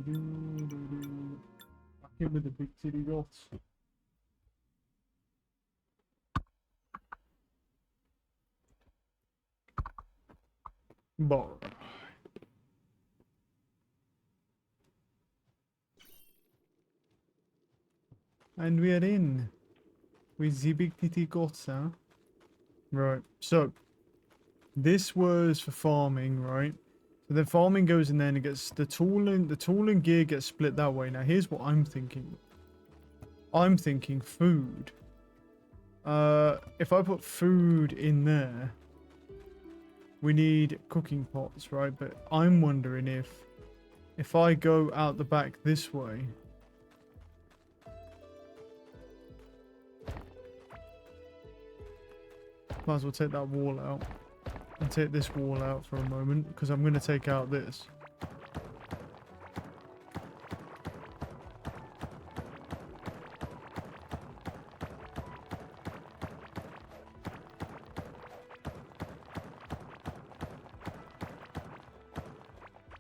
Back in with the big titty dots. Bar. And we are in with the big titty goats, huh? Right, so this was for farming, right? So then farming goes in there and it gets the tooling gear gets split that way. Now here's what I'm thinking. I'm thinking food. If I put food in there, we need cooking pots, right? But I'm wondering if I go out the back this way. Might as well take that wall out. And take this wall out for a moment, because I'm going to take out this.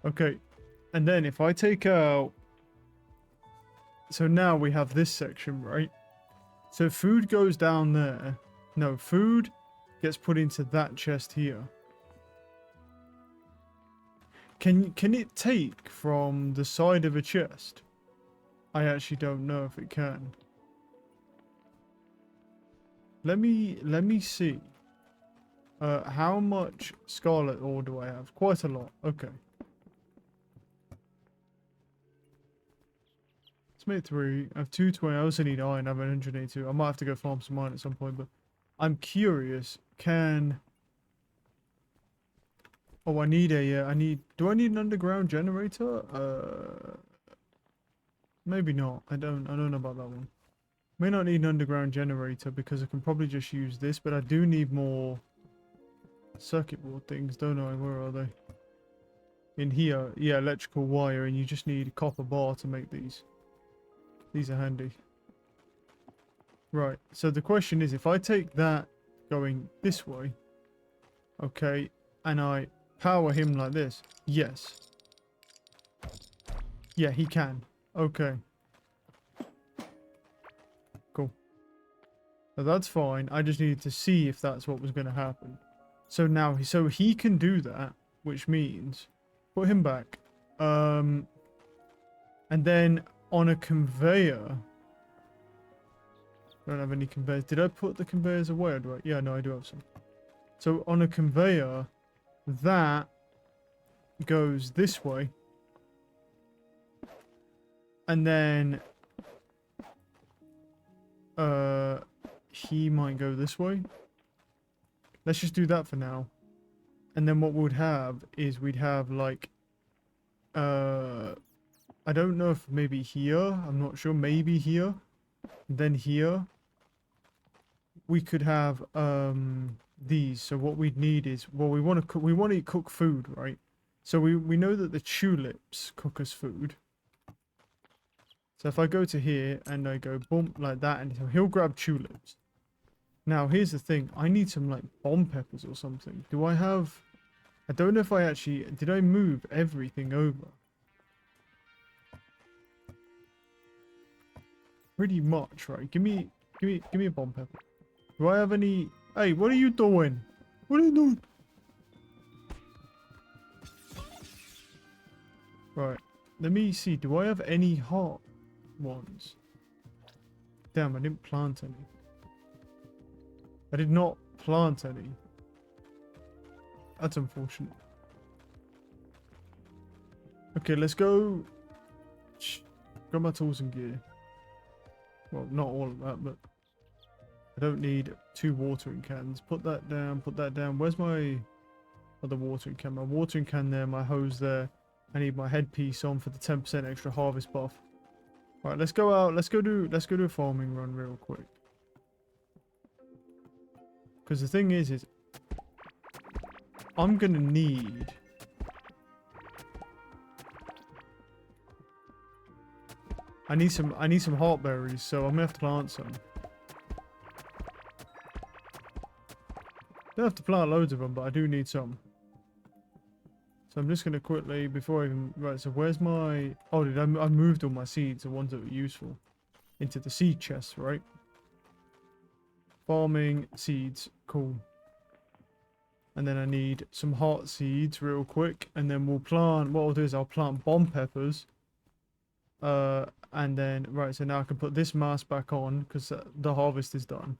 Okay, and then if I take out... So now we have this section, right? So food goes down there. No, food gets put into that chest here. Can it take from the side of a chest? I actually don't know if it can. Let me see. How much scarlet ore do I have? Quite a lot. Okay. Let's make 3. I have 220. I also need iron. I have 182. I might have to go farm some iron at some point, but I'm curious. Can... Oh, I need a... Do I need an underground generator? Maybe not. I don't know about that one. May not need an underground generator because I can probably just use this, but I do need more circuit board things, don't I? Where are they? In here. Yeah, electrical wire, and you just need a copper bar to make these. These are handy. Right, so the question is, if I take that going this way, okay, and I power him like this, yes. Yeah, he can. Okay. Cool. So that's fine. I just needed to see if that's what was going to happen. So now, so he can do that, which means put him back. And then on a conveyor, I don't have any conveyors. Did I put the conveyors away? Or do I? Yeah, no, I do have some. So on a conveyor, that goes this way. And then he might go this way. Let's just do that for now. And then what we'd have is we'd have like I don't know if maybe here, I'm not sure, maybe here. Then here we could have these. So what we'd need is, well, we want to cook food, right? So we know that the tulips cook us food. So if I go to here and I go boom like that, and he'll grab tulips. Now here's the thing, I need some like bomb peppers or something. Do I have... I don't know if I actually... Did I move everything over? Pretty much, right? Give me a bomb pepper. Do I have any... Hey, what are you doing? What are you doing? Right. Let me see. Do I have any hot ones? Damn, I didn't plant any. I did not plant any. That's unfortunate. Okay, let's go. Grab my tools and gear. Well, not all of that, but I don't need 2 watering cans. Put that down, put that down. Where's my other watering can? My watering can there, my hose there. I need my headpiece on for the 10% extra harvest buff. Alright, let's go out. Let's go do a farming run real quick. Because the thing is I'm gonna need... I need some heartberries, so I'm gonna have to plant some. Don't have to plant loads of them, but I do need some. So I'm just going to quickly, before I even... Right, so where's my... Oh, I moved all my seeds, the ones that were useful, into the seed chest, right? Farming seeds. Cool. And then I need some heart seeds real quick. And then we'll plant... What I'll do is I'll plant bomb peppers. And then... Right, so now I can put this mask back on because the harvest is done.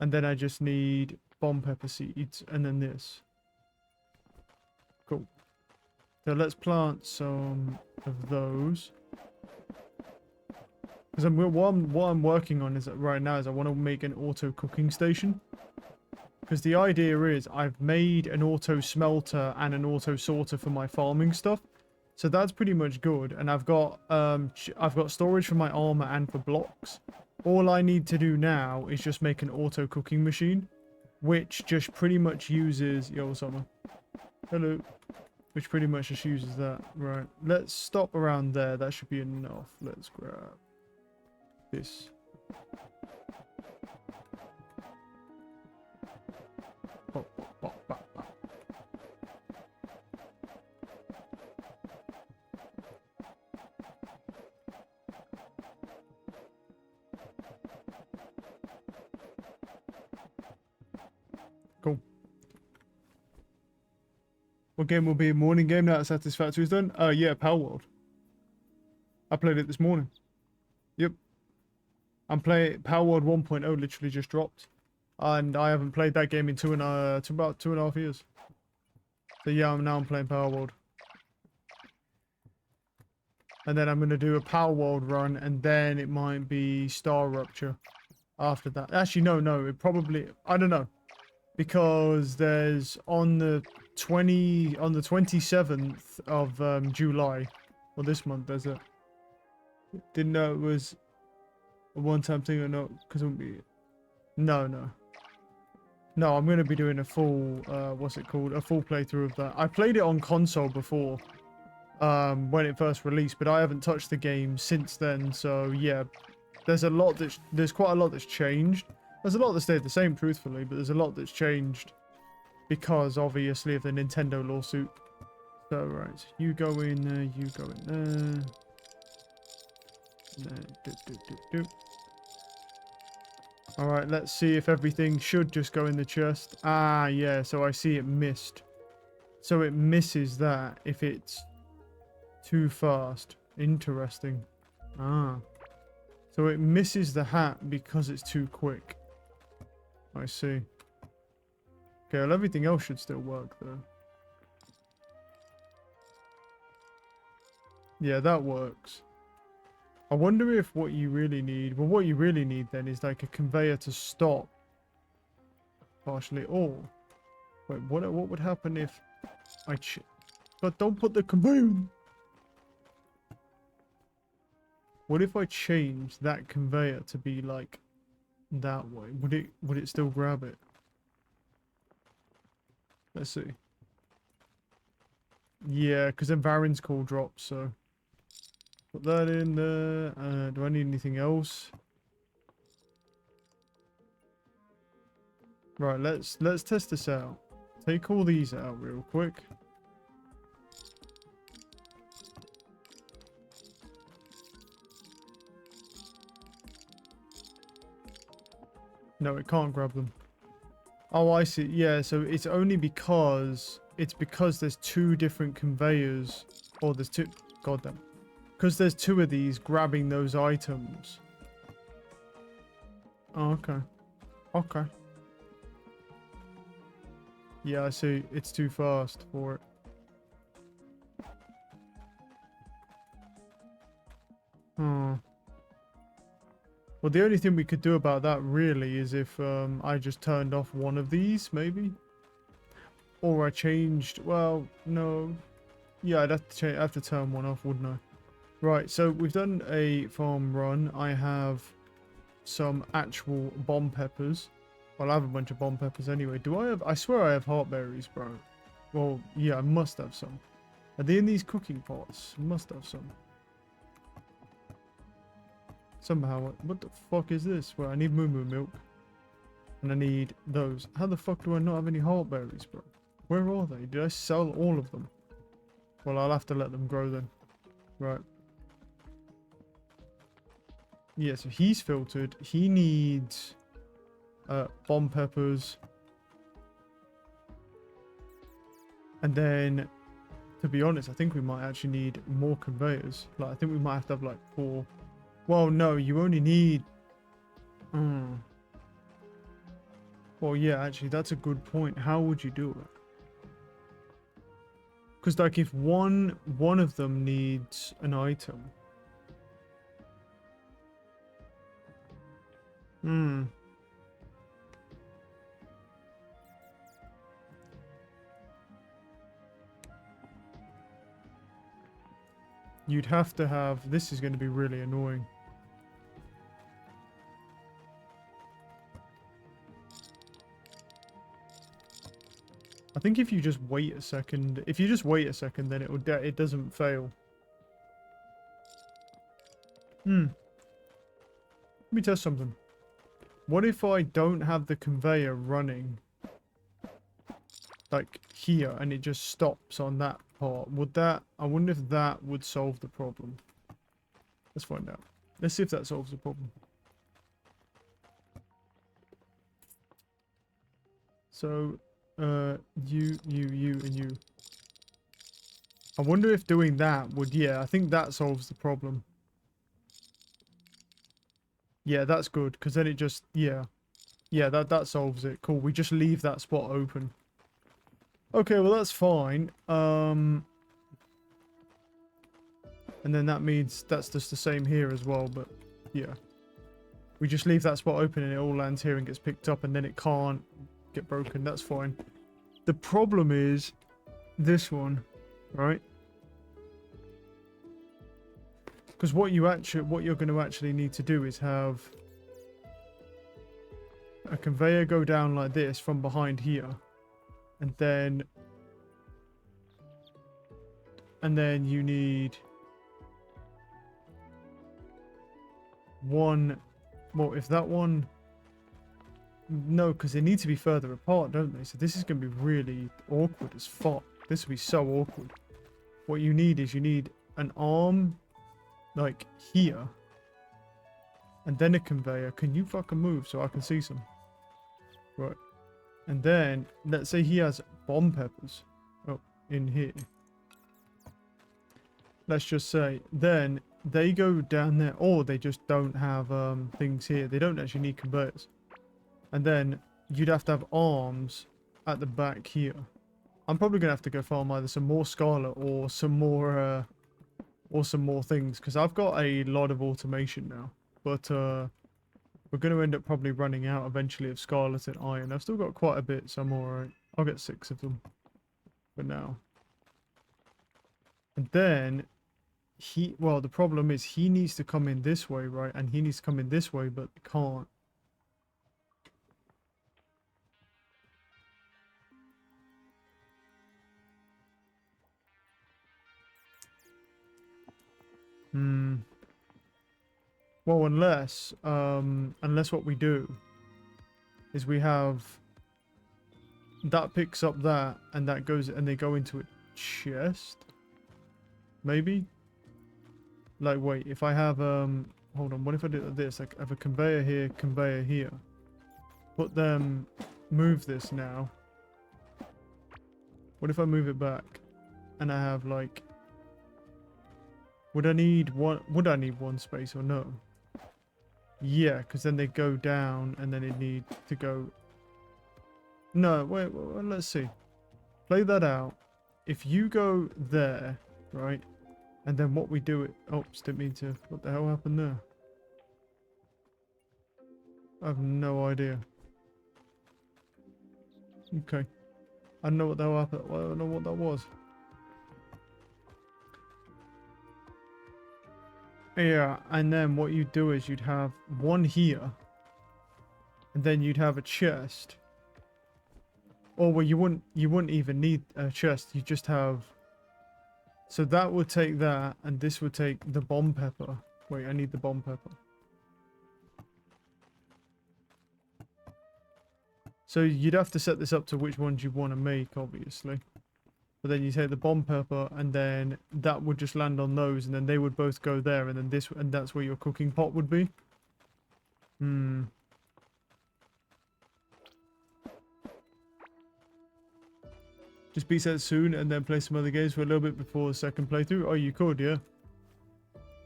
And then I just need bomb pepper seeds. And then this. Cool. So let's plant some of those. Because what I'm working on is right now is I want to make an auto cooking station. Because the idea is I've made an auto smelter and an auto sorter for my farming stuff. So that's pretty much good. And I've got storage for my armor and for blocks. All I need to do now is just make an auto cooking machine, which just pretty much uses... Yo, summer. Hello. Which pretty much just uses that. Right. Let's stop around there. That should be enough. Let's grab this. Pop, pop, pop, pop, pop. Cool. What game will be a morning game now that Satisfactory is done? Yeah, Palworld. I played it this morning. Yep. I'm playing Palworld 1.0 literally just dropped. And I haven't played that game in about 2.5 years. So yeah, I'm playing Palworld. And then I'm going to do a Palworld run, and then it might be Star Rupture after that. Actually, no, it probably... I don't know. Because there's on the 27th of July, or this month, there's a... Didn't know it was a one-time thing or not, because it wouldn't be... No, I'm going to be doing a full, what's it called? A full playthrough of that. I played it on console before, when it first released, but I haven't touched the game since then, so yeah. There's quite a lot that's changed. There's a lot that stayed the same, truthfully, but there's a lot that's changed because, obviously, of the Nintendo lawsuit. So, right, you go in there, you go in there. Alright, let's see if everything should just go in the chest. Ah, yeah, so I see it missed. So it misses that if it's too fast. Interesting. Ah. So it misses the hat because it's too quick. I see. Okay, well, everything else should still work, though. Yeah, that works. I wonder if what you really need... Well, what you really need, then, is like a conveyor to stop. Partially all. Wait, what would happen if I... But don't put the conveyor in. What if I change that conveyor to be, like, that way? Would it still grab it? Let's see. Yeah, because then Varen's call drops, so... Put that in there. Do I need anything else? Right, let's test this out. Take all these out real quick. No, it can't grab them. Oh, I see. Yeah, so it's only because... It's because there's two different conveyors. Or there's two... Goddamn. Because there's two of these grabbing those items. Oh, okay. Okay. Yeah, I see. It's too fast for it. Hmm. Well, the only thing we could do about that, really, is if I just turned off one of these, maybe? Or I changed... Well, no. Yeah, I'd have to turn one off, wouldn't I? Right, so we've done a farm run. I have some actual bomb peppers. Well, I have a bunch of bomb peppers anyway. Do I have... I swear I have heartberries, bro. Well, yeah, I must have some. Are they in these cooking pots? Must have some. Somehow. What the fuck is this? Well, I need moo moo milk. And I need those. How the fuck do I not have any heartberries, bro? Where are they? Did I sell all of them? Well, I'll have to let them grow then. Right. Yeah, so he's filtered. He needs bomb peppers. And then, to be honest, I think we might actually need more conveyors. Like, I think we might have like 4. Well, no, you only need... Well, yeah, actually, that's a good point. How would you do it? Because, like, if one of them needs an item... You'd have to have... This is going to be really annoying. I think if you just wait a second... If you just wait a second, then it doesn't fail. Let me test something. What if I don't have the conveyor running... like here, and it just stops on that part? Would that... I wonder if that would solve the problem. Let's find out. Let's see if that solves the problem. So, you, and you. I wonder if doing that would... Yeah, I think that solves the problem. Yeah, that's good, because then it just... Yeah. Yeah, that solves it. Cool, we just leave that spot open. Okay, well, that's fine. And then that means that's just the same here as well, but yeah. We just leave that spot open and it all lands here and gets picked up, and then it can't get broken. That's fine. The problem is this one, right? Because what you're going to actually need to do is have a conveyor go down like this from behind here, and then you need one. Well, if that one... No, because they need to be further apart, don't they? So this is going to be really awkward as fuck. This will be so awkward. What you need is an arm, like, here. And then a conveyor. Can you fucking move so I can see some? Right. And then, let's say he has bomb peppers. Oh, in here. Let's just say, then they go down there, or they just don't have things here. They don't actually need conveyors. And then you'd have to have arms at the back here. I'm probably gonna have to go farm either some more Scarlet or some more things, because I've got a lot of automation now. But we're gonna end up probably running out eventually of Scarlet and Iron. I've still got quite a bit, so I'm alright. I'll get 6 of them for now. And then well, the problem is he needs to come in this way, right? And he needs to come in this way, but can't. Well, unless what we do is we have that picks up that, and that goes, and they go into a chest. Maybe? Like, wait, if I have, hold on, what if I do this? Like, I have a conveyor here. Put them, move this now. What if I move it back? And I have, like, would I need one space or no? Yeah, because then they go down, and then it need to go... No, wait, well, let's see. Play that out. If you go there, right? And then what we do it... Oops, didn't mean to... What the hell happened there? I have no idea. Okay. I don't know what the hell happened. I don't know what that was. Yeah, and then what you'd do is you'd have one here. And then you'd have a chest. Or well, you wouldn't even need a chest. You just have... So that would take that, and this would take the bomb pepper. Wait, I need the bomb pepper. So you'd have to set this up to which ones you want to make, obviously. But then you take the bomb pepper, and then that would just land on those, and then they would both go there, and then this, and that's where your cooking pot would be. Hmm. Just beat that soon, and then play some other games for a little bit before the second playthrough. Oh, you could, yeah.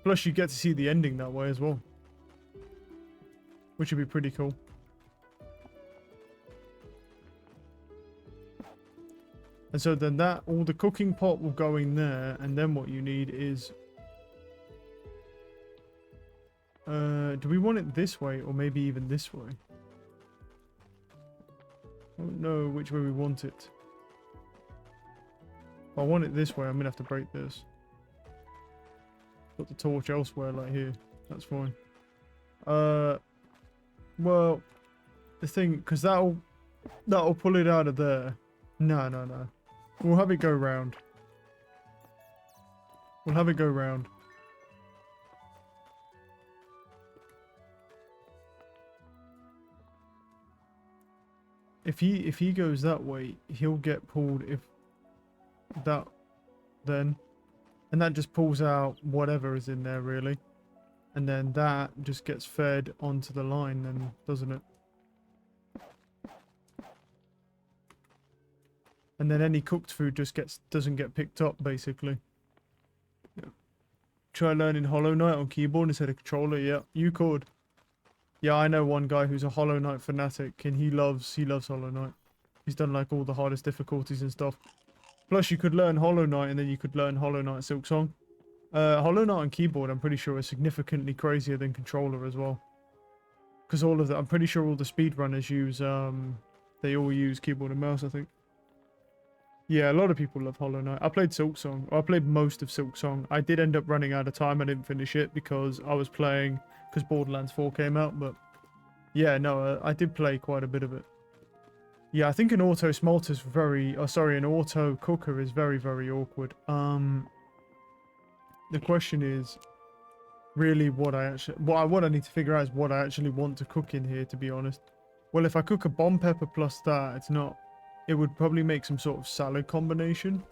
Plus, you get to see the ending that way as well, which would be pretty cool. And so then that, all the cooking pot will go in there, and then what you need is... do we want it this way, or maybe even this way? I don't know which way we want it. If I want it this way, I'm going to have to break this. Put the torch elsewhere, like here. That's fine. Well, the thing, because that'll pull it out of there. No, no, no. We'll have it go round. We'll have it go round. If he goes that way, he'll get pulled if that then. And that just pulls out whatever is in there, really. And then that just gets fed onto the line then, doesn't it? And then any cooked food just doesn't get picked up, basically. Yeah. Try learning Hollow Knight on keyboard instead of controller. Yeah, you could. Yeah, I know one guy who's a Hollow Knight fanatic, and he loves Hollow Knight. He's done like all the hardest difficulties and stuff. Plus, you could learn Hollow Knight, and then you could learn Hollow Knight Silksong. Hollow Knight on keyboard, I'm pretty sure, is significantly crazier than controller as well. Because all of that, I'm pretty sure all the speedrunners use, they all use keyboard and mouse, I think. Yeah, a lot of people love Hollow Knight. I played Silksong. I played most of Silksong. I did end up running out of time. I didn't finish it because I was playing, because Borderlands 4 came out, but yeah, no, I did play quite a bit of it. Yeah, I think an auto smelter is very, an auto cooker is very, very awkward. The question is really what I need to figure out is what I actually want to cook in here, to be honest. Well, if I cook a bomb pepper plus that, it would probably make some sort of salad combination.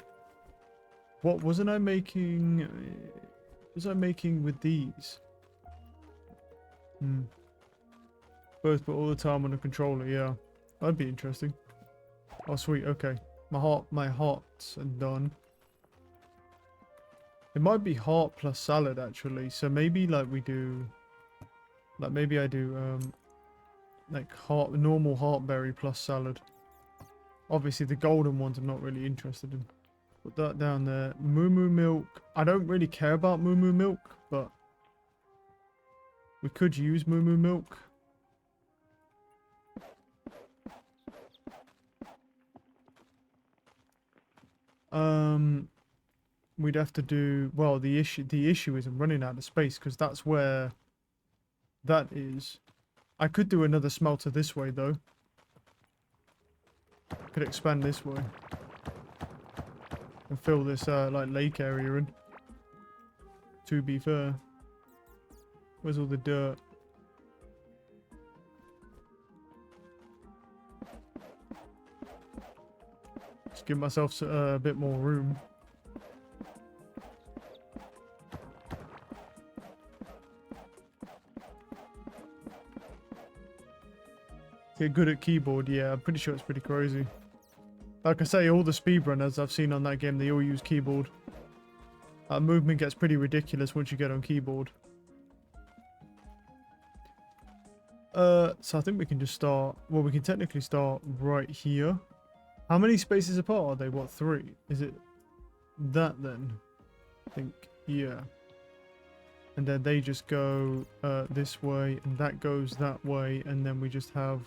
What wasn't I making? What was I making with these? Both put all the time on the controller, yeah. That'd be interesting. Oh, sweet, okay. My hearts are done. It might be heart plus salad, actually. So maybe, like, we do... Like, maybe I do, like, normal heartberry plus salad. Obviously, the golden ones I'm not really interested in. Put that down there. Moo Moo milk. I don't really care about Moo Moo milk, but... we could use Moo Moo milk. We'd have to do, well, the issue is I'm running out of space, because that's where that is. I could do another smelter this way, though. Could expand this way and fill this like lake area in, to be fair. Where's all the dirt? Just give myself a bit more room. Get good at keyboard, yeah, I'm pretty sure it's pretty crazy. Like I say, all the speedrunners I've seen on that game, they all use keyboard. Movement gets pretty ridiculous once you get on keyboard. So I think we can just start, well, we can technically start right here. How many spaces apart are they? What, 3? Is it that then? I think, yeah. And then they just go this way, and that goes that way, and then we just have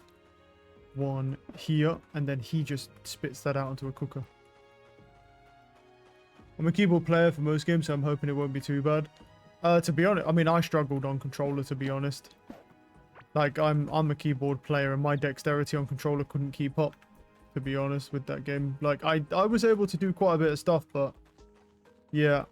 one here, and then he just spits that out into a cooker. I'm a keyboard player for most games, so I'm hoping it won't be too bad. To be honest, I mean, I struggled on controller, to be honest. Like, I'm a keyboard player, and my dexterity on controller couldn't keep up, to be honest, with that game. Like, I was able to do quite a bit of stuff, but yeah.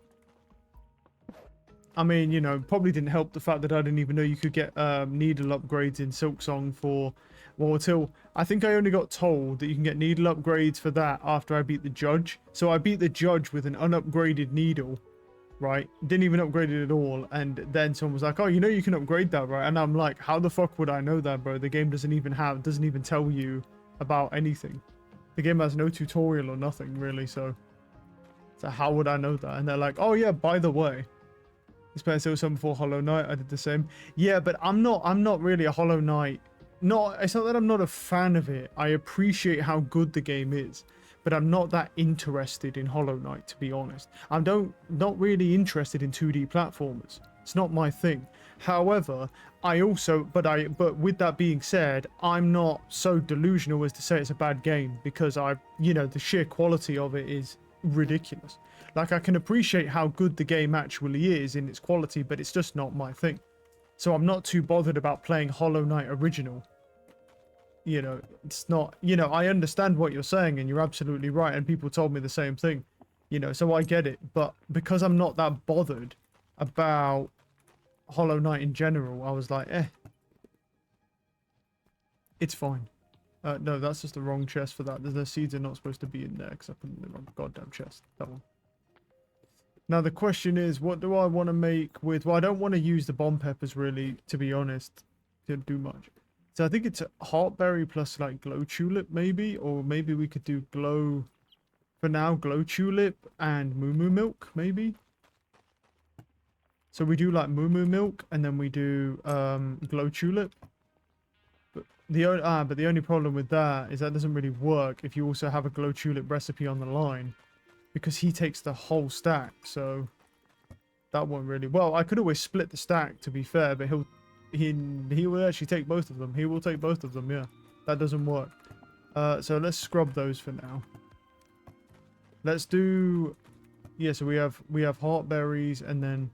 I mean, you know, probably didn't help the fact that I didn't even know you could get needle upgrades in Silksong for Well, until I think I only got told that you can get needle upgrades for that after I beat the judge. So I beat the judge with an unupgraded needle, right? Didn't even upgrade it at all. And then someone was like, oh, you know you can upgrade that, right? And I'm like, how the fuck would I know that, bro? The game doesn't even tell you about anything. The game has no tutorial or nothing, really, so how would I know that? And they're like, oh yeah, by the way, it's better to do something before Hollow Knight. I did the same. Yeah, but I'm not really a Hollow Knight. It's not that I'm not a fan of it. I appreciate how good the game is, but I'm not that interested in Hollow Knight, to be honest. I'm not really interested in 2D platformers. It's not my thing. However, but with that being said, I'm not so delusional as to say it's a bad game, because the sheer quality of it is ridiculous. Like, I can appreciate how good the game actually is in its quality, but it's just not my thing. So I'm not too bothered about playing Hollow Knight original. It's not, I understand what you're saying, and you're absolutely right, and people told me the same thing, so I get it. But because I'm not that bothered about Hollow Knight in general, I was like, it's fine. No, that's just the wrong chest for that. The seeds are not supposed to be in there, because I put them in the wrong goddamn chest. That one. Now the question is, what do I want to make with... Well, I don't want to use the bomb peppers, really, to be honest. Didn't do much. So I think it's heartberry plus, like, glow tulip, maybe? Or maybe we could do glow... For now, glow tulip and moo milk, maybe? So we do, like, moo milk, and then we do glow tulip. But the only problem with that is that doesn't really work if you also have a glow tulip recipe on the line. Because he takes the whole stack, so that won't really... Well, I could always split the stack, to be fair, but he will actually take both of them. He will take both of them, yeah. That doesn't work. So let's scrub those for now. Let's do... Yeah, so we have heartberries, and then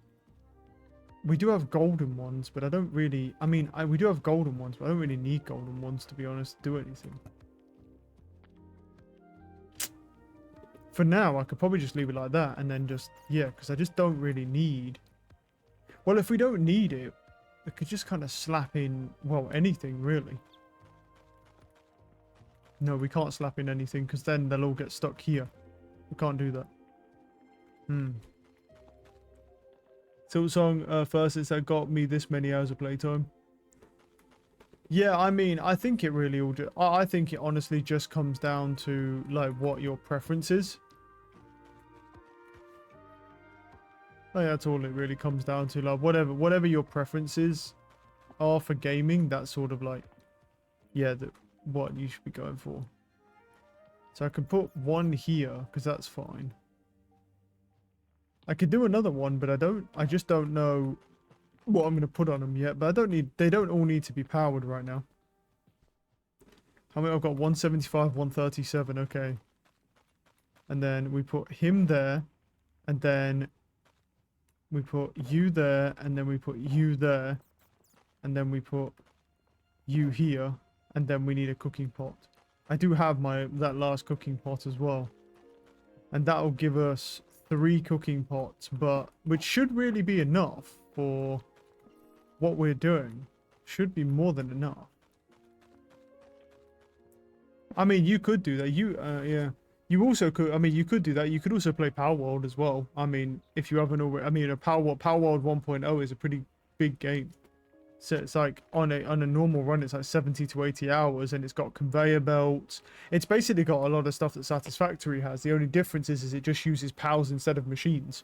we do have golden ones, but I don't really... I mean, we do have golden ones, but I don't really need golden ones, to be honest, to do anything. For now, I could probably just leave it like that, and then just... Yeah, because I just don't really need... Well, if we don't need it, we could just kind of slap in, well, anything, really. No, we can't slap in anything, because then they'll all get stuck here. We can't do that. Silksong, first, it's that got me this many hours of playtime. Yeah, I mean, I think it really all... I think it honestly just comes down to, like, what your preference is. Like, that's all it really comes down to. Like, whatever your preferences are for gaming, that's sort of like, yeah, what you should be going for. So I can put one here, because that's fine. I could do another one, but I just don't know what I'm going to put on them yet. But they don't all need to be powered right now. How many? I've got 175, 137, okay. And then we put him there, and then we put you there, and then we put you there, and then we put you here, and then we need a cooking pot. I do have that last cooking pot as well. And that'll give us 3 cooking pots, which should really be enough for what we're doing. Should be more than enough. I mean, you could do that. Yeah. You also could, I mean, you could do that. You could also play Power World as well. I mean, if you haven't already, I mean, Power World 1.0 is a pretty big game. So it's like on a normal run, it's like 70 to 80 hours, and it's got conveyor belts. It's basically got a lot of stuff that Satisfactory has. The only difference is it just uses PALs instead of machines,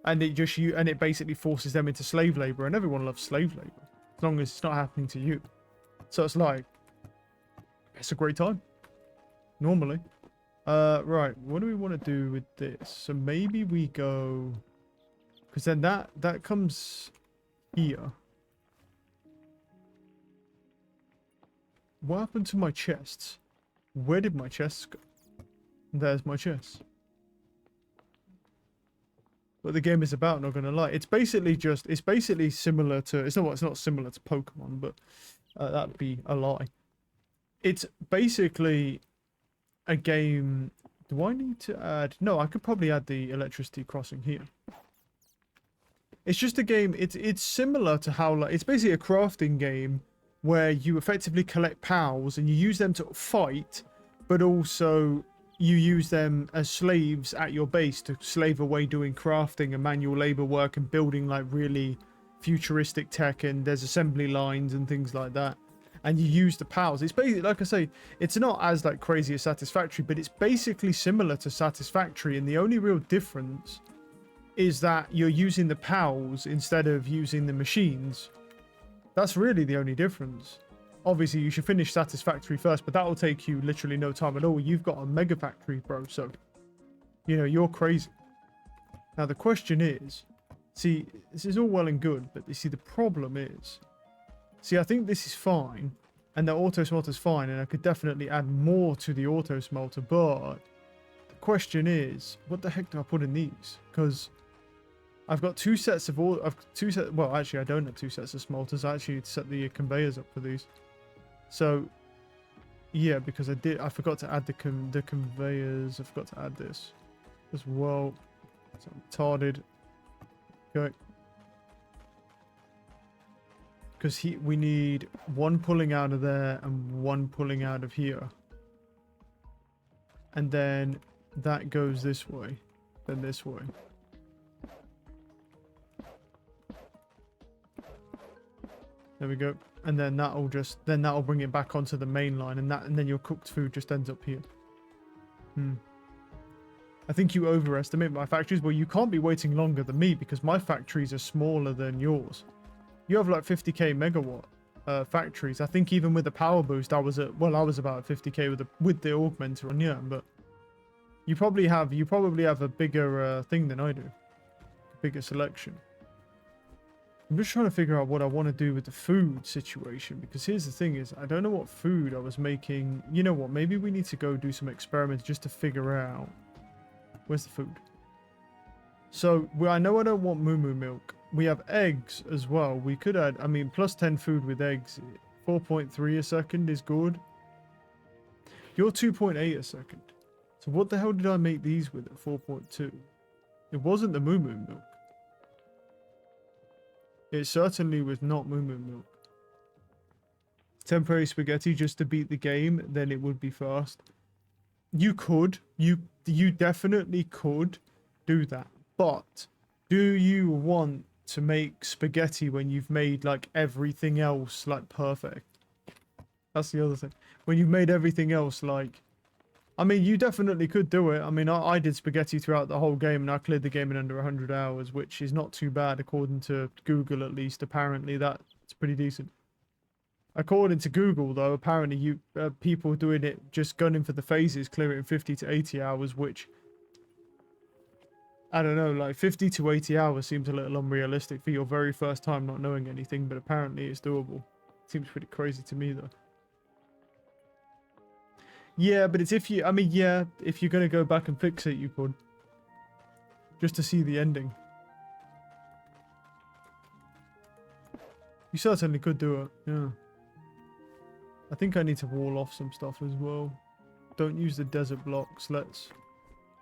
and it basically forces them into slave labor, and everyone loves slave labor as long as it's not happening to you. So it's like, it's a great time normally. Right, what do we want to do with this? So maybe we go, because then that comes here. What happened to my chests? Where did my chests go? There's my chest. What the game is about, not gonna lie. It's basically similar to, it's not similar to Pokemon, but that'd be a lie. It's basically a game. Do I need to add? No, I could probably add the electricity crossing here. It's just a game. It's similar to how, like, it's basically a crafting game where you effectively collect pals and you use them to fight, but also you use them as slaves at your base to slave away doing crafting and manual labor work and building like really futuristic tech, and there's assembly lines and things like that. And you use the pals. It's basically, like I say, it's not as like crazy as Satisfactory, but it's basically similar to Satisfactory, and the only real difference is that you're using the pals instead of using the machines. That's really the only difference. Obviously, you should finish Satisfactory first, but that will take you literally no time at all. You've got a mega factory, bro, so, you know, you're crazy. Now, the question is, see, this is all well and good, but you see, the problem is, see, I think this is fine, and the auto smelter's fine, and I could definitely add more to the auto smelter, but the question is, what the heck do I put in these? Because I've got two sets of well, actually, I don't have two sets of smelters. I actually set the conveyors up for these. So, yeah, because I forgot to add the conveyors. I forgot to add this as well. So I'm retarded. Okay. Because we need one pulling out of there and one pulling out of here. And then that goes this way, then this way. There we go. And then that'll bring it back onto the main line, and then your cooked food just ends up here. I think you overestimate my factories. Well, you can't be waiting longer than me because my factories are smaller than yours. You have like 50k megawatt factories. I think even with the power boost, I was about 50k with the augmenter on, yeah. But you probably have a bigger thing than I do, a bigger selection. I'm just trying to figure out what I want to do with the food situation, because here's the thing is, I don't know what food I was making. You know what, maybe we need to go do some experiments just to figure out. Where's the food? So, I know I don't want moo milk. We have eggs as well. We could add, I mean, plus 10 food with eggs. 4.3 a second is good. You're 2.8 a second. So what the hell did I make these with at 4.2? It wasn't the moo milk. It certainly was not moo milk. Temporary spaghetti just to beat the game, then it would be fast. You could. You definitely could do that. But do you want to make spaghetti when you've made like everything else like perfect? That's the other thing. When you've made everything else like, I mean, you definitely could do it. I mean, I did spaghetti throughout the whole game, and I cleared the game in under 100 hours, which is not too bad according to Google, at least. Apparently, that's pretty decent. According to Google, though, apparently people doing it just gunning for the phases clear it in 50 to 80 hours, which, I don't know, like 50 to 80 hours seems a little unrealistic for your very first time not knowing anything, but apparently it's doable. Seems pretty crazy to me, though. Yeah, but it's if you're going to go back and fix it, you could. Just to see the ending. You certainly could do it, yeah. I think I need to wall off some stuff as well. Don't use the desert blocks. Let's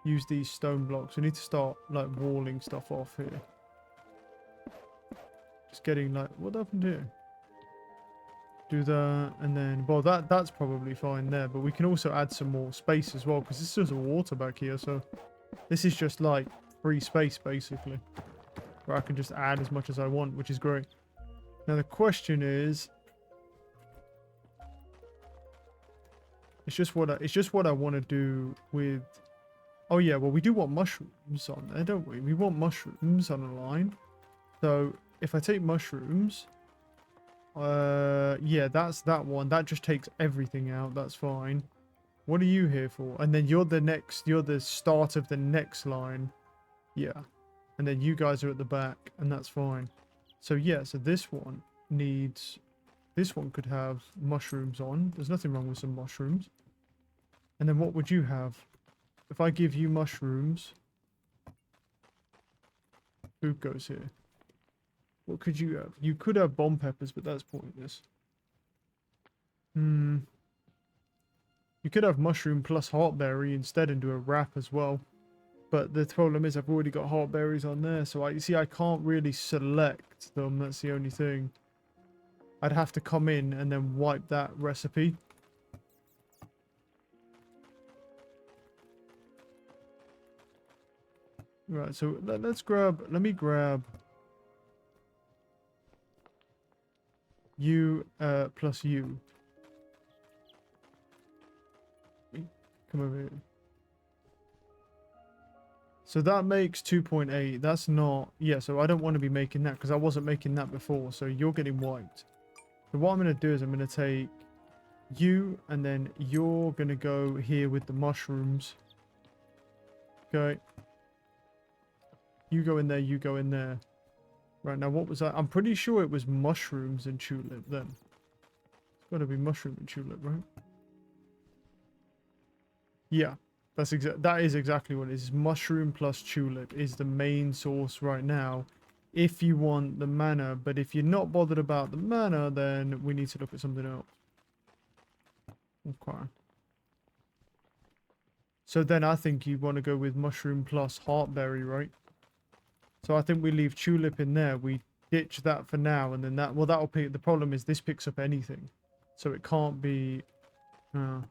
use these stone blocks. We need to start, like, walling stuff off here. Just getting, like, what happened here? Do that, and then, well, that's probably fine there, but we can also add some more space as well, because this is all water back here, so this is just, like, free space, basically, where I can just add as much as I want, which is great. Now, the question is, it's just what I want to do with, oh yeah, well, we do want mushrooms on there, don't we? We want mushrooms on a line, so if I take mushrooms, yeah, that's that one. That just takes everything out. That's fine. What are you here for? And then you're the start of the next line. Yeah. And then you guys are at the back, and that's fine. So yeah, so this one could have mushrooms on. There's nothing wrong with some mushrooms. And then what would you have? If I give you mushrooms, food goes here. What could you have? You could have bomb peppers, but that's pointless. You could have mushroom plus heartberry instead and do a wrap as well. But the problem is I've already got heartberries on there, so you see I can't really select them. That's the only thing. I'd have to come in and then wipe that recipe. Right, so let me grab you plus you. Come over here. So that makes 2.8. That's not... Yeah, so I don't want to be making that because I wasn't making that before. So you're getting wiped. So what I'm going to do is I'm going to take you and then you're going to go here with the mushrooms. Okay. You go in there, you go in there. Right, now what was that? I'm pretty sure it was mushrooms and tulip then. It's got to be mushroom and tulip, right? Yeah. That is exactly what it is. Mushroom plus tulip is the main source right now if you want the mana, but if you're not bothered about the mana, then we need to look at something else. Okay. So then I think you want to go with mushroom plus heartberry, right? So I think we leave tulip in there. We ditch that for now, and then that... Well, that'll pick... The problem is this picks up anything. So it can't be... Well,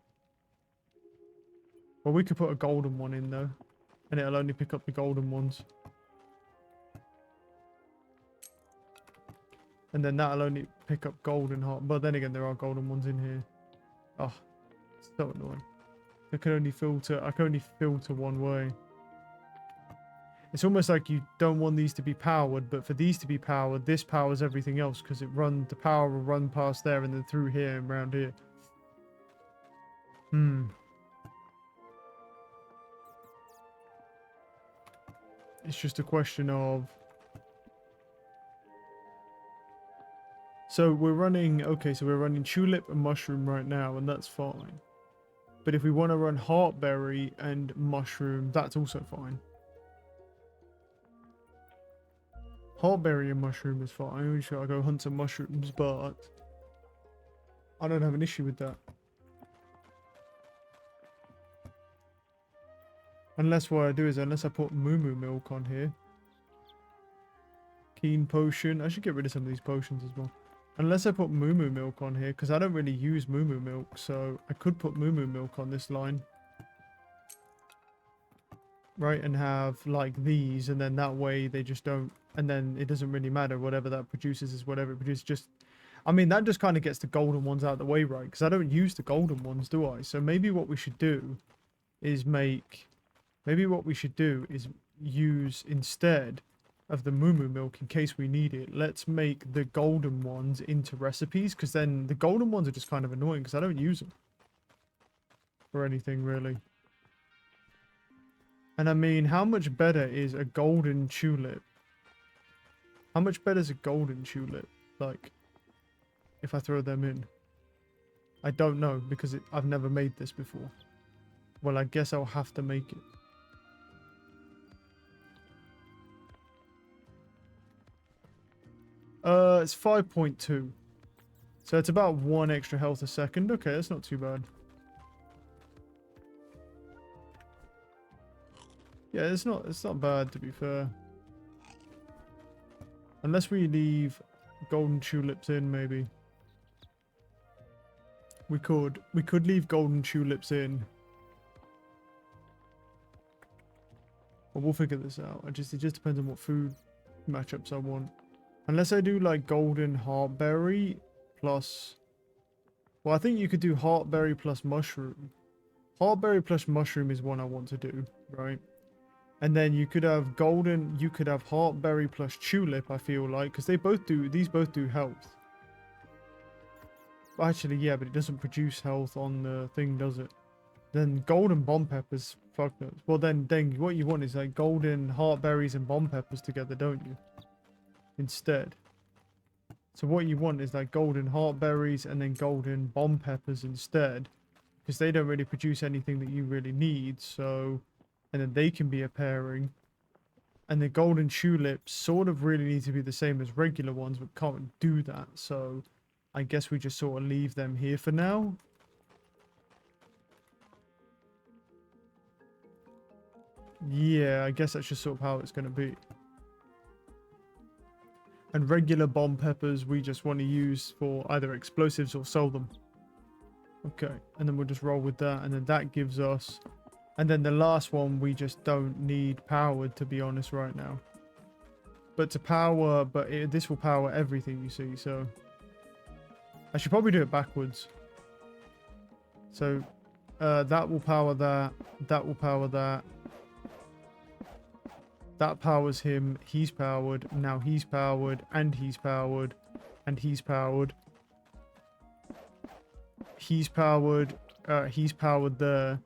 we could put a golden one in, though. And it'll only pick up the golden ones. And then that'll only pick up golden heart. But then again, there are golden ones in here. Oh, it's so annoying. I can only filter one way. It's almost like you don't want these to be powered, but for these to be powered, this powers everything else because the power will run past there and then through here and around here. It's just a question of... So we're running... Okay, so we're running tulip and mushroom right now, and that's fine. But if we want to run heartberry and mushroom, that's also fine. Heartberry and mushroom is fine. Sure, I'll go hunt some mushrooms, but I don't have an issue with that. Unless what I do is, unless I put moo milk on here. Keen potion. I should get rid of some of these potions as well. Unless I put moo milk on here, because I don't really use moo milk, so I could put moo milk on this line. Right, and have like these, and then that way they just don't... And then it doesn't really matter. Whatever that produces is whatever it produces. Just... I mean, that just kind of gets the golden ones out of the way, right? Because I don't use the golden ones, do I? So maybe what we should do is make... Maybe what we should do is use, instead of the moo milk in case we need it, let's make the golden ones into recipes, because then the golden ones are just kind of annoying because I don't use them for anything, really. And I mean, how much better is a golden tulip? How much better is a golden tulip? Like, if I throw them in? I don't know, because I've never made this before. Well, I guess I'll have to make it. It's 5.2. So it's about 1 extra health a second. Okay, that's not too bad. Yeah, it's not bad, to be fair. Unless we leave golden tulips in, maybe. We could leave golden tulips in. But we'll figure this out. It just depends on what food matchups I want. Unless I do like golden heartberry plus... Well, I think you could do heartberry plus mushroom. Heartberry plus mushroom is one I want to do, right? And then you could have golden... You could have heartberry plus tulip, I feel like. Because these both do health. Actually, yeah, but it doesn't produce health on the thing, does it? Then golden bomb peppers, fuck knows. Well, then what you want is like golden heartberries and bomb peppers together, don't you? Instead. So what you want is like golden heartberries and then golden bomb peppers instead. Because they don't really produce anything that you really need, so... And then they can be a pairing. And the golden tulips sort of really need to be the same as regular ones, but can't do that, so... I guess we just sort of leave them here for now. Yeah, I guess that's just sort of how it's going to be. And regular bomb peppers we just want to use for either explosives or sell them. Okay, and then we'll just roll with that, and then that gives us... And then the last one we just don't need powered, to be honest, right now. But to power... this will power everything, you see, so... I should probably do it backwards. So, that will power that. That will power that. That powers him. He's powered. Now he's powered. And he's powered. And he's powered. He's powered. He's powered there.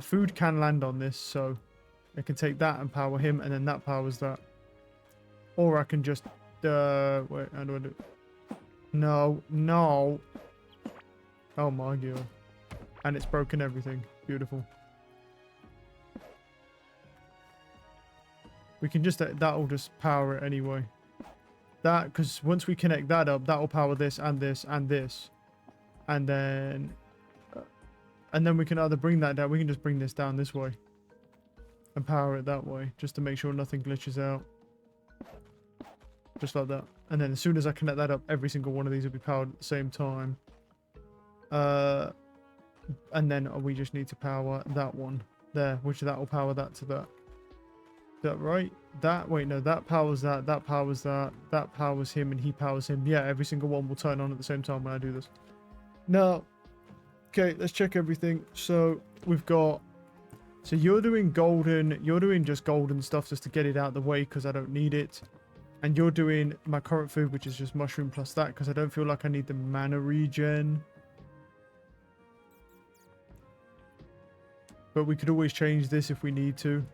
Food can land on this, so I can take that and power him, and then that powers that. Or I can just... wait, how do I do it? No. No. Oh my god. And it's broken everything. Beautiful. We can just... That'll just power it anyway. That, because once we connect that up, that will power this and this and this. And then we can either bring that down. We can just bring this down this way. And power it that way. Just to make sure nothing glitches out. Just like that. And then as soon as I connect that up, every single one of these will be powered at the same time. And then we just need to power that one there, which that will power that to that. Is that right? That, wait, no, that powers that, that powers that, that powers him, and he powers him. Yeah, every single one will turn on at the same time when I do this. Now, okay, let's check everything. So we've got... So you're doing golden, you're doing just golden stuff just to get it out of the way because I don't need it. And you're doing my current food, which is just mushroom plus that because I don't feel like I need the mana regen. But we could always change this if we need to.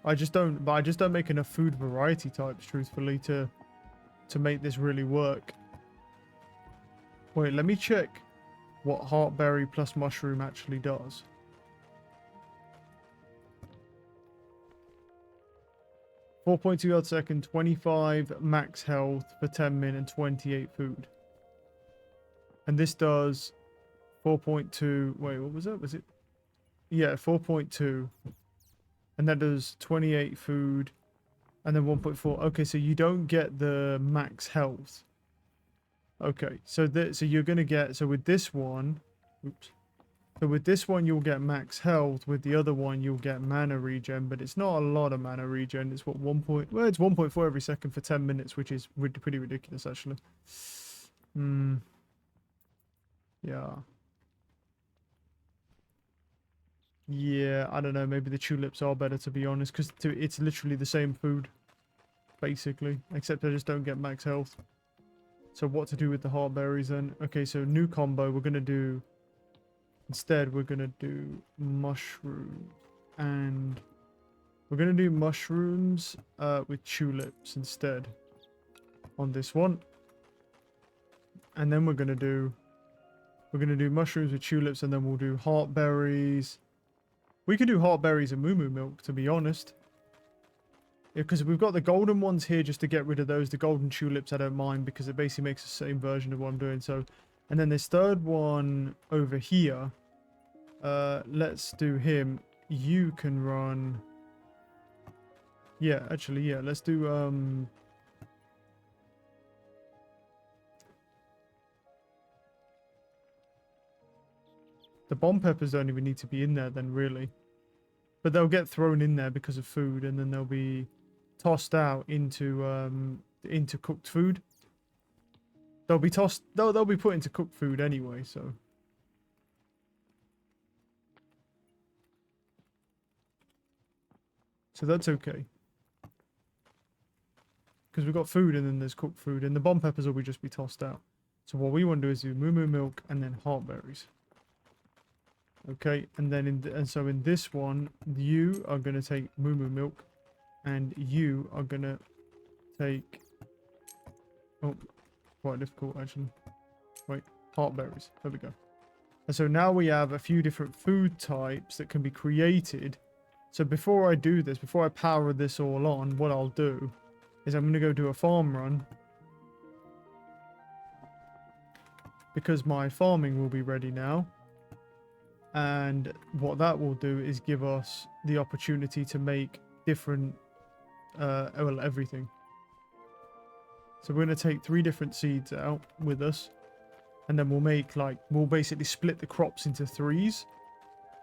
I just don't make enough food variety types, truthfully, to make this really work. Wait, let me check what heartberry plus mushroom actually does. .2 yards a second, 25 max health for 10 min and 28 food. And this does 4.2. Wait, what was that? Was it? Yeah, 4.2. And that does 28 food and then 1.4. Okay, so you don't get the max health. Okay, so you're going to get... So with this one... Oops. So with this one, you'll get max health. With the other one, you'll get mana regen. But it's not a lot of mana regen. It's what, 1 point... Well, it's 1.4 every second for 10 minutes, which is pretty ridiculous, actually. Yeah. Yeah, I don't know. Maybe the tulips are better, to be honest. Because it's literally the same food. Basically. Except I just don't get max health. So what to do with the heartberries then? Okay, so new combo. We're going to do... Instead, we're going to do mushrooms. And we're going to do mushrooms with tulips instead. On this one. And then we're going to do... We're going to do mushrooms with tulips, and then we'll do heartberries. We could do heartberries and moo milk, to be honest. Because we've got the golden ones here just to get rid of those. The golden tulips I don't mind because it basically makes the same version of what I'm doing. So, and then this third one over here. Let's do him. You can run... Yeah, actually, yeah. Let's do... The bomb peppers don't even need to be in there then, really. But they'll get thrown in there because of food, and then they'll be tossed out into cooked food. They'll be tossed... They'll be put into cooked food anyway, so... So that's okay. Because we've got food and then there's cooked food, and the bomb peppers will just be tossed out. So what we want to do is do moo milk and then heartberries. Okay, and then so in this one, you are going to take moo milk, and you are going to take... Oh, quite difficult actually. Wait, heartberries. There we go. And so now we have a few different food types that can be created. So before I do this, before I power this all on, what I'll do is I'm going to go do a farm run. Because my farming will be ready now. And what that will do is give us the opportunity to make different, well, everything. So we're going to take 3 different seeds out with us. And then we'll make like, we'll basically split the crops into 3s.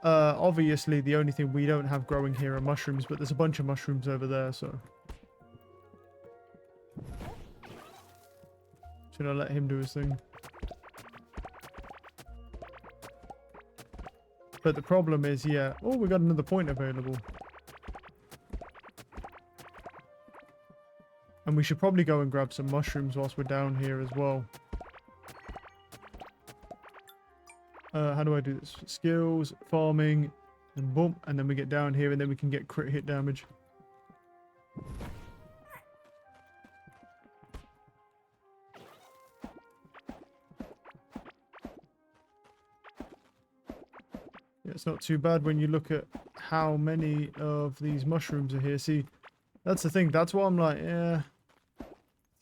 Obviously the only thing we don't have growing here are mushrooms, but there's a bunch of mushrooms over there, so. Should I let him do his thing? But the problem is, yeah. Oh, we got another point available. And we should probably go and grab some mushrooms whilst we're down here as well. How do I do this? Skills, farming, and boom. And then we get down here and then we can get crit hit damage. Yeah, it's not too bad when you look at how many of these mushrooms are here. See, that's the thing. That's why I'm like, yeah.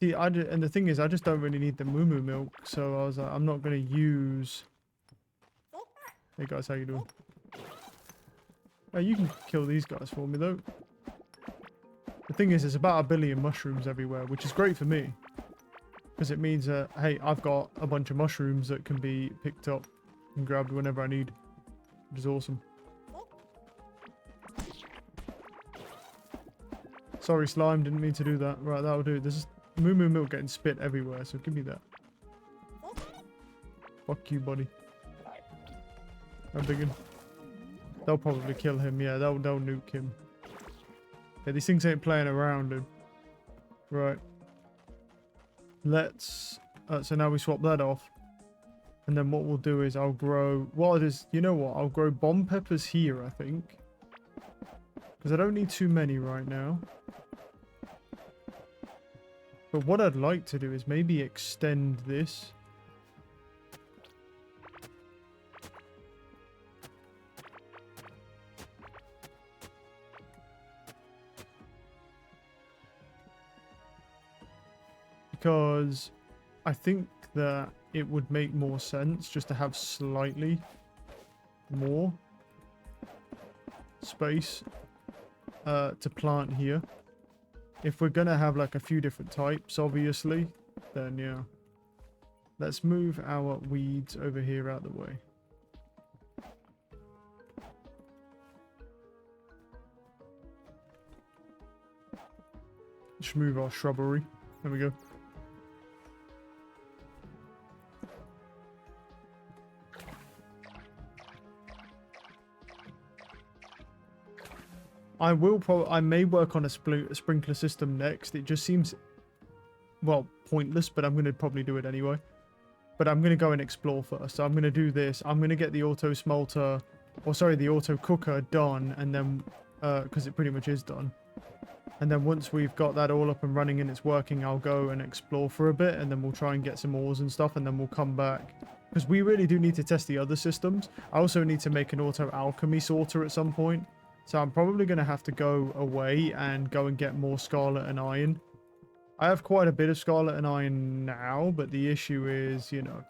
See, and the thing is, I just don't really need the moo moo milk. So I was like, I'm not going to use... Hey guys, how you doing? You can kill these guys for me though. The thing is, there's about 1 billion mushrooms everywhere, which is great for me. Because it means that, hey, I've got a bunch of mushrooms that can be picked up and grabbed whenever I need. Which is awesome. Sorry, slime, didn't mean to do that. Right, that'll do. There's moo moo milk getting spit everywhere, so give me that. Fuck you, buddy. How big one? They'll probably kill him. Yeah, they'll nuke him. Yeah, these things ain't playing around, dude. Right. Let's... so now we swap that off. And then what we'll do is I'll grow... Well, it is... You know what? I'll grow bomb peppers here, I think. Because I don't need too many right now. But what I'd like to do is maybe extend this. Because I think that it would make more sense just to have slightly more space to plant here. If we're gonna have like a few different types, obviously, then yeah. Let's move our weeds over here out of the way. Let's move our shrubbery. There we go. I may work on a sprinkler system next. It just seems, well, pointless, but I'm going to probably do it anyway. But I'm going to go and explore first. So I'm going to do this. I'm going to get the auto smelter, or sorry, the auto cooker done, and then, because it pretty much is done. And then once we've got that all up and running and it's working, I'll go and explore for a bit, and then we'll try and get some ores and stuff, and then we'll come back. Because we really do need to test the other systems. I also need to make an auto alchemy sorter at some point. So I'm probably going to have to go away and go and get more scarlet and iron. I have quite a bit of scarlet and iron now, but the issue is, you know,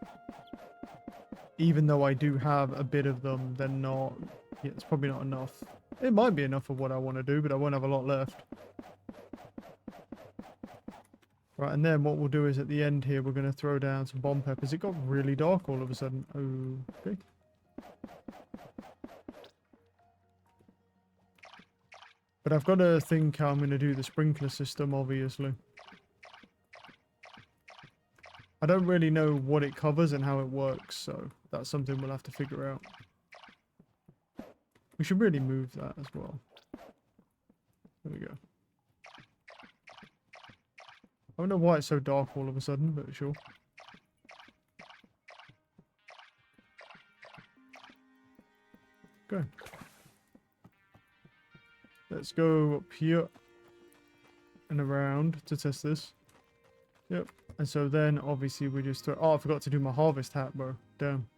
even though I do have a bit of them, they're not, yeah, it's probably not enough. It might be enough of what I want to do, but I won't have a lot left. Right, and then what we'll do is at the end here, we're going to throw down some bomb peppers. It got really dark all of a sudden. Okay. But I've got to think how I'm going to do the sprinkler system, obviously. I don't really know what it covers and how it works, so that's something we'll have to figure out. We should really move that as well. There we go. I don't know why it's so dark all of a sudden, but sure. Okay. Let's go up here and around to test this. Yep. And so then obviously we just throw... Oh, I forgot to do my harvest hat, bro. Damn.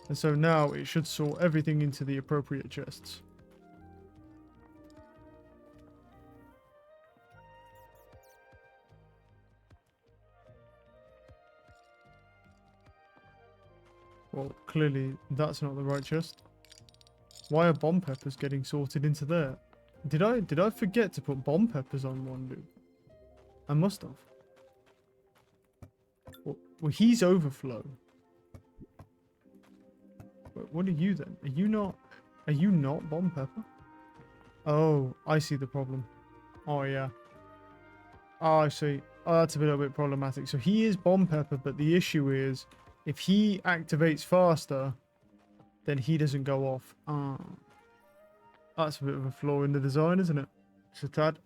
And so now it should sort everything into the appropriate chests. Well, clearly that's not the right chest. Why are bomb peppers getting sorted into there? Did I forget to put bomb peppers on one, dude? I must have. Well, he's overflow. What are you then? Are you not? Are you not bomb pepper? Oh, I see the problem. Oh yeah. Oh, I see. Oh, that's a little bit problematic. So he is bomb pepper, but the issue is if he activates faster, then he doesn't go off. Ah, that's a bit of a flaw in the design, isn't it? It's a tad.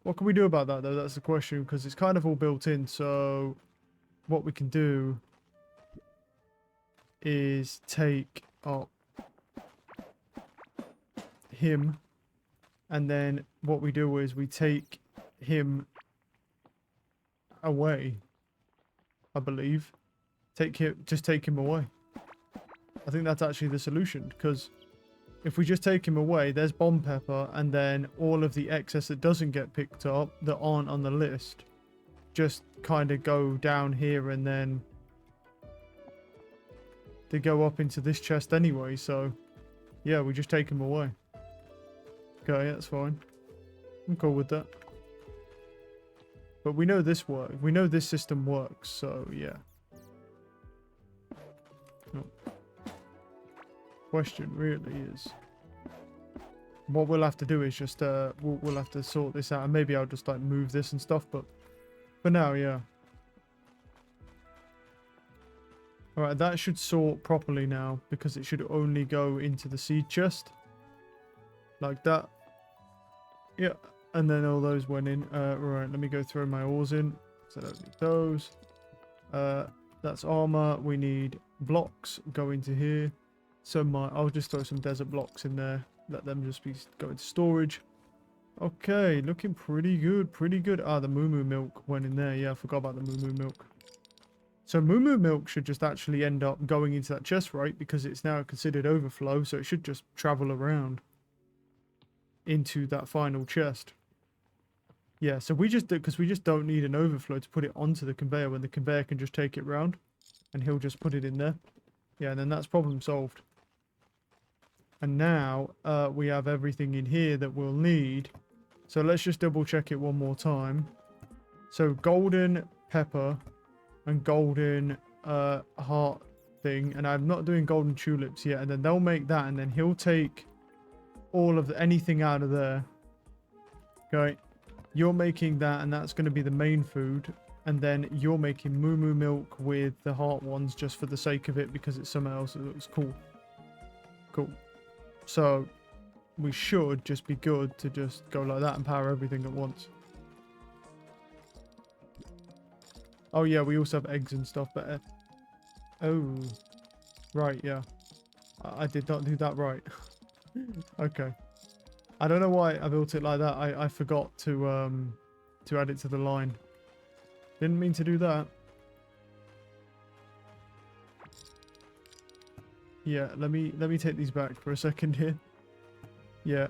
What can we do about that though? That's the question, because it's kind of all built in. So what we can do is take up him, and then what we do is we take him away, I believe. Just take him away. I think that's actually the solution, because if we just take him away, there's bomb pepper, and then all of the excess that doesn't get picked up that aren't on the list just kind of go down here, and then they go up into this chest anyway. So yeah, we just take him away. Okay, that's fine. I'm cool with that. But we know this works. We know this system works, so yeah. No. Question really is, what we'll have to do is just we'll have to sort this out, and maybe I'll just like move this and stuff, but for now, yeah. Alright, that should sort properly now, because it should only go into the seed chest. Like that. Yeah, and then all those went in. Right, let me go throw my ores in. So I don't need those. That's armor. We need blocks go into here. So I'll just throw some desert blocks in there. Let them just go into storage. Okay, looking pretty good, pretty good. Ah, the Moo Moo milk went in there. Yeah, I forgot about the Moo Moo milk. So Moo Moo milk should just actually end up going into that chest, right? Because it's now considered overflow, so it should just travel around into that final chest. Yeah, so we just because we just don't need an overflow to put it onto the conveyor, when the conveyor can just take it round, and he'll just put it in there. Yeah, and then that's problem solved. And now we have everything in here that we'll need. So let's just double check it one more time. So golden pepper and golden heart thing, and I'm not doing golden tulips yet. And then they'll make that, and then he'll take all of anything out of there. Okay, you're making that, and that's going to be the main food. And then you're making Moo Moo milk with the heart ones just for the sake of it, because it's something else that looks cool. Cool. So we should just be good to just go like that and power everything at once. Oh yeah, we also have eggs and stuff, but oh, right, yeah, I did not do that right. Okay, I don't know why I built it like that. I forgot to add it to the line. Didn't mean to do that. Yeah, let me take these back for a second here. Yeah.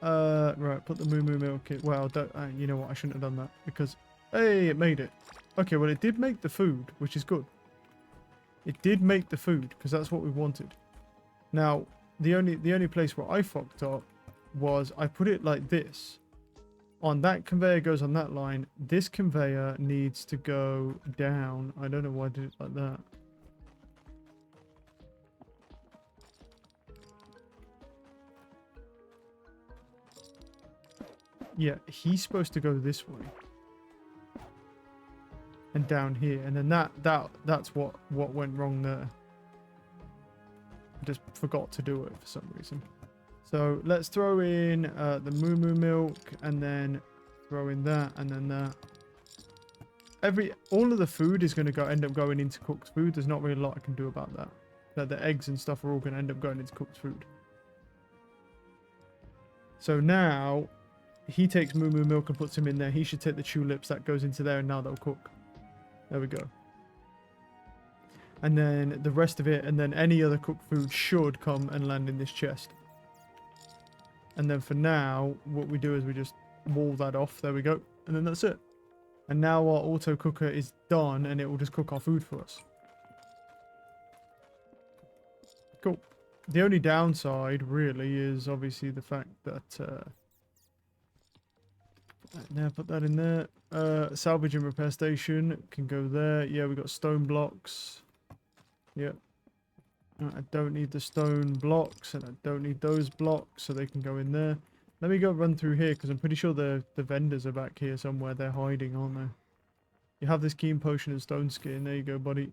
Right, put the Moo Moo milk in. Well, you know what? I shouldn't have done that, because hey, it made it. Okay, well, it did make the food, which is good. It did make the food, because that's what we wanted. Now, the only place where I fucked up was I put it like this. On that conveyor goes on that line. This conveyor needs to go down. I don't know why I did it like that. Yeah, he's supposed to go this way. And down here. And then that's what went wrong there. I just forgot to do it for some reason. So let's throw in the Moo Moo milk, and then throw in that, and then that. All of the food is going to end up going into cooked food. There's not really a lot I can do about that. The eggs and stuff are all going to end up going into cooked food. So now he takes Moo Moo milk and puts him in there. He should take the tulips, that goes into there, and now they'll cook. There we go. And then the rest of it, and then any other cooked food should come and land in this chest. And then for now, what we do is we just wall that off. There we go. And then that's it. And now our auto cooker is done, and it will just cook our food for us. Cool. The only downside, really, is obviously the fact that... put that in there. Salvage and repair station can go there. Yeah, we got stone blocks. Yep. I don't need the stone blocks, and I don't need those blocks, so they can go in there. Let me go run through here, because I'm pretty sure the vendors are back here somewhere. They're hiding, aren't they? You have this keen potion and stone skin. There you go, buddy.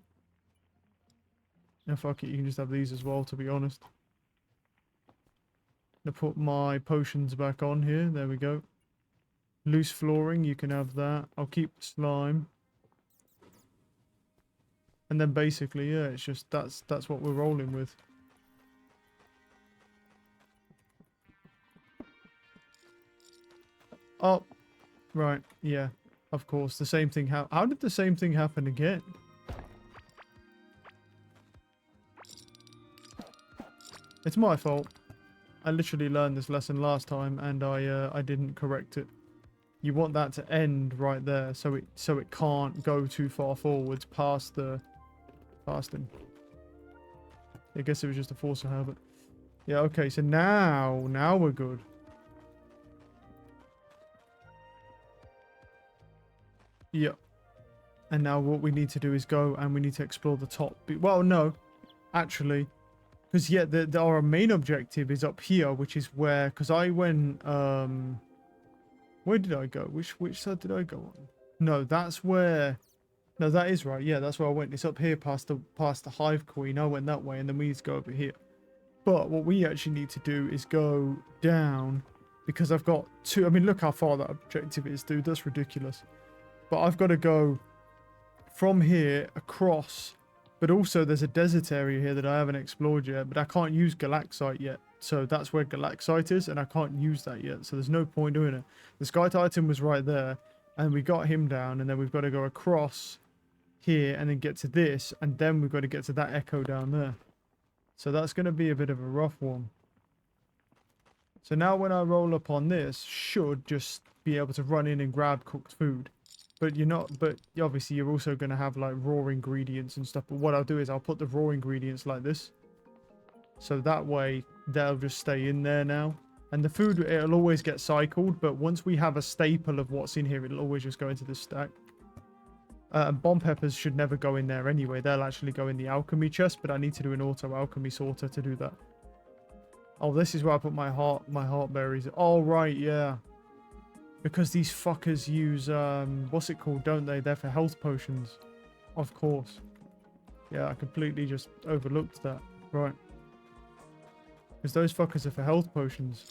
Yeah, fuck it. You can just have these as well, to be honest. I'm gonna put my potions back on here. There we go. Loose flooring, you can have that. I'll keep slime. And then basically, yeah, it's just that's what we're rolling with. Oh, right, yeah, of course. The same thing how did the same thing happen again? It's my fault. I literally learned this lesson last time and I didn't correct it. You want that to end right there so it can't go too far forwards past him. I guess it was just a force of habit. Yeah, okay, so now we're good. Yep. And now what we need to do is go and we need to explore the top. Well, no, actually, because yeah, our main objective is up here, which is where, because I went, where did I go? Which side did I go on? No, that's where, no, that is right. Yeah, that's where I went. It's up here past the Hive Queen. I went that way, and then we need to go over here. But what we actually need to do is go down, because I've got two. I mean, look how far that objective is, dude. That's ridiculous. But I've got to go from here across. But also there's a desert area here that I haven't explored yet. But I can't use Galaxite yet. So that's where Galaxite is. And I can't use that yet. So there's no point doing it. The Sky Titan was right there. And we got him down. And then we've got to go across here. And then get to this. And then we've got to get to that echo down there. So that's going to be a bit of a rough one. So now when I roll up on this, should just be able to run in and grab cooked food. But you're not, but obviously you're also going to have like raw ingredients and stuff. But what I'll do is I'll put the raw ingredients like this. So that way they'll just stay in there now. And the food, it'll always get cycled. But once we have a staple of what's in here, it'll always just go into this stack. And bomb peppers should never go in there anyway. They'll actually go in the alchemy chest. But I need to do an auto alchemy sorter to do that. Oh, this is where I put my heart berries. Oh, right, yeah. Because these fuckers use, what's it called, don't they? They're for health potions. Of course. Yeah, I completely just overlooked that. Right. Because those fuckers are for health potions.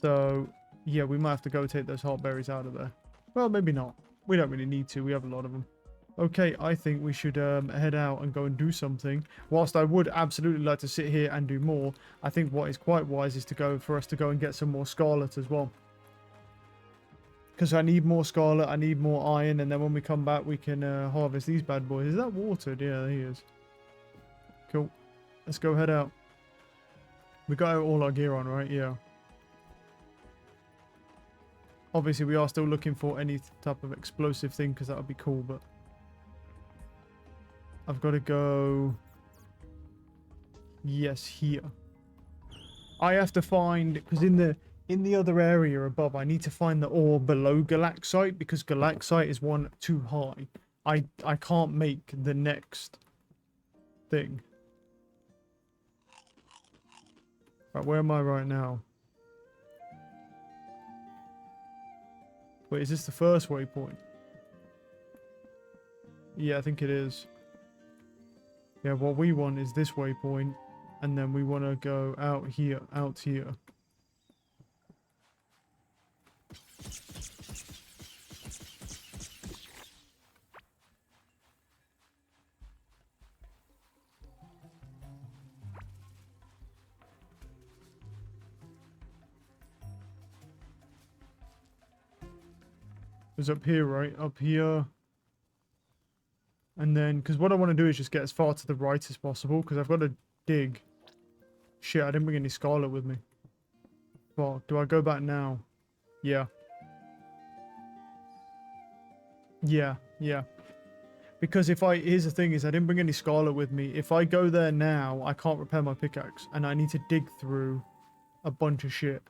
So, yeah, we might have to go take those heart berries out of there. Well, maybe not. We don't really need to. We have a lot of them. Okay, I think we should head out and go and do something. Whilst I would absolutely like to sit here and do more, I think what is quite wise is for us to go and get some more scarlet as well. Because I need more scarlet, I need more iron, and then when we come back, we can harvest these bad boys. Is that watered? Yeah, there he is. Cool. Let's go head out. We got all our gear on, right? Yeah. Obviously, we are still looking for any type of explosive thing, because that would be cool, but... I've got to go... Yes, here. I have to find... Because in the other area above, I need to find the ore below Galaxite, because Galaxite is one too high. I can't make the next thing. Right, where am I right now? Wait, is this the first waypoint? Yeah, I think it is. Yeah, what we want is this waypoint, and then we want to go out here. It's up here, right? Up here. And then, because what I want to do is just get as far to the right as possible, because I've got to dig. Shit, I didn't bring any scarlet with me. Well, do I go back now? Yeah. Yeah. Because here's the thing is I didn't bring any Scarlet with me. If I go there now, I can't repair my pickaxe and I need to dig through a bunch of shit.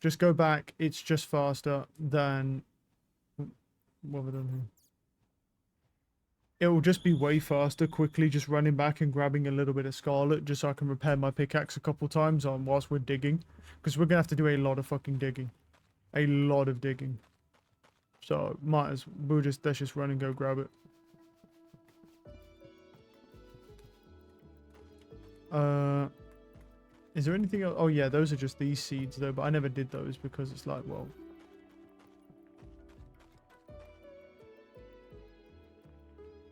Just go back. It's just faster than what have I done here? It will just be way faster quickly just running back and grabbing a little bit of Scarlet just so I can repair my pickaxe a couple times on whilst we're digging. Because we're going to have to do a lot of fucking digging. A lot of digging. So, let's just run and go grab it. Is there anything else? Oh yeah, those are just these seeds though, but I never did those because it's like, well...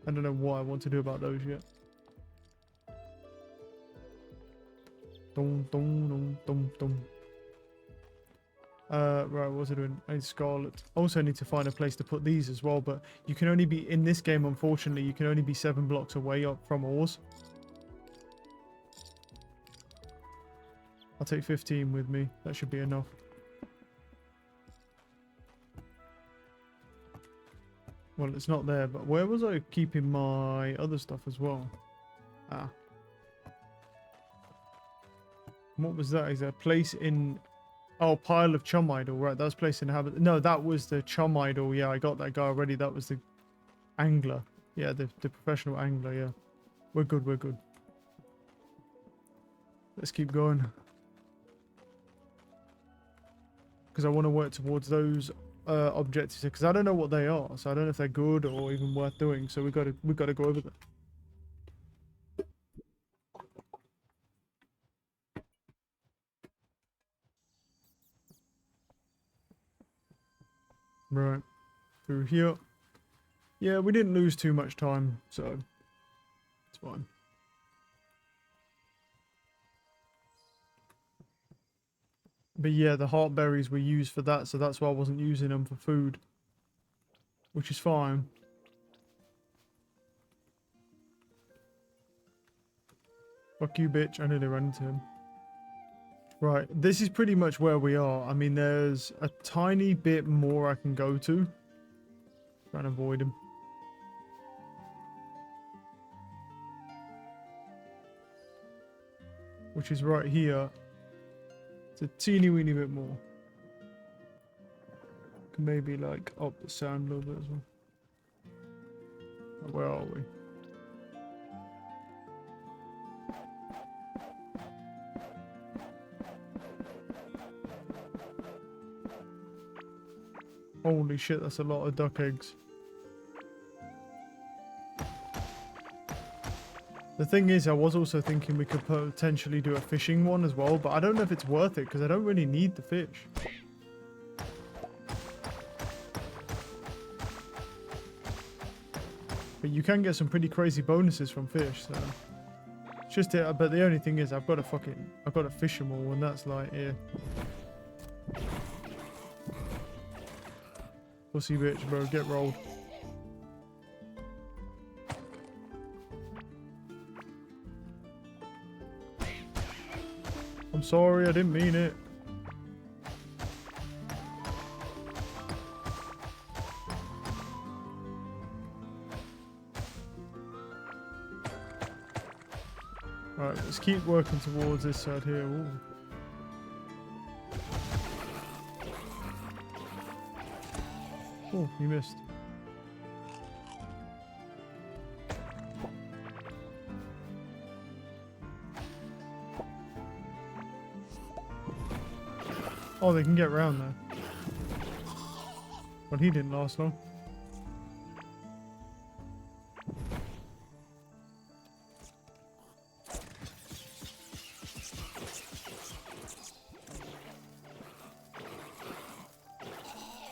I don't know what I want to do about those yet. Dum, dum, dum, dum, dum. Right, what was I doing? I need Scarlet. Also need to find a place to put these as well, but you can only be, in this game, unfortunately, you can only be 7 blocks away up from ores. I'll take 15 with me. That should be enough. Well, it's not there, but where was I keeping my other stuff as well? Ah. What was that? Is there a place in... Oh, pile of chum idol. Right, that was placed in habit. No, that was the chum idol. Yeah, I got that guy already. That was the angler. Yeah, the professional angler, yeah. We're good, we're good. Let's keep going. Because I want to work towards those objectives. Because I don't know what they are. So I don't know if they're good or even worth doing. So we got to go over them. Right. Through here. Yeah, we didn't lose too much time, so it's fine. But yeah, the heart berries were used for that, so that's why I wasn't using them for food. Which is fine. Fuck you, bitch. I nearly ran into him. Right, this is pretty much where we are. I mean, there's a tiny bit more I can go to. Trying to avoid him. Which is right here. It's a teeny weeny bit more. Can maybe like up the sound a little bit as well. Where are we? Holy shit, that's a lot of duck eggs. The thing is, I was also thinking we could potentially do a fishing one as well, but I don't know if it's worth it because I don't really need the fish. But you can get some pretty crazy bonuses from fish, so... It's just it, but the only thing is I've got to fish them all, and that's like, yeah. Pussy bitch, bro, get rolled. I'm sorry, I didn't mean it. Right, let's keep working towards this side here. Ooh. Oh, you missed. Oh, they can get around there. But he didn't last long.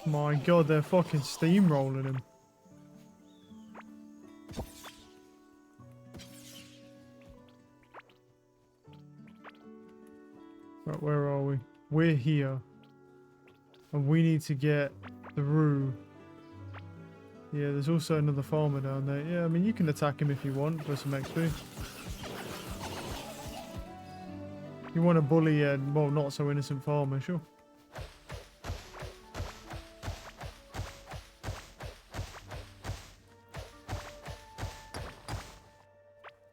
My god, they're fucking steamrolling him. Right, where are we? We're here. And we need to get through. Yeah, there's also another farmer down there. Yeah, I mean, you can attack him if you want for some XP. You want to bully a, well, not so innocent farmer, sure.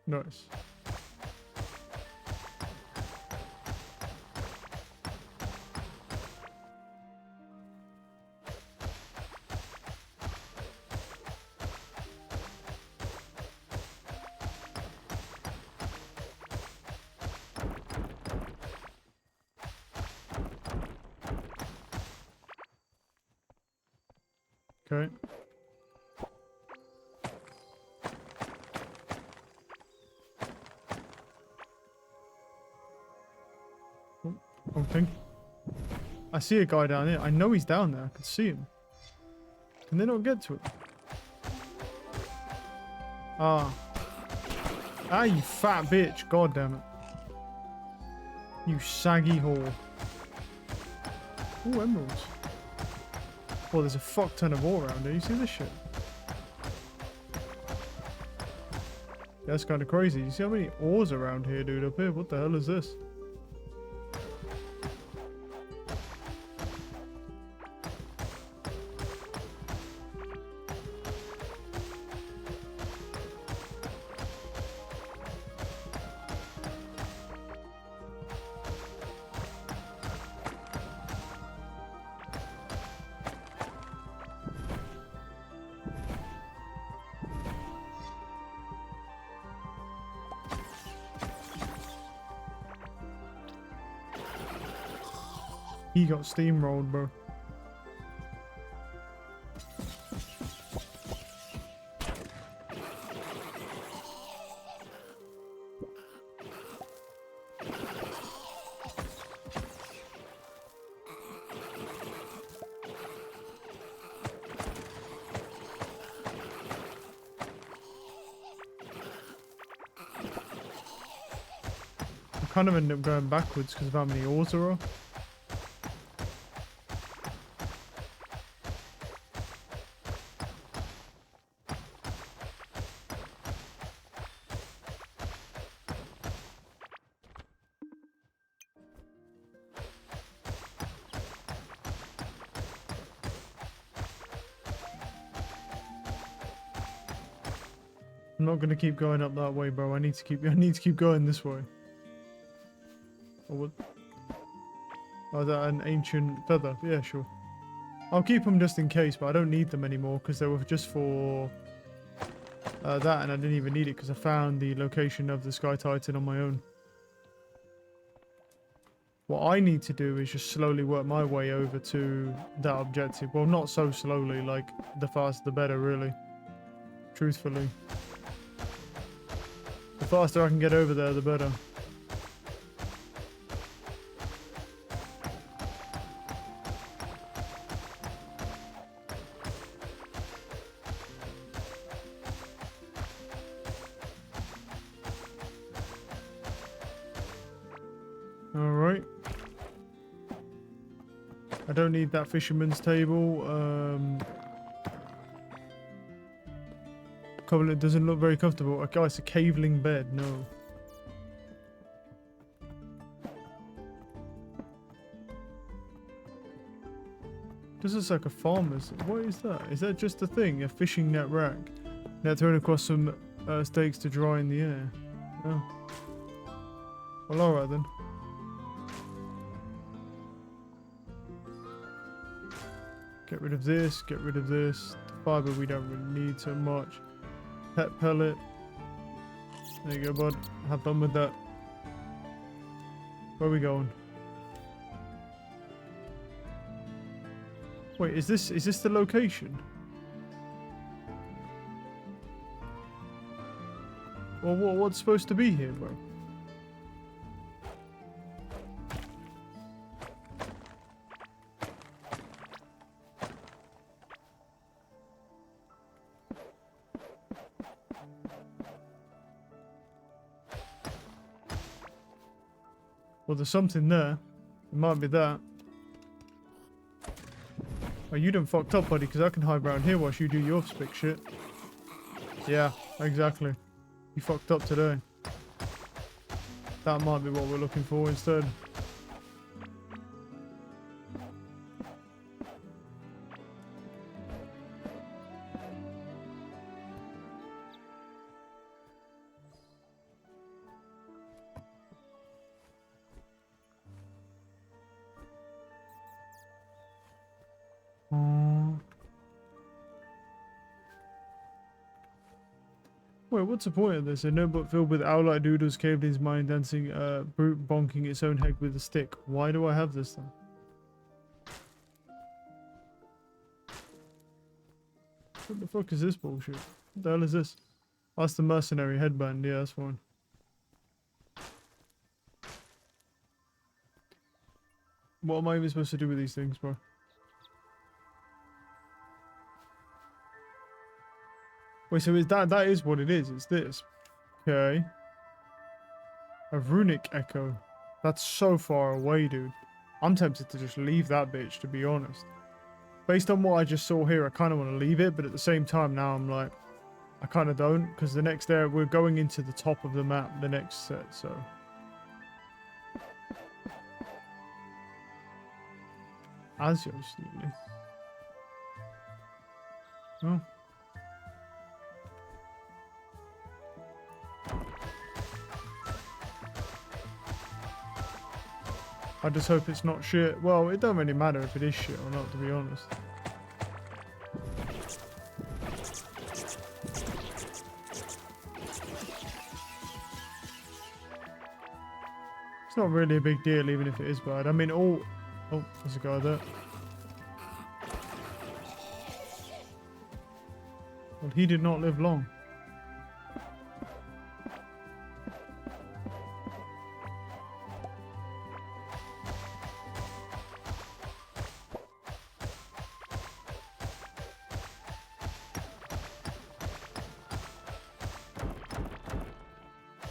Nice. Okay. Oh, wrong thing. I see a guy down here. I know he's down there. I can see him. Can they not get to him? Ah. Ah, you fat bitch. God damn it. You saggy whore. Ooh, emeralds. Oh, there's a fuck ton of ore around here. You see this shit? That's kind of crazy. You see how many ores around here, dude? Up here? What the hell is this? He got steamrolled, bro. I kind of end up going backwards because of how many ores there are. I'm not gonna keep going up that way, bro. I need to keep going this way. Oh, what? Oh, is that an ancient feather? Yeah, sure. I'll keep them just in case, but I don't need them anymore because they were just for that, and I didn't even need it because I found the location of the Sky Titan on my own. What I need to do is just slowly work my way over to that objective. Well, not so slowly, like the faster the better, really. Truthfully. The faster I can get over there, the better. Alright. I don't need that fisherman's table. Covenant doesn't look very comfortable. Okay, it's a caveling bed. No. This is like a farmer's. What is that? Is that just a thing? A fishing net rack? Net thrown across some stakes to dry in the air. Oh. Well, alright then. Get rid of this. Get rid of this. The fiber we don't really need so much. Pet pellet. There you go, bud. Have fun with that. Where are we going? Wait, is this the location? Well, what's supposed to be here, bro? Well, there's something there. It might be that. Oh, you done fucked up, buddy, because I can hide around here whilst you do your spick shit. Yeah, exactly. You fucked up today. That might be what we're looking for instead. Wait, what's the point of this? A notebook filled with owl-like doodles, cavelings, mind dancing, brute bonking its own head with a stick. Why do I have this then? What the fuck is this bullshit? What the hell is this? Oh, that's the mercenary headband. Yeah, that's fine. What am I even supposed to do with these things, bro? Wait, so is that is what it is? It's this. Okay. A runic echo. That's so far away, dude. I'm tempted to just leave that bitch, to be honest. Based on what I just saw here, I kind of want to leave it, but at the same time now I'm like, I kind of don't, because the next area, we're going into the top of the map, the next set, so. Azio Sleepy. Oh. I just hope it's not shit. Well, it don't really matter if it is shit or not, to be honest. It's not really a big deal, even if it is bad. I mean, all... Oh, there's a guy there. Well, he did not live long.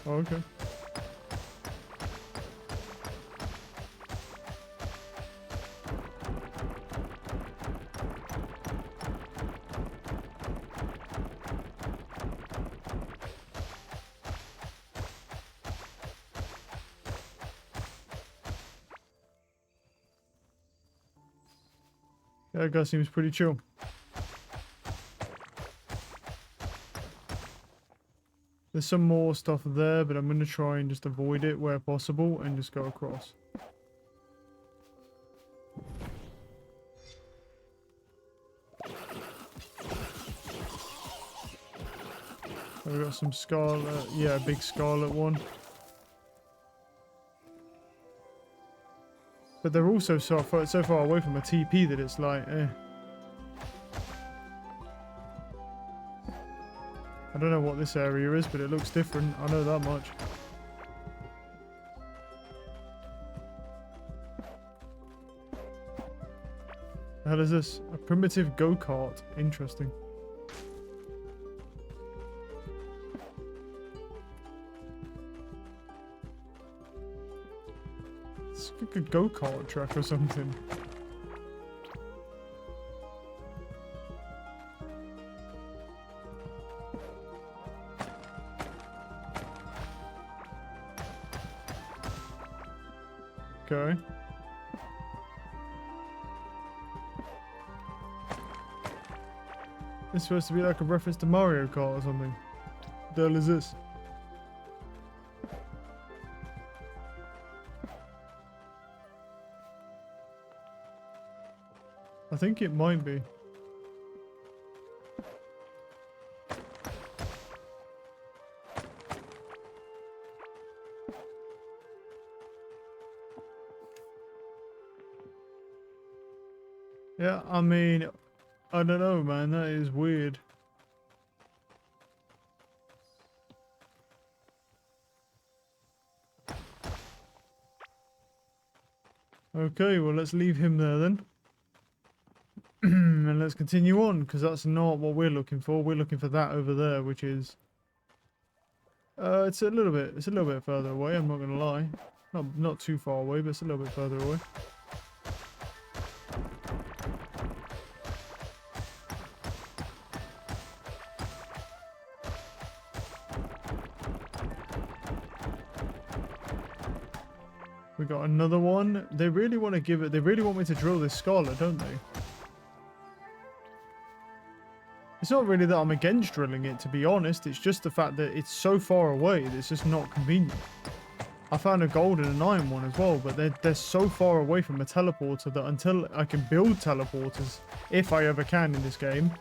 Oh, okay. Yeah, that guy seems pretty chill. There's some more stuff there, but I'm going to try and just avoid it where possible and just go across. We've got some scarlet, yeah, big scarlet one. But they're also so far away from a TP that it's like, eh. I don't know what this area is, but it looks different. I know that much. The hell is this? A primitive go-kart. Interesting. It's like a go-kart track or something. Okay. It's supposed to be like a reference to Mario Kart or something. What the hell is this? I think it might be. Yeah, I mean, I don't know, man. That is weird. Okay, well, let's leave him there then. And let's continue on, because that's not what we're looking for. We're looking for that over there, which is... it's a little bit further away, I'm not going to lie. Not too far away, but it's a little bit further away. We got another one. They really want to give it... They really want me to drill this Scarlet, don't they? It's not really that I'm against drilling it, to be honest. It's just the fact that it's so far away that it's just not convenient. I found a gold and an iron one as well, but they're so far away from a teleporter that until I can build teleporters, if I ever can in this game,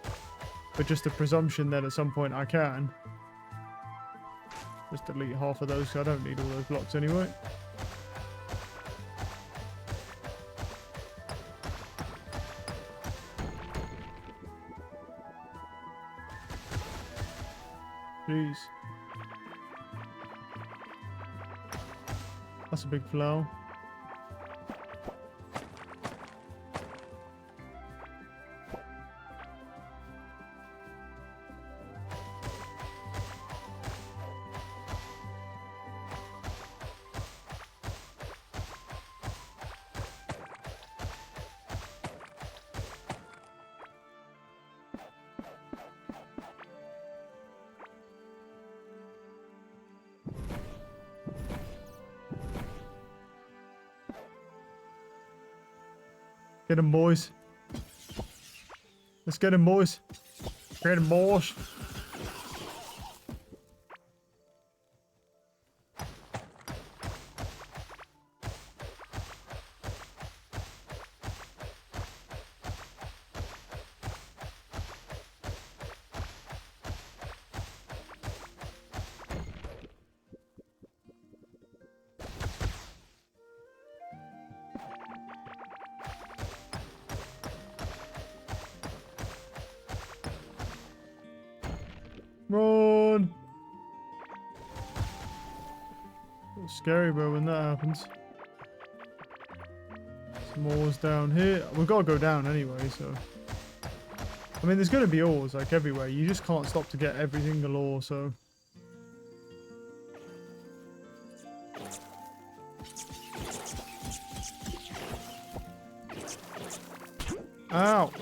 but just a presumption that at some point I can, Just delete half of those, 'cause I don't need all those blocks anyway. Jeez. That's a big flower. Get him, boys. Let's get him, boys. Get him, boys. Run! It's scary, bro, when that happens. Some ores down here. We've got to go down anyway, so... I mean, there's going to be ores, like, everywhere. You just can't stop to get every single ore, so... Ow!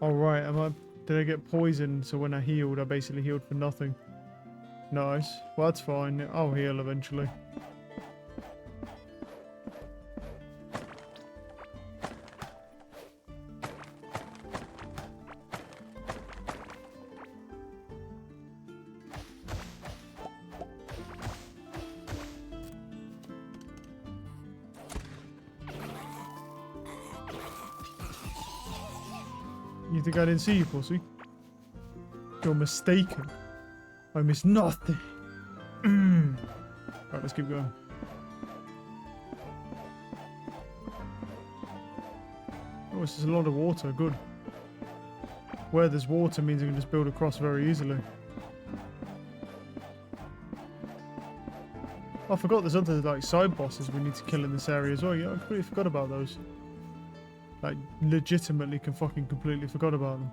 Alright, did I get poisoned, so when I healed, I basically healed for nothing? Nice. Well, that's fine. I'll heal eventually. You think I didn't see you, pussy? You're mistaken. I missed nothing. Alright, let's keep going. Oh, this is a lot of water. Good. Where there's water means you can just build across very easily. Oh, I forgot there's other like side bosses we need to kill in this area as well. Yeah, I completely forgot about those. Like, legitimately completely forgot about them.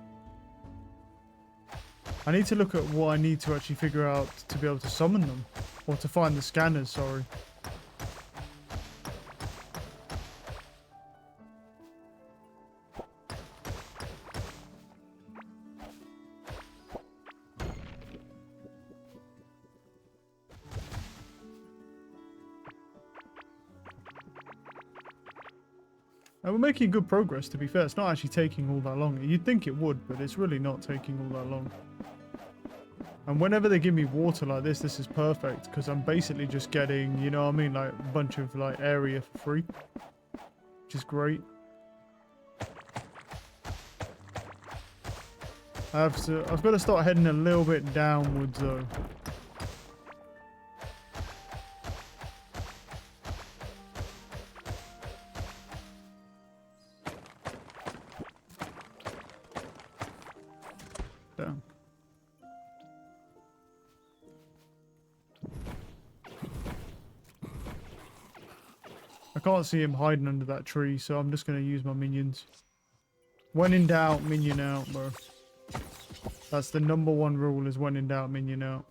I need to look at what I need to actually figure out to be able to summon them. Or to find the scanners, sorry. And we're making good progress, to be fair. It's not actually taking all that long. You'd think it would, but it's really not taking all that long. And whenever they give me water like this is perfect, because I'm basically just getting, you know what I mean, like a bunch of like area for free, which is great. I've got to start heading a little bit downwards though. Down. I can't see him hiding under that tree, so I'm just going to use my minions. When in doubt, minion out, bro. That's the #1 rule, is when in doubt, minion out.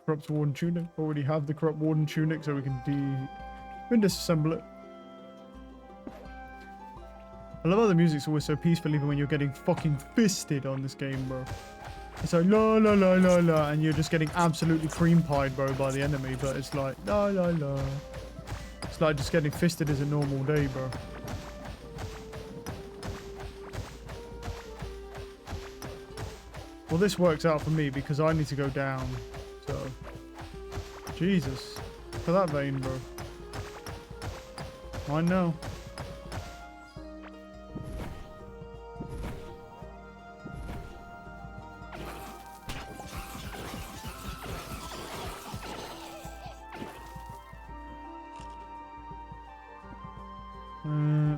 Corrupt Warden Tunic. Already have the Corrupt Warden Tunic, so we can disassemble it. I love how the music's always so peaceful even when you're getting fucking fisted on this game, bro. It's like la la la la la, and you're just getting absolutely cream pied, bro, by the enemy. But it's like la la la. It's like just getting fisted as a normal day, bro. Well, this works out for me because I need to go down. So, Jesus, for that vein, bro. I know.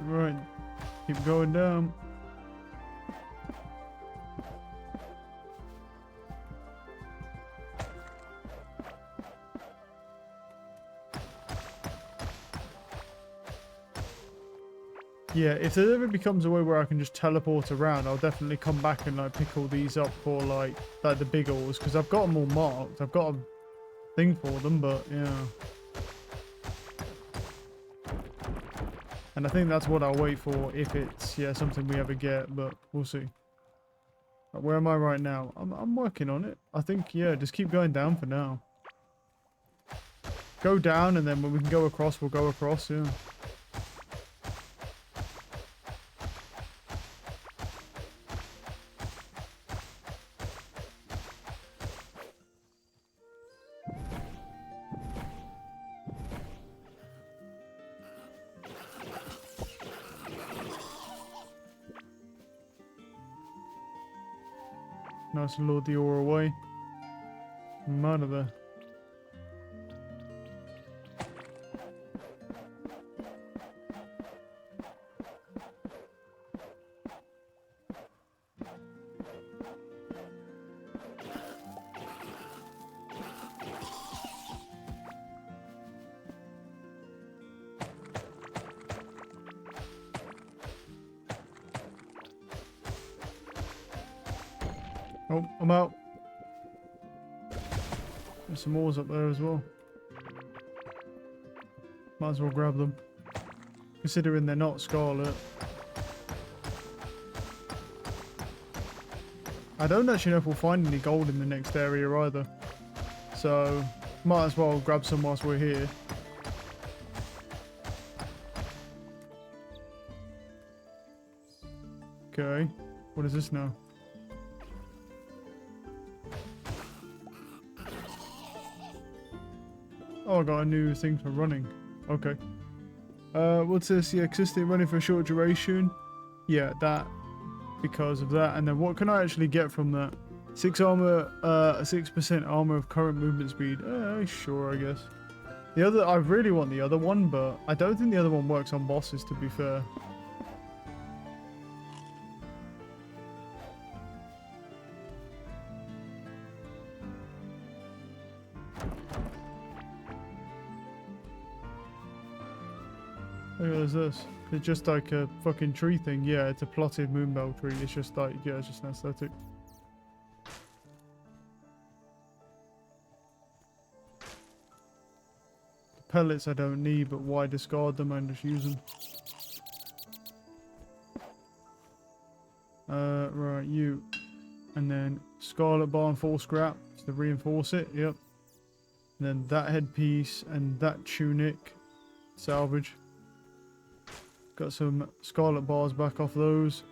Right. Keep going down. Yeah, if there ever becomes a way where I can just teleport around, I'll definitely come back and like pick all these up for like the big ores, because I've got them all marked. I've got a thing for them, but yeah. And I think that's what I'll wait for if it's, yeah, something we ever get, but we'll see. Like, where am I right now? I'm working on it. I think, yeah, just keep going down for now. Go down, and then when we can go across, we'll go across, yeah. Nice to load the ore away. I'm out of there. Oh, I'm out. There's some ores up there as well. Might as well grab them. Considering they're not scarlet. I don't actually know if we'll find any gold in the next area either. So, might as well grab some whilst we're here. Okay. What is this now? Oh, I got a new thing for running. Okay. What's this? Yeah, existing running for a short duration. Yeah, that. Because of that. And then what can I actually get from that? 6 armor, 6% armor of current movement speed. Sure, I guess. The other, I really want the other one, but I don't think the other one works on bosses, to be fair. Oh, there's this. It's just like a fucking tree thing. Yeah, it's a plotted moonbell tree. It's just like, yeah, it's just an aesthetic. The pellets I don't need, but why discard them and just use them? Right, you. And then Scarlet Bar and 4 scrap to reinforce it. Yep. And then that headpiece and that tunic. Salvage. Got some Scarlet Bars back off those.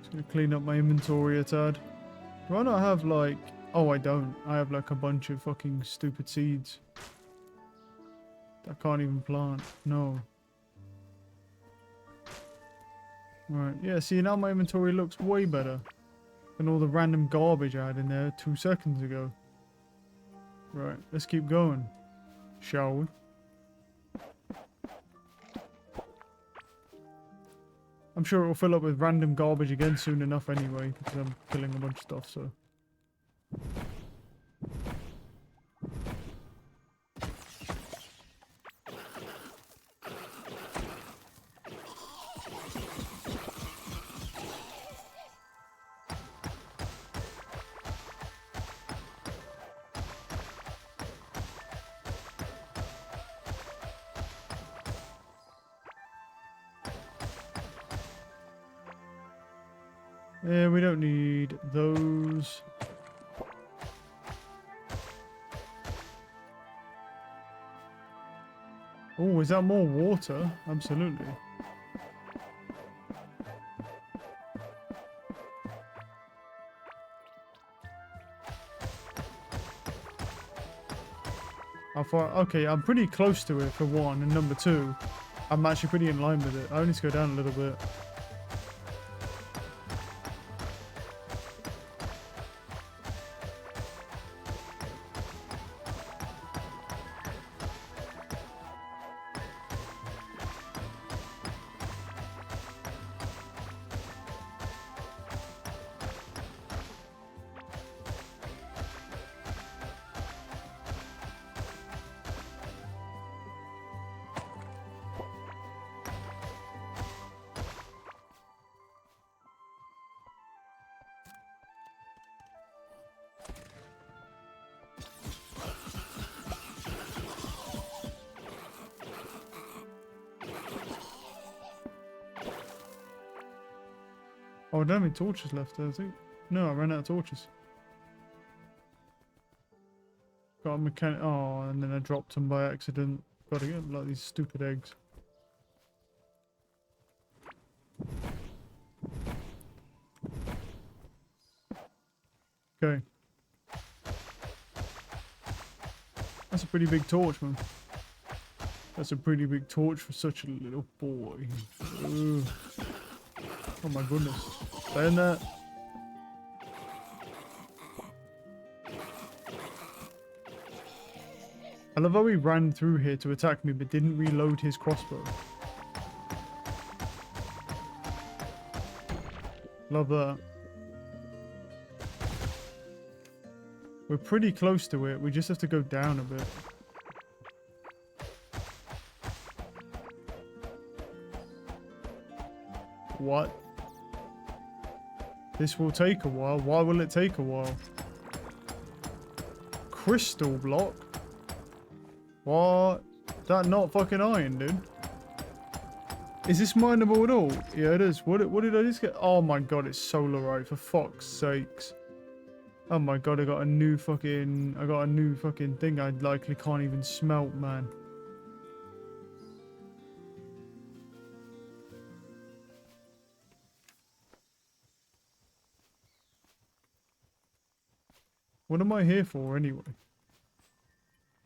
Just gonna clean up my inventory a tad. Do I not have like... Oh, I don't. I have like a bunch of fucking stupid seeds. That I can't even plant. No. Right, yeah, see now my inventory looks way better than all the random garbage I had in there 2 seconds ago. Right, let's keep going. Shall we? I'm sure it will fill up with random garbage again soon enough anyway, because I'm killing a bunch of stuff, so... Yeah, we don't need those. Oh, is that more water? Absolutely. How far? Okay, I'm pretty close to it for one, and number two, I'm actually pretty in line with it. I need to go down a little bit. Oh, I don't have any torches left, I think. No, I ran out of torches. Got a mechanic. Oh, and then I dropped them by accident. Gotta get like these stupid eggs. Okay. That's a pretty big torch, man. That's a pretty big torch for such a little boy. Ugh. Oh my goodness. Stay in there. I love how he ran through here to attack me but didn't reload his crossbow. Love that. We're pretty close to it. We just have to go down a bit. What? This will take a while. Why will it take a while? Crystal block? What? That not fucking iron, dude? Is this mineable at all? Yeah, it is. What did I just get? Oh my god, it's solarite, for fuck's sakes. Oh my god, I got a new fucking thing I likely can't even smelt, man. What am I here for, anyway?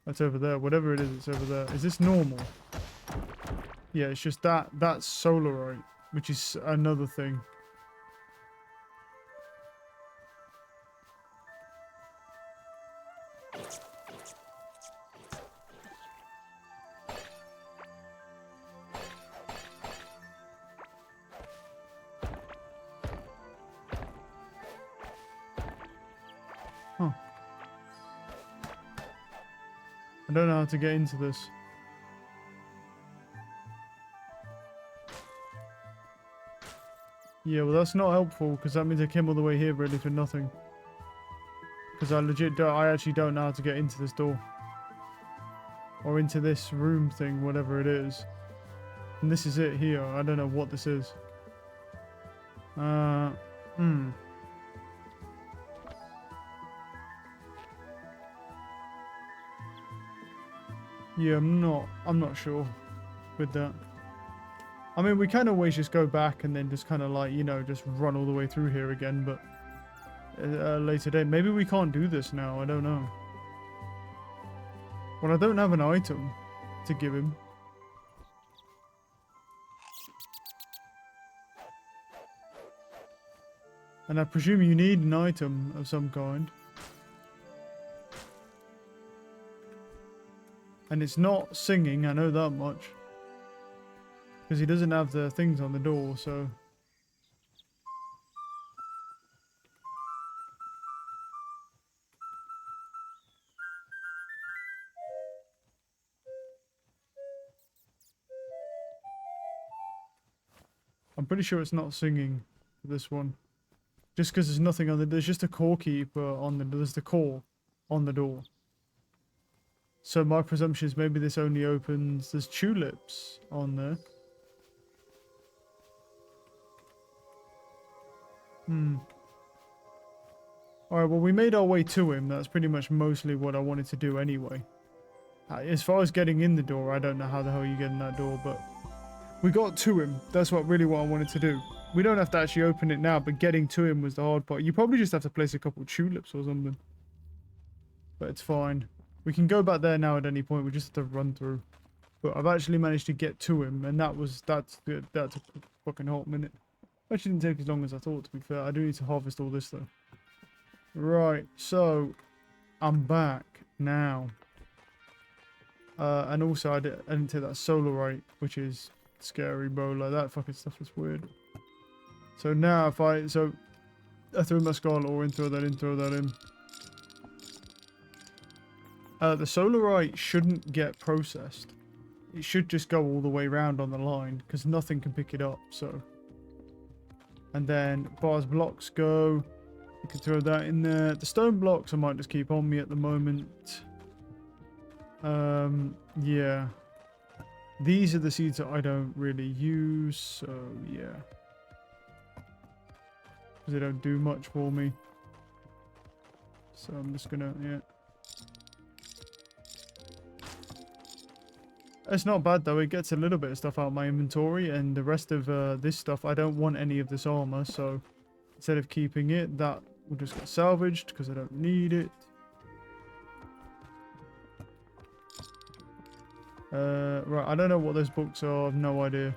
That's over there. Whatever it is, it's over there. Is this normal? Yeah, it's just that's solarite, which is another thing. Huh. I don't know how to get into this. Yeah, well that's not helpful because that means I came all the way here really for nothing. Because I actually don't know how to get into this door. Or into this room thing, whatever it is. And this is it here. I don't know what this is. Yeah, I'm not sure with that. I mean, we can always just go back and then just kind of like, you know, just run all the way through here again, but later date. Maybe we can't do this now, I don't know. Well, I don't have an item to give him. And I presume you need an item of some kind. And it's not singing, I know that much. Because he doesn't have the things on the door, so... I'm pretty sure it's not singing for this one. Just because there's nothing on the... There's just a core keeper on the... There's the core on the door. So my presumption is maybe this only opens... There's tulips on there. Hmm. Alright, well, we made our way to him. That's pretty much mostly what I wanted to do anyway. As far as getting in the door, I don't know how the hell you get in that door, but we got to him. That's what I wanted to do. We don't have to actually open it now, but getting to him was the hard part. You probably just have to place a couple tulips or something. But it's fine. We can go back there now at any point. We just have to run through. But I've actually managed to get to him, and that's good. That took a fucking hot minute. Actually didn't take as long as I thought, to be fair. I do need to harvest all this, though. Right, so I'm back now. And also I didn't take that solarite, which is scary, bro. Like, that fucking stuff is weird. So now if I threw my scarlet ore in, throw that in. The solarite shouldn't get processed. It should just go all the way around on the line, because nothing can pick it up, so. And then bars blocks go. You can throw that in there. The stone blocks I might just keep on me at the moment. Yeah. These are the seeds that I don't really use, so yeah. Because they don't do much for me. So I'm just gonna, yeah. It's not bad though, it gets a little bit of stuff out of my inventory, and the rest of this stuff, I don't want any of this armor, so instead of keeping it, that will just get salvaged because I don't need it. Right, I don't know what those books are, I've no idea.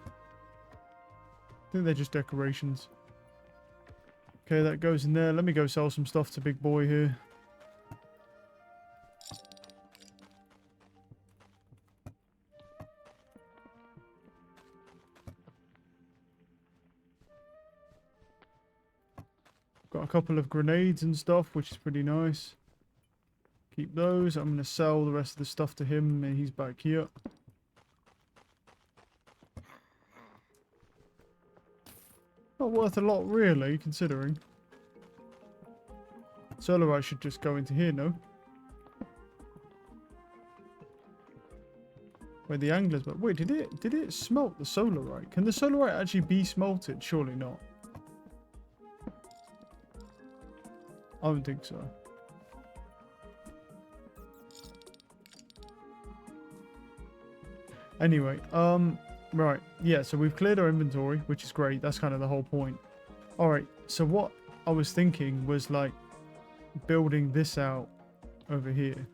I think they're just decorations. Okay, that goes in there. Let me go sell some stuff to Big Boy here. Got a couple of grenades and stuff, which is pretty nice. Keep those. I'm going to sell the rest of the stuff to him, and he's back here. Not worth a lot, really, considering. Solarite should just go into here, no? Where the anglers, but wait, did it smelt the solarite? Can the solarite actually be smelted? Surely not. I don't think so. Anyway, right, yeah, so we've cleared our inventory, which is great. That's kind of the whole point. Alright, so what I was thinking was, like, building this out over here.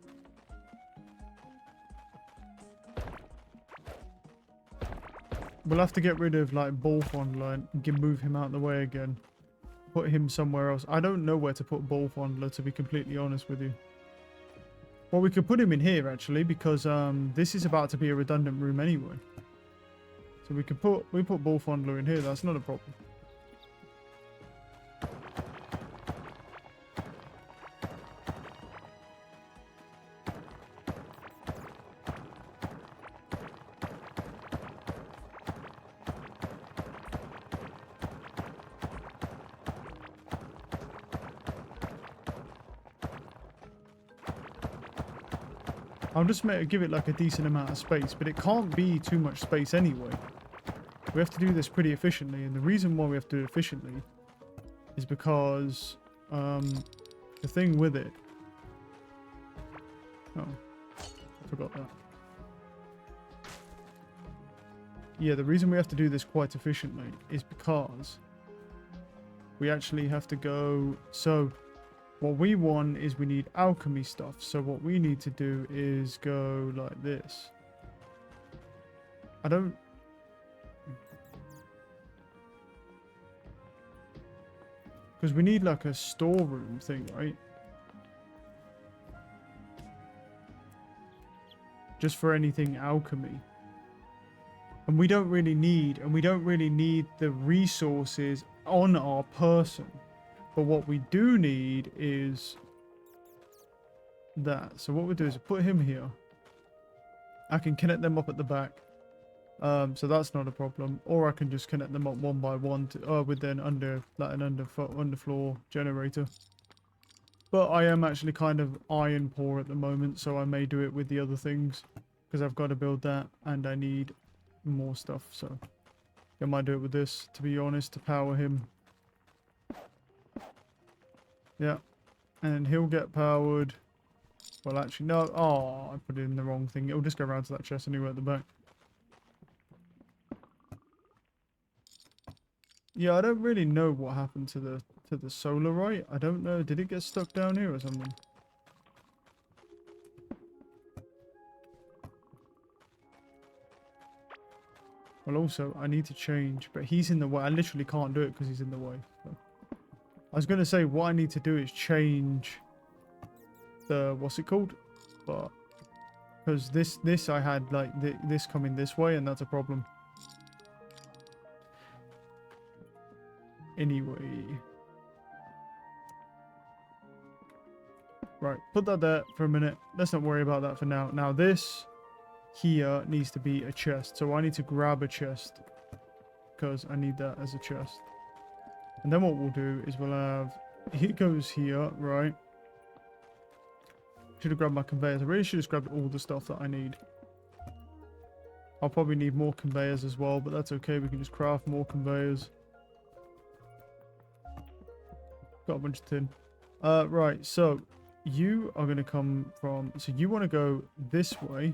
We'll have to get rid of, like, Bullfondler and move him out of the way again. Put him somewhere else. I don't know where to put Bullfondler, to be completely honest with you. Well, we could put him in here, actually, because this is about to be a redundant room anyway. So we put Bullfondler in here. That's not a problem. I'll just give it like a decent amount of space, but it can't be too much space anyway. We have to do this pretty efficiently, and the reason why we have to do it efficiently is because the thing with it. Oh, I forgot that. Yeah, the reason we have to do this quite efficiently is because we actually have to go. So what we want is we need alchemy stuff. So what we need to do is go like this. I don't. Because we need like a storeroom thing, right? Just for anything alchemy. And we don't really need the resources on our person. But what we do need is that. So what we'll do is put him here. I can connect them up at the back. So that's not a problem. Or I can just connect them up one by one to, with an underfloor generator. But I am actually kind of iron poor at the moment, so I may do it with the other things. Because I've got to build that, and I need more stuff, so I might do it with this, to be honest, to power him. Yeah. And he'll get powered. Well, actually, no. Oh, I put it in the wrong thing. It'll just go around to that chest anyway at the back. Yeah, I don't really know what happened to the solarite. I don't know. Did it get stuck down here or something? Well, also, I need to change, but he's in the way. I literally can't do it because he's in the way. So. I was going to say what I need to do is change the, what's it called? But, because this I had, like, this coming this way, and that's a problem. Anyway. Right, put that there for a minute. Let's not worry about that for now. Now, this here needs to be a chest. So I need to grab a chest because I need that as a chest. And then what we'll do is we'll have, it goes here, right? Should have grabbed my conveyors. I really should have grabbed all the stuff that I need. I'll probably need more conveyors as well, but that's okay. We can just craft more conveyors. Got a bunch of tin. Right, so you are going to come from, so you want to go this way.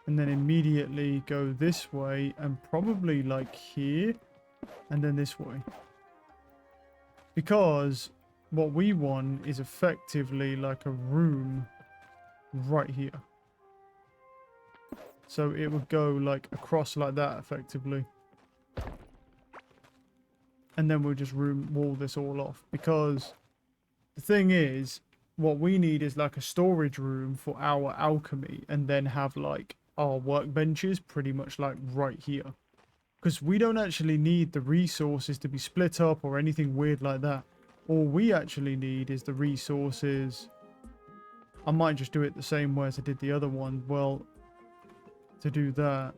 And then immediately go this way and probably like here and then this way. Because what we want is effectively like a room right here. So it would go like across like that effectively. And then we'll just wall this all off. Because the thing is, what we need is like a storage room for our alchemy and then have like our workbenches pretty much like right here. Because we don't actually need the resources to be split up or anything weird like that. All we actually need is the resources. I might just do it the same way as I did the other one. Well, to do that,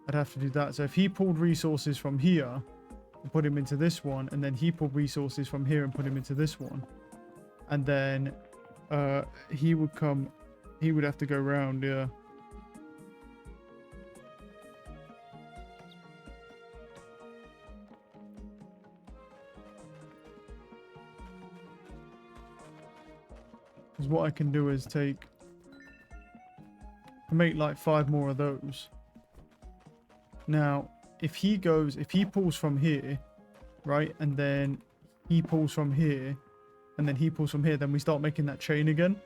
I'd have to do that. So if he pulled resources from here and put him into this one, and then he pulled resources from here and put him into this one, and then he would come, he would have to go around, yeah. Because what I can do is make like 5 more of those. Now, if he pulls from here, right, and then he pulls from here, and then he pulls from here, then we start making that chain again,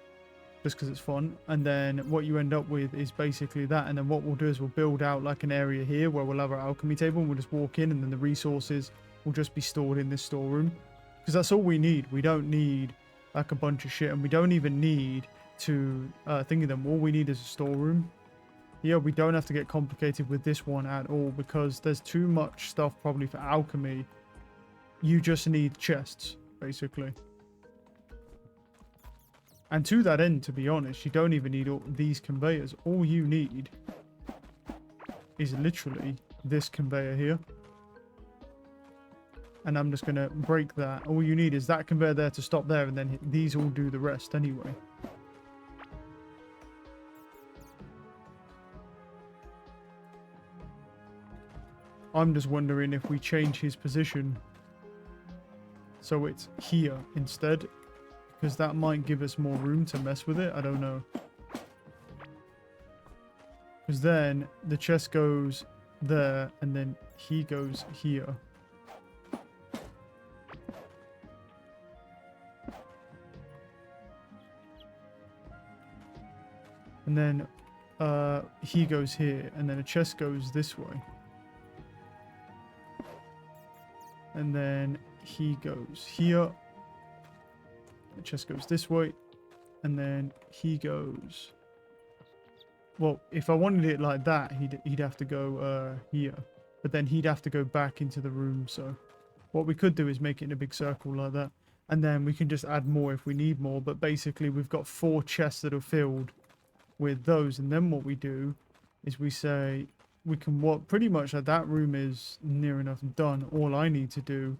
just because it's fun. And then what you end up with is basically that. And then what we'll do is we'll build out like an area here where we'll have our alchemy table, and we'll just walk in, and then the resources will just be stored in this storeroom. Because that's all we need. We don't need like a bunch of shit, and we don't even need to think of them. All we need is a storeroom. Yeah, we don't have to get complicated with this one at all, because there's too much stuff probably for alchemy. You just need chests, basically. And to that end, to be honest, you don't even need all these conveyors. All you need is literally this conveyor here. And I'm just going to break that. All you need is that conveyor there to stop there, and then these all do the rest anyway. I'm just wondering if we change his position so it's here instead, because that might give us more room to mess with it. I don't know. Because then the chest goes there, and then he goes here. And then he goes here, and then a chest goes this way. And then he goes here. The chest goes this way. And then he goes... Well, if I wanted it like that, he'd have to go here. But then he'd have to go back into the room. So what we could do is make it in a big circle like that. And then we can just add more if we need more. But basically, we've got 4 chests that are filled with those. And then what we do is we say... We can walk pretty much like that room is near enough done. All I need to do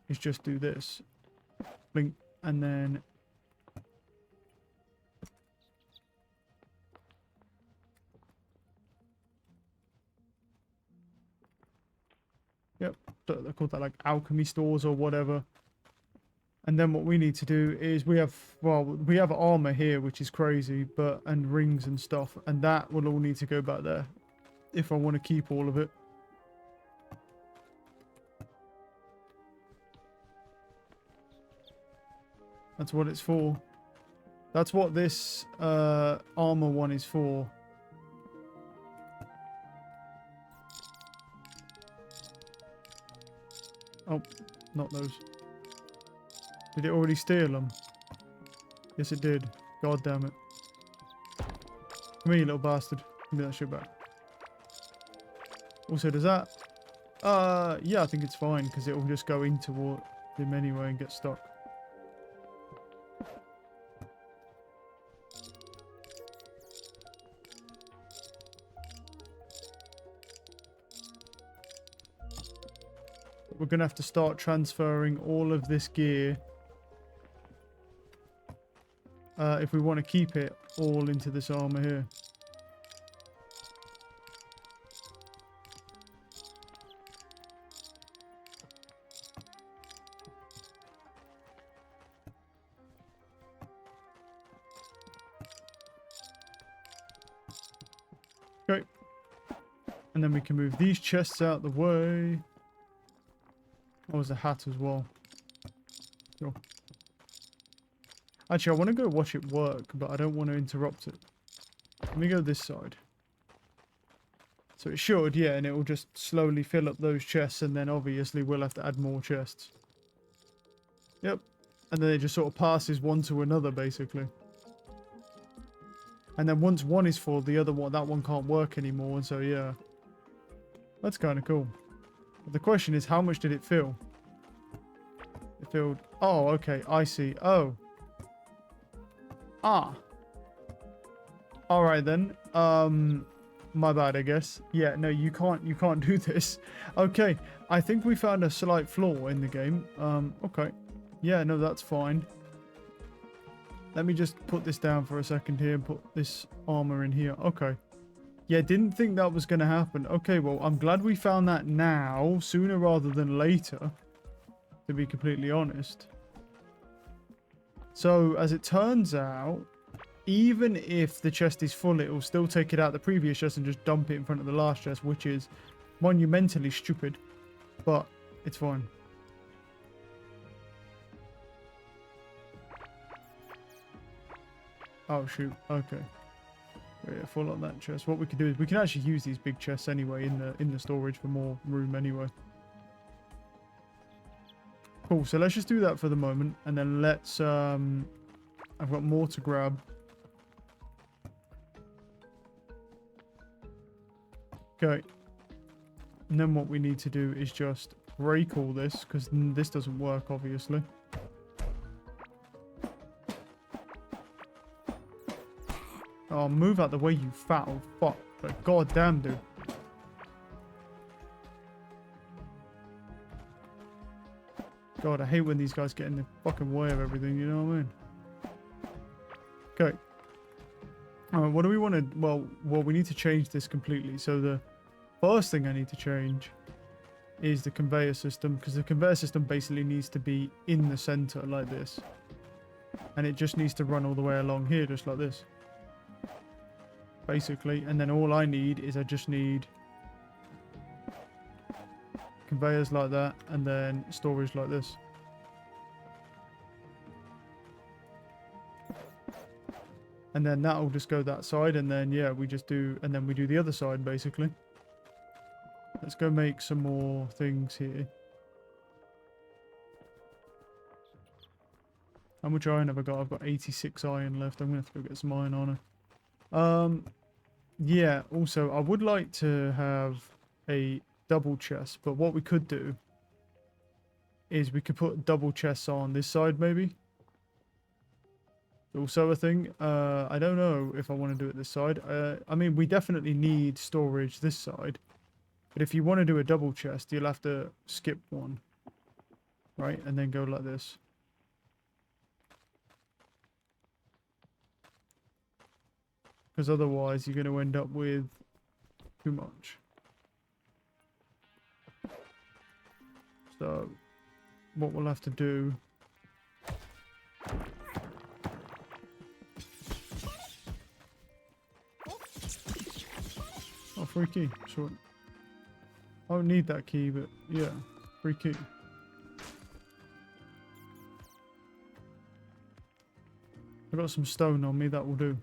is just do this. Blink, and then... Yep, they're called that, like alchemy stores or whatever. And then what we need to do is we have armor here, which is crazy, and rings and stuff, and that will all need to go back there if I want to keep all of it. That's what it's for. That's what this armor one is for. Oh, not those. Did it already steal them? Yes, it did. God damn it. Come here, you little bastard. Give me that shit back. Also, does that... yeah, I think it's fine, because it will just go into him anyway and get stuck. We're going to have to start transferring all of this gear if we want to keep it all into this armor here. Okay. And then we can move these chests out the way. Oh, there's a hat as well. Sure. Actually, I want to go watch it work, but I don't want to interrupt it. Let me go this side. So it should, yeah, and it will just slowly fill up those chests, and then obviously we'll have to add more chests. Yep. And then it just sort of passes one to another, basically. And then once one is full, the other one, that one can't work anymore, and so yeah. That's kind of cool. But the question is, how much did it fill? It filled... Oh, okay, I see. Oh. Ah. Alright then. My bad, I guess. Yeah, no, you can't do this. Okay, I think we found a slight flaw in the game. Okay. Yeah, no, that's fine. Let me just put this down for a second here and put this armor in here. Okay. Yeah, didn't think that was going to happen. Okay, well, I'm glad we found that now, sooner rather than later, to be completely honest. So, as it turns out, even if the chest is full, it will still take it out the previous chest and just dump it in front of the last chest, which is monumentally stupid, but it's fine. Oh, shoot. Okay. Yeah, full on that chest. What we can do is we can actually use these big chests anyway in the storage for more room anyway. Cool. So let's just do that for the moment, and then let's I've got more to grab. Okay. And then what we need to do is just break all this, because this doesn't work obviously. Oh, move out the way, you fat old fuck. Like, goddamn, dude. God, I hate when these guys get in the fucking way of everything, you know what I mean? Okay. Alright, what do we want to... Well, we need to change this completely. So the first thing I need to change is the conveyor system, because the conveyor system basically needs to be in the center like this. And it just needs to run all the way along here, just like this. Basically, and then all I need is I just need conveyors like that, and then storage like this. And then that'll just go that side, and then yeah, we just do, and then we do the other side basically. Let's go make some more things here. How much iron have I got? I've got 86 iron left. I'm gonna have to go get some iron on it. Yeah, also, I would like to have a double chest, but what we could do is we could put double chests on this side, maybe. Also a thing. I don't know if I want to do it this side. I mean, we definitely need storage this side, but if you want to do a double chest, you'll have to skip one, right? And then go like this. Because otherwise you're going to end up with too much. So what we'll have to do... Oh, free key. Sure. I don't need that key, but yeah, free key. I got some stone on me, that will do.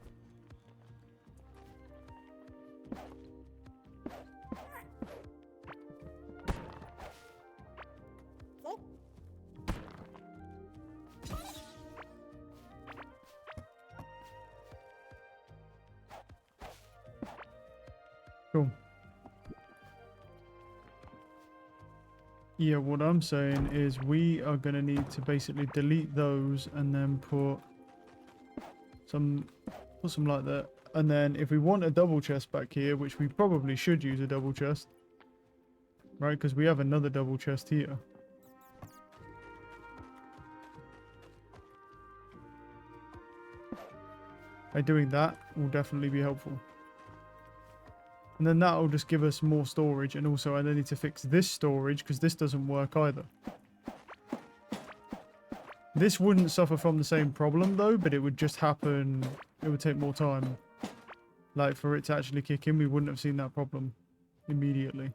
Cool. Yeah, what I'm saying is we are going to need to basically delete those and then put some like that. And then if we want a double chest back here, which we probably should use a double chest, right? Because we have another double chest here. By doing that will definitely be helpful. And then that will just give us more storage. And also I need to fix this storage because this doesn't work either. This wouldn't suffer from the same problem though, but it would just happen. It would take more time. Like for it to actually kick in, we wouldn't have seen that problem immediately.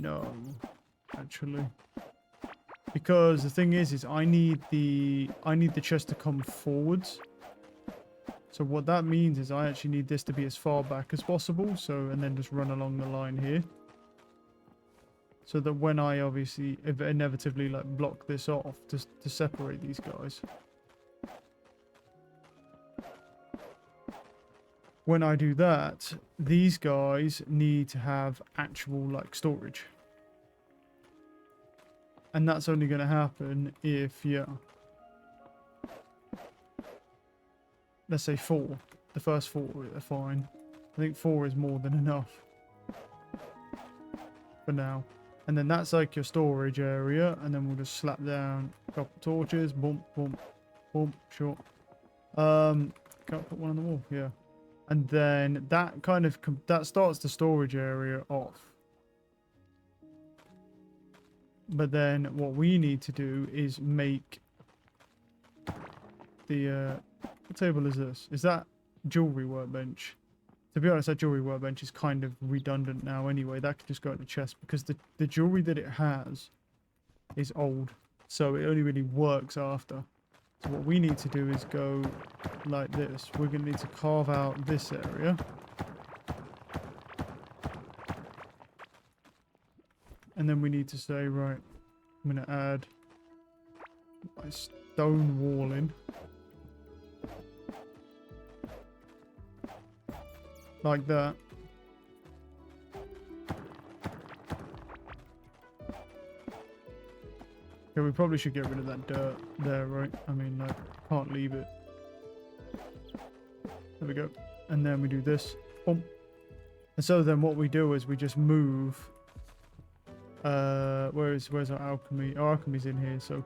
No, actually, because the thing is I need the chest to come forwards. So what that means is I actually need this to be as far back as possible. So, and then just run along the line here. So that when I obviously inevitably like block this off to separate these guys. When I do that, these guys need to have actual like storage. And that's only going to happen if, yeah, let's say 4. The first 4 are fine. I think 4 is more than enough for now. And then that's like your storage area. And then we'll just slap down a couple torches. Boom, boom, boom, sure. Can't put one on the wall, yeah. And then that kind of, that starts the storage area off. But then what we need to do is make the, what table is this? Is that jewelry workbench? To be honest, that jewelry workbench is kind of redundant now anyway. That could just go in the chest because the jewelry that it has is old. So it only really works after. So what we need to do is go like this. We're going to need to carve out this area. And then we need to say, right, I'm going to add my stone wall in. Like that. Okay, we probably should get rid of that dirt there, right? I mean, like, can't leave it. There we go. And then we do this. Boom. And so then what we do is we just move. Where's our alchemy? Our alchemy's in here, so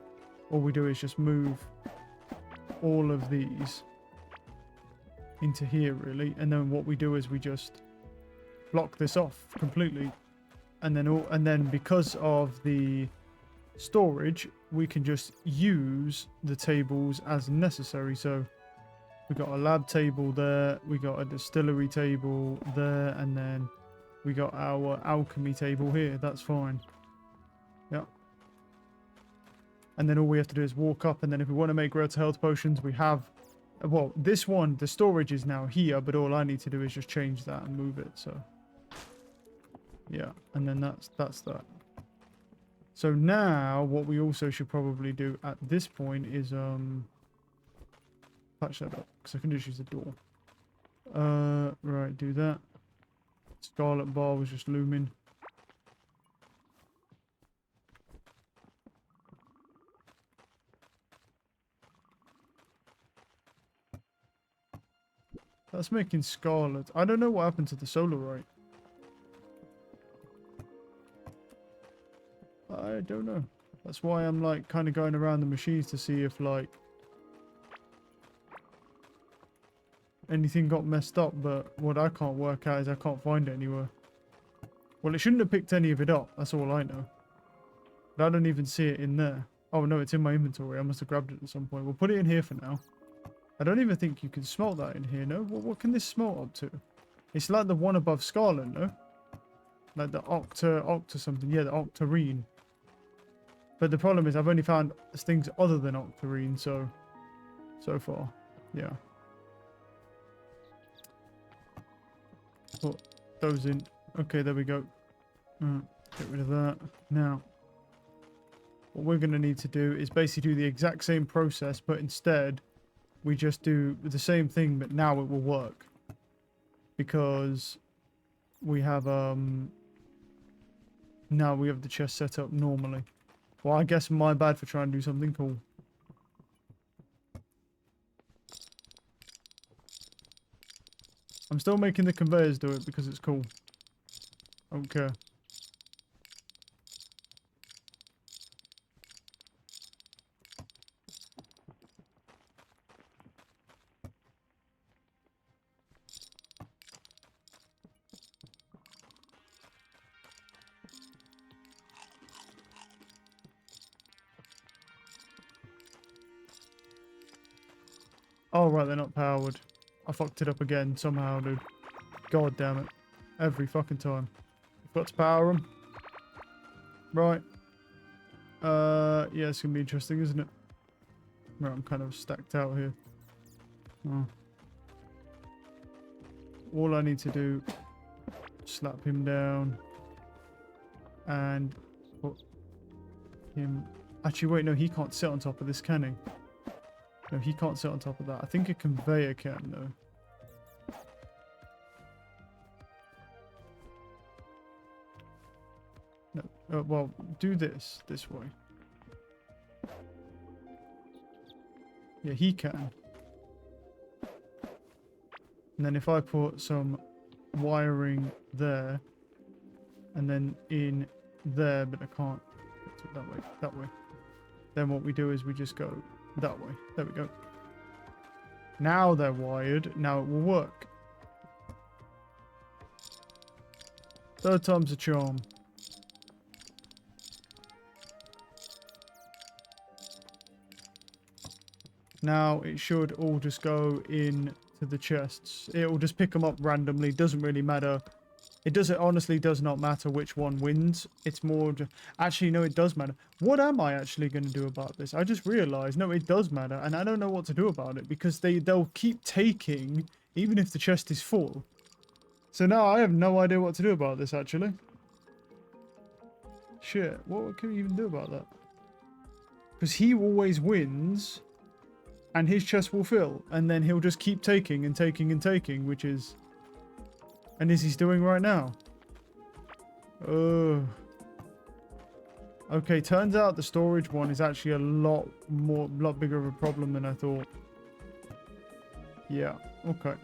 all we do is just move all of these into here, really. And then what we do is we just block this off completely. And then because of the storage, we can just use the tables as necessary. So we got a lab table there, we got a distillery table there, and then we got our alchemy table here. That's fine. Yeah. And then all we have to do is walk up, and then if we want to make red health potions, we have, well, this one, the storage is now here, but all I need to do is just change that and move it. So yeah, and then that's that. So now what we also should probably do at this point is patch that up, because I can just use the door. Right, do that. Scarlet bar was just looming. That's making scarlet. I don't know what happened to the solarite. I don't know. That's why I'm like kind of going around the machines to see if like anything got messed up, but what I can't work out is I can't find it anywhere. Well, it shouldn't have picked any of it up, that's all I know. But I don't even see it in there. Oh no, it's in my inventory. I must have grabbed it at some point. We'll put it in here for now. I don't even think you can smelt that in here, no? What can this smelt up to? It's like the one above Scarlet, no? Like the Octa something. Yeah, the Octarine. But the problem is I've only found things other than Octarine, so far. Yeah. Put those in. Okay, there we go. Get rid of that. Now, what we're going to need to do is basically do the exact same process, but instead we just do the same thing, but now it will work. Because we have, now we have the chest set up normally. Well, I guess my bad for trying to do something cool. I'm still making the conveyors do it because it's cool. I don't care. Oh, right, they're not powered. I fucked it up again somehow, dude. God damn it. Every fucking time. I've got to power them. Right. Yeah, it's going to be interesting, isn't it? Right, I'm kind of stacked out here. Oh. All I need to do, slap him down. And put him... Actually, wait, no, he can't sit on top of this, can he? No, he can't sit on top of that. I think a conveyor can, though. No. Well, do this way. Yeah, he can. And then if I put some wiring there, and then in there, but I can't. That way. Then what we do is we just go that way. There we go. Now they're wired. Now it will work. Third time's a charm. Now it should all just go in to the chests. It will just pick them up randomly. Doesn't really matter. Honestly does not matter which one wins. It's more just... Actually, no, it does matter. What am I actually going to do about this? I just realized, no, it does matter. And I don't know what to do about it. Because they'll keep taking, even if the chest is full. So now I have no idea what to do about this, actually. Shit, what can we even do about that? Because he always wins... And his chest will fill. And then he'll just keep taking and taking and taking, which is... And is he's doing right now? Okay, turns out the storage one is actually a lot bigger of a problem than I thought. Yeah, okay.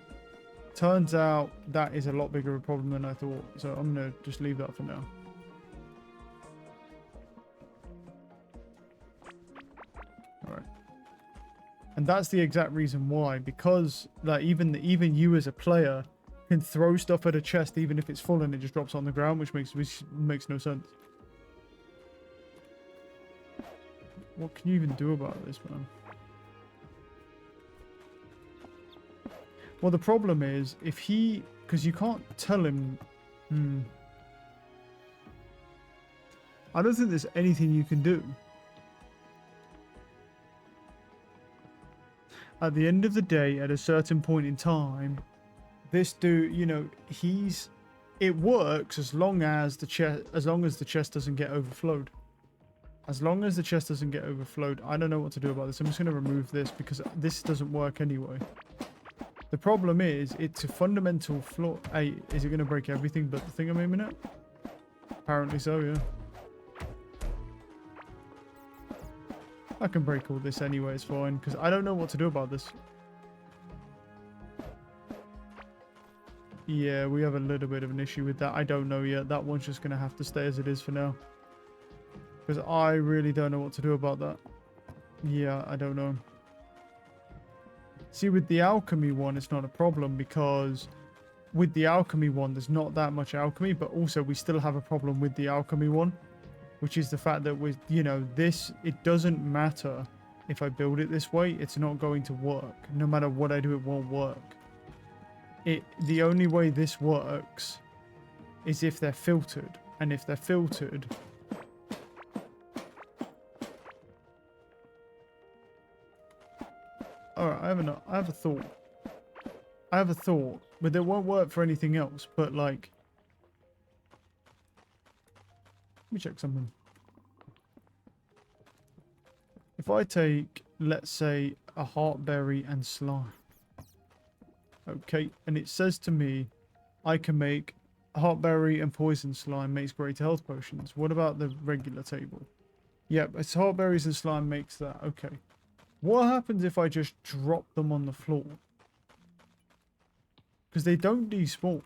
Turns out that is a lot bigger of a problem than I thought. So I'm going to just leave that for now. Alright. And that's the exact reason why. Because like even you as a player... can throw stuff at a chest even if it's full and it just drops on the ground, which makes no sense. What can you even do about this, man? Well, the problem is if he... Because you can't tell him... I don't think there's anything you can do. At the end of the day, at a certain point in time... This dude, you know, it works as long as the chest doesn't get overflowed. As long as the chest doesn't get overflowed, I don't know what to do about this. I'm just going to remove this because this doesn't work anyway. The problem is, it's a fundamental flaw. Hey, is it going to break everything but the thing I'm aiming at? Apparently so, yeah. I can break all this anyway, it's fine, because I don't know what to do about this. Yeah, we have a little bit of an issue with that. I don't know yet. That one's just going to have to stay as it is for now. Because I really don't know what to do about that. Yeah, I don't know. See, with the alchemy one, it's not a problem because with the alchemy one, there's not that much alchemy, but also we still have a problem with the alchemy one, which is the fact that with, you know, this, it doesn't matter if I build it this way, it's not going to work. No matter what I do, it won't work. The only way this works is if they're filtered. And if they're filtered, alright, I have a thought. I have a thought, but it won't work for anything else. But like, let me check something. If I take, let's say, a heartberry and slime. Okay, and it says to me, I can make heartberry and poison slime makes greater health potions. What about the regular table? Yep, it's heartberries and slime makes that. Okay. What happens if I just drop them on the floor? Because they don't despawn.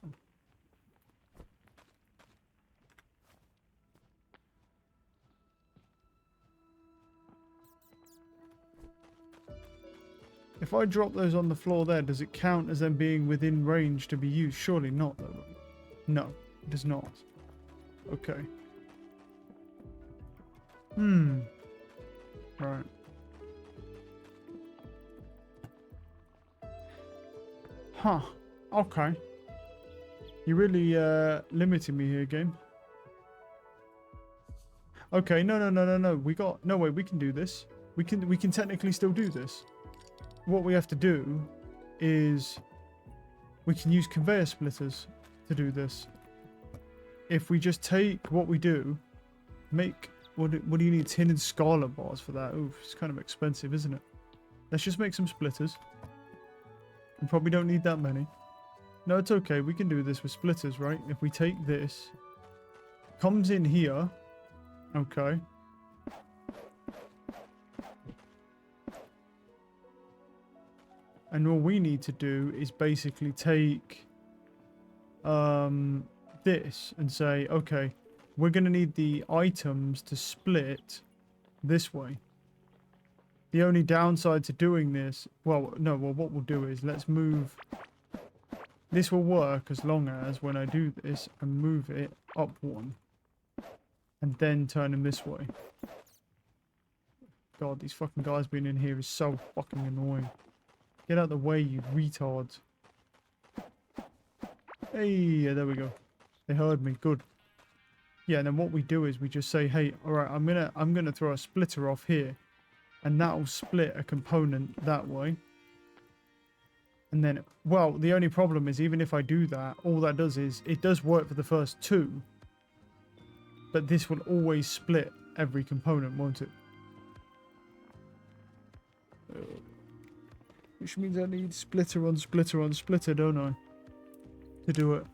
If I drop those on the floor there, does it count as them being within range to be used? Surely not, though. No, it does not. Okay. Right. Huh. Okay. You really limiting me here, game. Okay, no. No way, we can do this. We can technically still do this. What we have to do is we can use conveyor splitters to do this. If we just take what we do, make what do you need? Tin and scarlet bars for that? Oof, it's kind of expensive, isn't it? Let's just make some splitters. We probably don't need that many. No, it's okay. We can do this with splitters, right? If we take this, comes in here. Okay. And all we need to do is basically take this and say, okay, we're going to need the items to split this way. The only downside to doing this, well, what we'll do is let's move. This will work as long as when I do this, I move it up one and then turn them this way. God, these fucking guys being in here is so fucking annoying. Get out of the way, you retards. Hey, yeah, there we go. They heard me. Good. Yeah, and then what we do is we just say, hey, all right, I'm gonna throw a splitter off here, and that'll split a component that way. And then, well, the only problem is even if I do that, all that does is it does work for the first two, but this will always split every component, won't it? Which means I need splitter on splitter on splitter, don't I? To do it.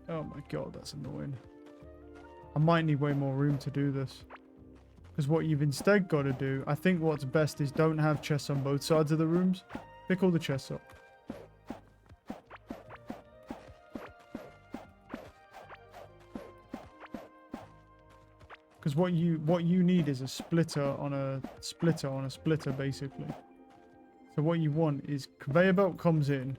Oh my god, that's annoying. I might need way more room to do this. Because what you've instead got to do, I think what's best is don't have chests on both sides of the rooms. Pick all the chests up. Because what you need is a splitter on a splitter on a splitter, basically. So what you want is conveyor belt comes in,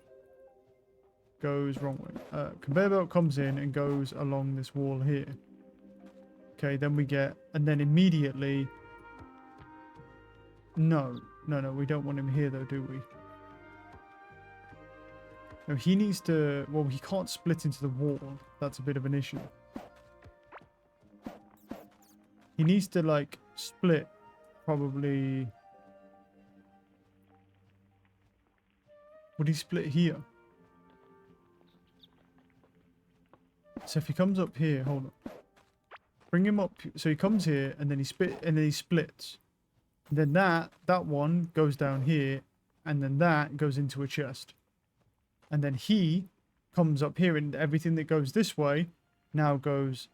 goes wrong way. Conveyor belt comes in and goes along this wall here. Okay, then we get, and then immediately. No, we don't want him here though, do we? No, he needs to. Well, he can't split into the wall. That's a bit of an issue. He needs to like split, probably. Would he split here? So if he comes up here, hold on. Bring him up. So he comes here and then he splits. And then that one goes down here, and then that goes into a chest. And then he comes up here, and everything that goes this way now goes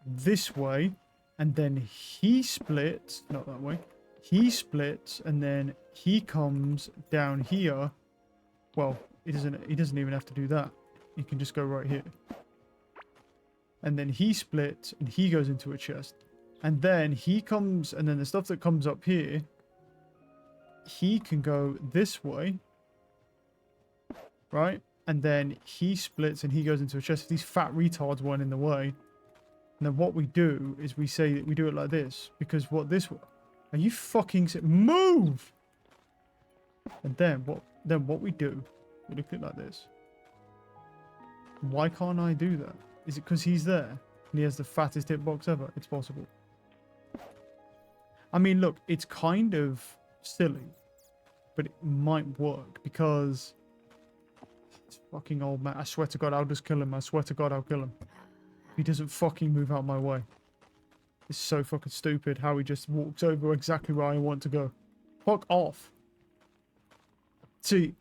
this way, and then he splits, not that way. He splits, and then he comes down here. Well, he doesn't even have to do that. He can just go right here. And then he splits, and he goes into a chest. And then he comes, and then the stuff that comes up here, he can go this way, right? And then he splits and he goes into a chest. If these fat retards weren't in the way. And then what we do is we say that we do it like this. Because what this... Are you fucking... Move! And then what we do, we look at it like this. Why can't I do that? Is it because he's there? And he has the fattest hitbox ever? It's possible. I mean, look, it's kind of silly. But it might work because... This fucking old man. I swear to God, I'll just kill him. I swear to God, I'll kill him. He doesn't fucking move out my way. It's so fucking stupid how he just walks over exactly where I want to go. Fuck off. See,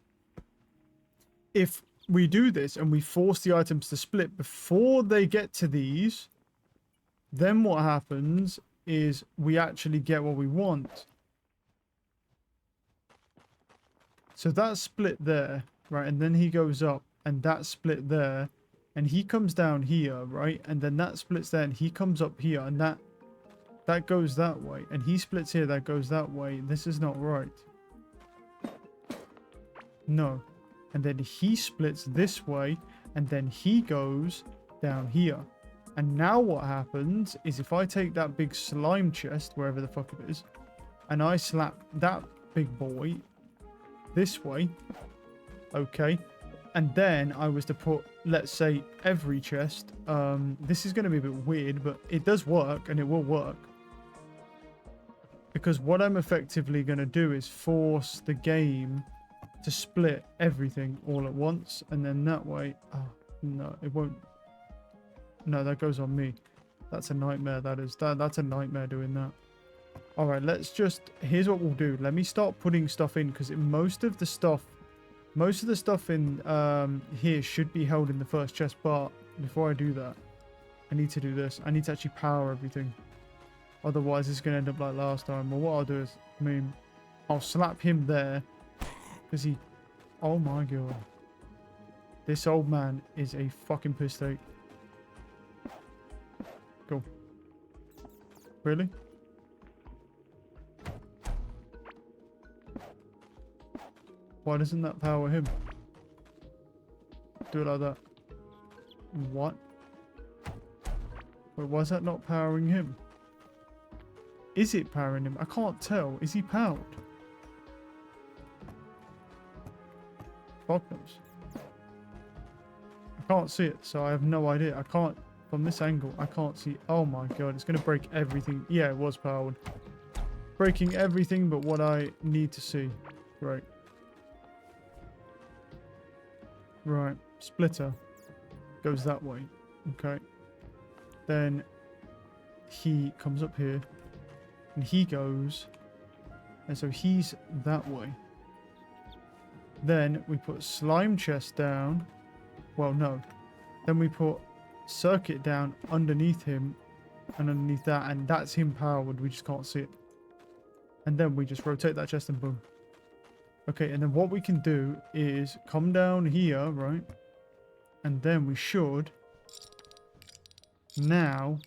if we do this and we force the items to split before they get to these, then what happens is we actually get what we want. So that's split there, right? And then he goes up and that's split there. And he comes down here, right? And then that splits there and he comes up here and that goes that way. And he splits here, that goes that way. This is not right. No. And then he splits this way and then he goes down here. And now what happens is if I take that big slime chest, wherever the fuck it is, and I slap that big boy this way, okay, and then I was to put, let's say, every chest, this is going to be a bit weird, but it does work and it will work. Because what I'm effectively going to do is force the game to split everything all at once, and then that way, oh, no, it won't. No, that goes on me. That's a nightmare, that is. That's a nightmare doing that. Alright, let's just... Here's what we'll do. Let me start putting stuff in, because most of the stuff in here should be held in the first chest, but before I do that, I need to do this. I need to actually power everything. Otherwise, it's going to end up like last time. Well, what I'll do is, I'll slap him there, because he... Oh my god. This old man is a fucking piss take. Go. Really? Why doesn't that power him? Do it like that. What? Wait, why is that not powering him? Is it powering him? I can't tell. Is he powered? Fuck knows. I can't see it, so I have no idea. I can't... From this angle, I can't see... Oh my god, it's going to break everything. Yeah, it was powered. Breaking everything but what I need to see. Right. Right. Splitter. Goes that way. Okay. Then he comes up here. And he goes... And so he's that way. Then we put slime chest down. Well, no. Then we put... circuit down underneath him and underneath that, and that's him powered. We just can't see it. And then we just rotate that chest and boom. Okay, and then what we can do is come down here, right? And then we should now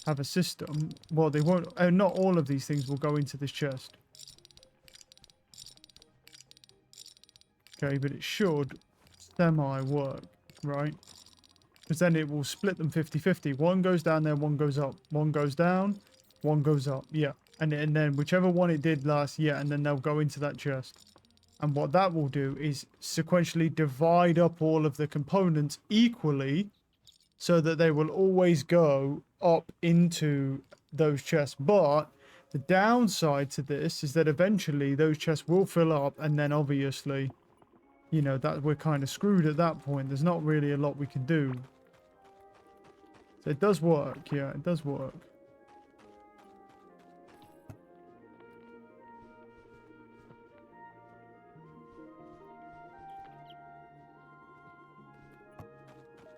have a system. Well, they won't, not all of these things will go into this chest. Okay, but it should semi-work, right? Because then it will split them 50-50. One goes down there, one goes up. One goes down, one goes up. Yeah. And then whichever one it did last, yeah, and then they'll go into that chest. And what that will do is sequentially divide up all of the components equally so that they will always go up into those chests. But the downside to this is that eventually those chests will fill up, and then obviously, you know, that we're kind of screwed at that point. There's not really a lot we can do. So it does work, yeah, it does work.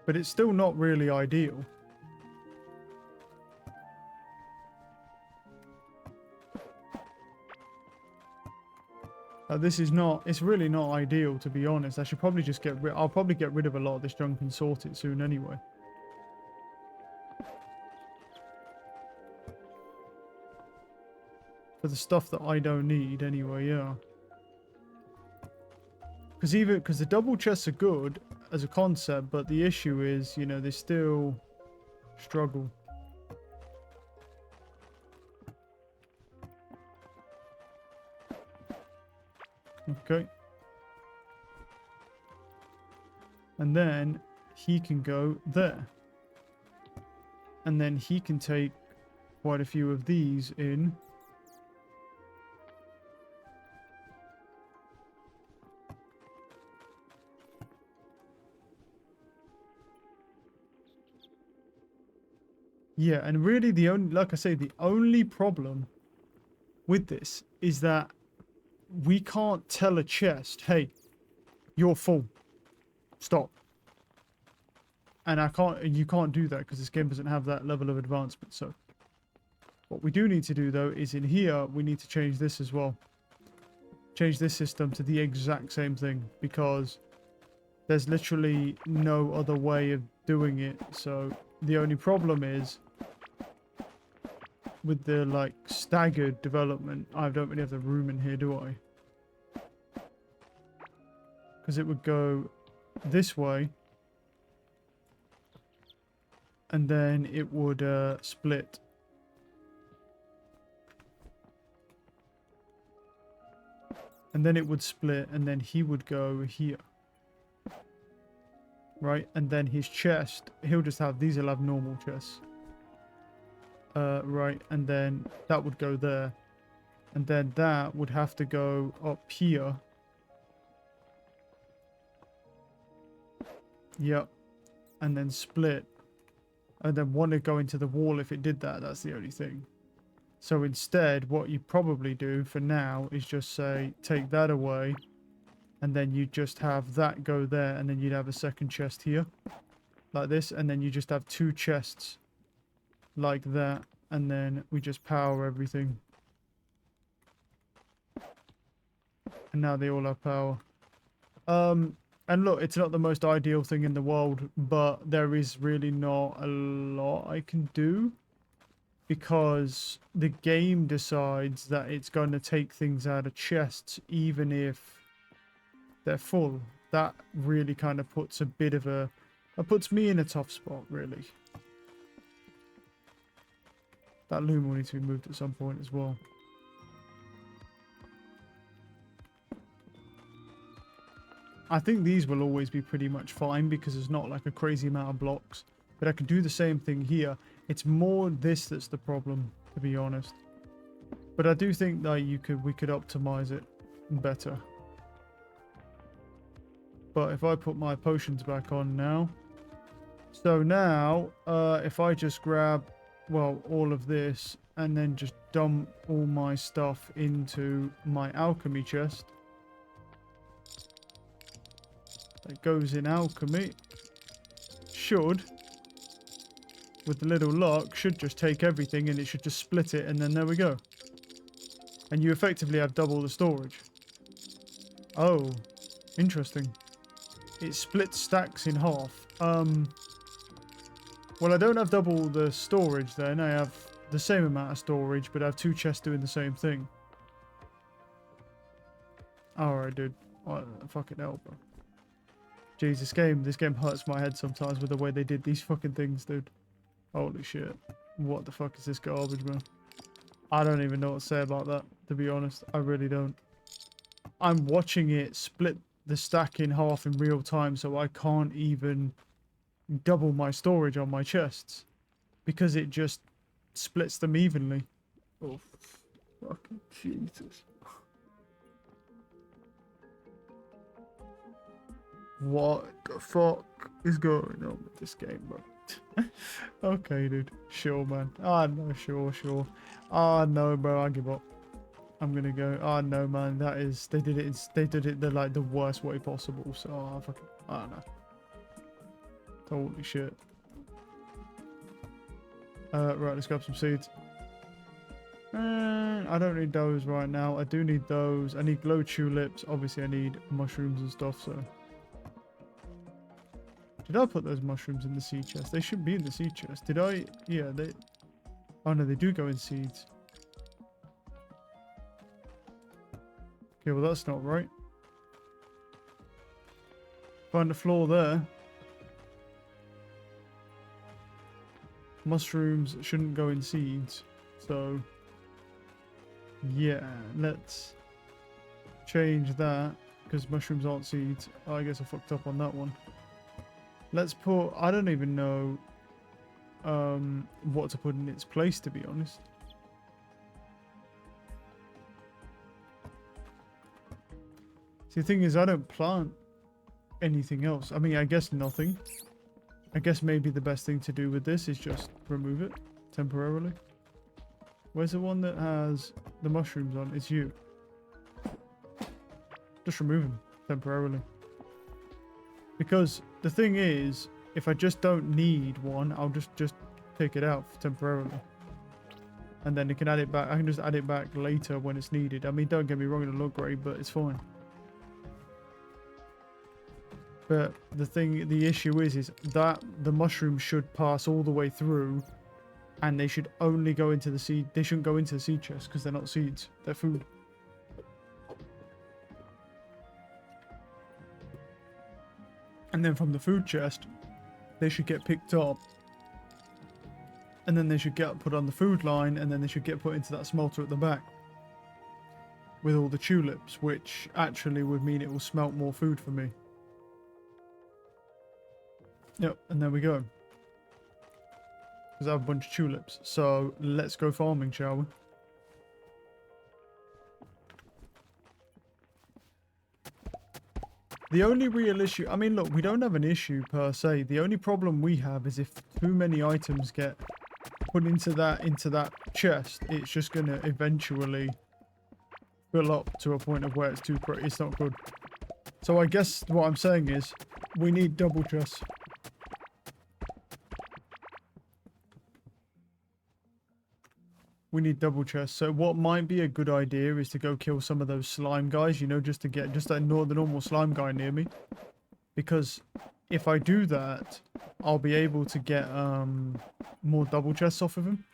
But it's still not really ideal. This is not, it's really not ideal, to be honest. I should probably just get rid, I'll probably get rid of a lot of this junk and sort it soon anyway. For the stuff that I don't need anyway, yeah. Because the double chests are good as a concept, but the issue is, you know, they still struggle. Okay. And then he can go there. And then he can take quite a few of these in. Yeah, and really the only, like I say, the only problem with this is that we can't tell a chest, hey, you're full. Stop. And you can't do that because this game doesn't have that level of advancement. So what we do need to do though is in here, we need to change this as well. Change this system to the exact same thing because there's literally no other way of doing it. So the only problem is with the like staggered development, I don't really have the room in here, do I? Because it would go this way. And then it would split. And then it would split, and then he would go here. Right? And then his chest, he'll just have, these will have normal chests. Right, and then that would go there. And then that would have to go up here. Yep. And then split. And then one would go into the wall if it did that. That's the only thing. So instead, what you probably do for now is just say, take that away. And then you just have that go there. And then you'd have a second chest here. Like this. And then you just have two chests. Like that. And then we just power everything. And now they all have power. And look, it's not the most ideal thing in the world, but there is really not a lot I can do because the game decides that it's going to take things out of chests even if they're full. That really kind of puts a bit of a... That puts me in a tough spot, really. That loom will need to be moved at some point as well. I think these will always be pretty much fine because there's not like a crazy amount of blocks. But I could do the same thing here. It's more this that's the problem, to be honest. But I do think that we could optimize it better. But if I put my potions back on now. So now, if I just grab, well, all of this and then just dump all my stuff into my alchemy chest. That goes in alchemy. Should, with a little luck, should just take everything and it should just split it and then there we go. And you effectively have double the storage. Oh, interesting. It splits stacks in half. Well, I don't have double the storage then. I have the same amount of storage, but I have two chests doing the same thing. Alright, dude. What the fucking hell, bro. Jeez, this game hurts my head sometimes with the way they did these fucking things, dude. Holy shit. What the fuck is this garbage, man? I don't even know what to say about that, to be honest. I really don't. I'm watching it split the stack in half in real time, so I can't even double my storage on my chests. Because it just splits them evenly. Oh, fucking Jesus. What the fuck is going on with this game, bro? Okay, dude. Sure, man. Ah, no, sure. Ah, no, bro. I give up. I'm gonna go. Ah, no, man. That is. They did it the like the worst way possible. So, fucking. I don't know. Holy shit. Right. Let's grab some seeds. I don't need those right now. I do need those. I need glow tulips. Obviously, I need mushrooms and stuff. So. Did I put those mushrooms in the seed chest? They should be in the seed chest. Did I? Yeah, they... Oh, no, they do go in seeds. Okay, well that's not right. Find a floor there. Mushrooms shouldn't go in seeds. So, yeah, let's change that. Because mushrooms aren't seeds. Oh, I guess I fucked up on that one. Let's put... I don't even know what to put in its place, to be honest. See, the thing is, I don't plant anything else. I mean, I guess nothing. I guess maybe the best thing to do with this is just remove it temporarily. Where's the one that has the mushrooms on? It's you. Just remove them temporarily. Because the thing is, if I just don't need one, I'll just take it out temporarily. And then you can add it back. I can just add it back later when it's needed. I mean, don't get me wrong, it'll look great, but it's fine. But the issue is that the mushrooms should pass all the way through, and they should only go into the seed. They shouldn't go into the seed chest because they're not seeds; they're food. And then from the food chest, they should get picked up, and then they should get put on the food line, and then they should get put into that smelter at the back with all the tulips, which actually would mean it will smelt more food for me. Yep, and there we go. Because I have a bunch of tulips. So let's go farming, shall we? The only real issue... I mean, look, we don't have an issue per se. The only problem we have is if too many items get put into that chest, it's just going to eventually fill up to a point of where it's not good. So I guess what I'm saying is we need double chests. We need double chests. So what might be a good idea is to go kill some of those slime guys, you know, just to ignore the normal slime guy near me. Because if I do that, I'll be able to get more double chests off of him.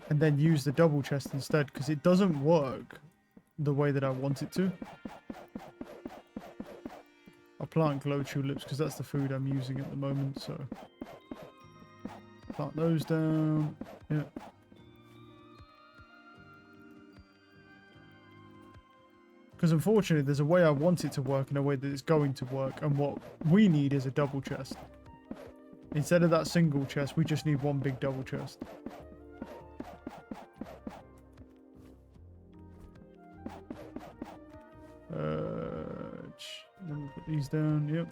And then use the double chest instead, because it doesn't work the way that I want it to. I'll plant glow tulips because that's the food I'm using at the moment, so... Plant those down. Yeah. Because unfortunately, there's a way I want it to work and a way that it's going to work. And what we need is a double chest. Instead of that single chest, we just need one big double chest. Let me put these down. Yep.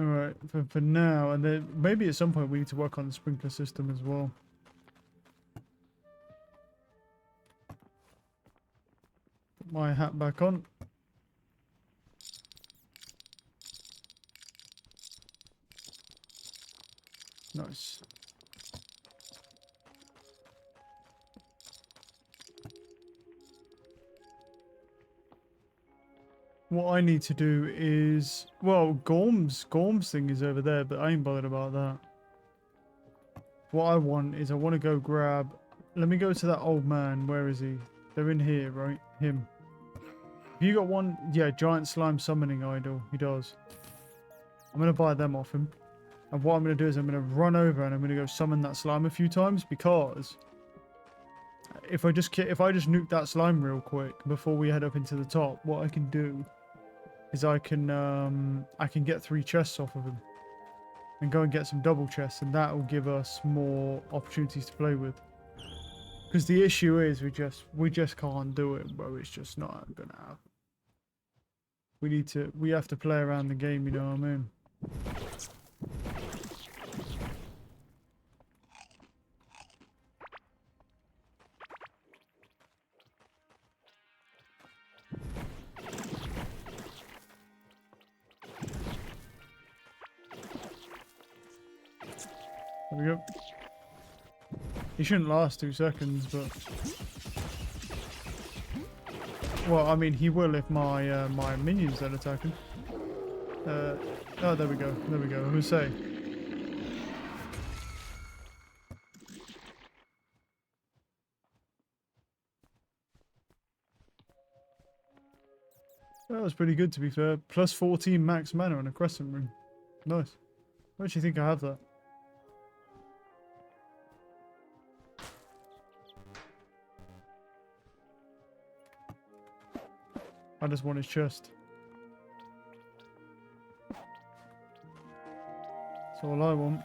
Alright, for now, and then maybe at some point we need to work on the sprinkler system as well. Put my hat back on. Nice. What I need to do is... Well, Gorm's thing is over there, but I ain't bothered about that. What I want is I want to go grab... Let me go to that old man. Where is he? They're in here, right? Him. Have you got one? Yeah, giant slime summoning idol. He does. I'm going to buy them off him. And what I'm going to do is I'm going to run over and I'm going to go summon that slime a few times, because... If I just nuke that slime real quick before we head up into the top, what I can do is I can get 3 chests off of him and go and get some double chests, and that will give us more opportunities to play with. Because the issue is we just can't do it, bro. It's just not gonna happen. We have to play around the game, you know what I mean? There we go. He shouldn't last 2 seconds, but... Well, I mean, he will if my my minions don't attack him. Oh, there we go. There we go. I was gonna say. That was pretty good, to be fair. Plus 14 max mana on a crescent ring. Nice. I actually think I have that. I just want his chest. That's all I want.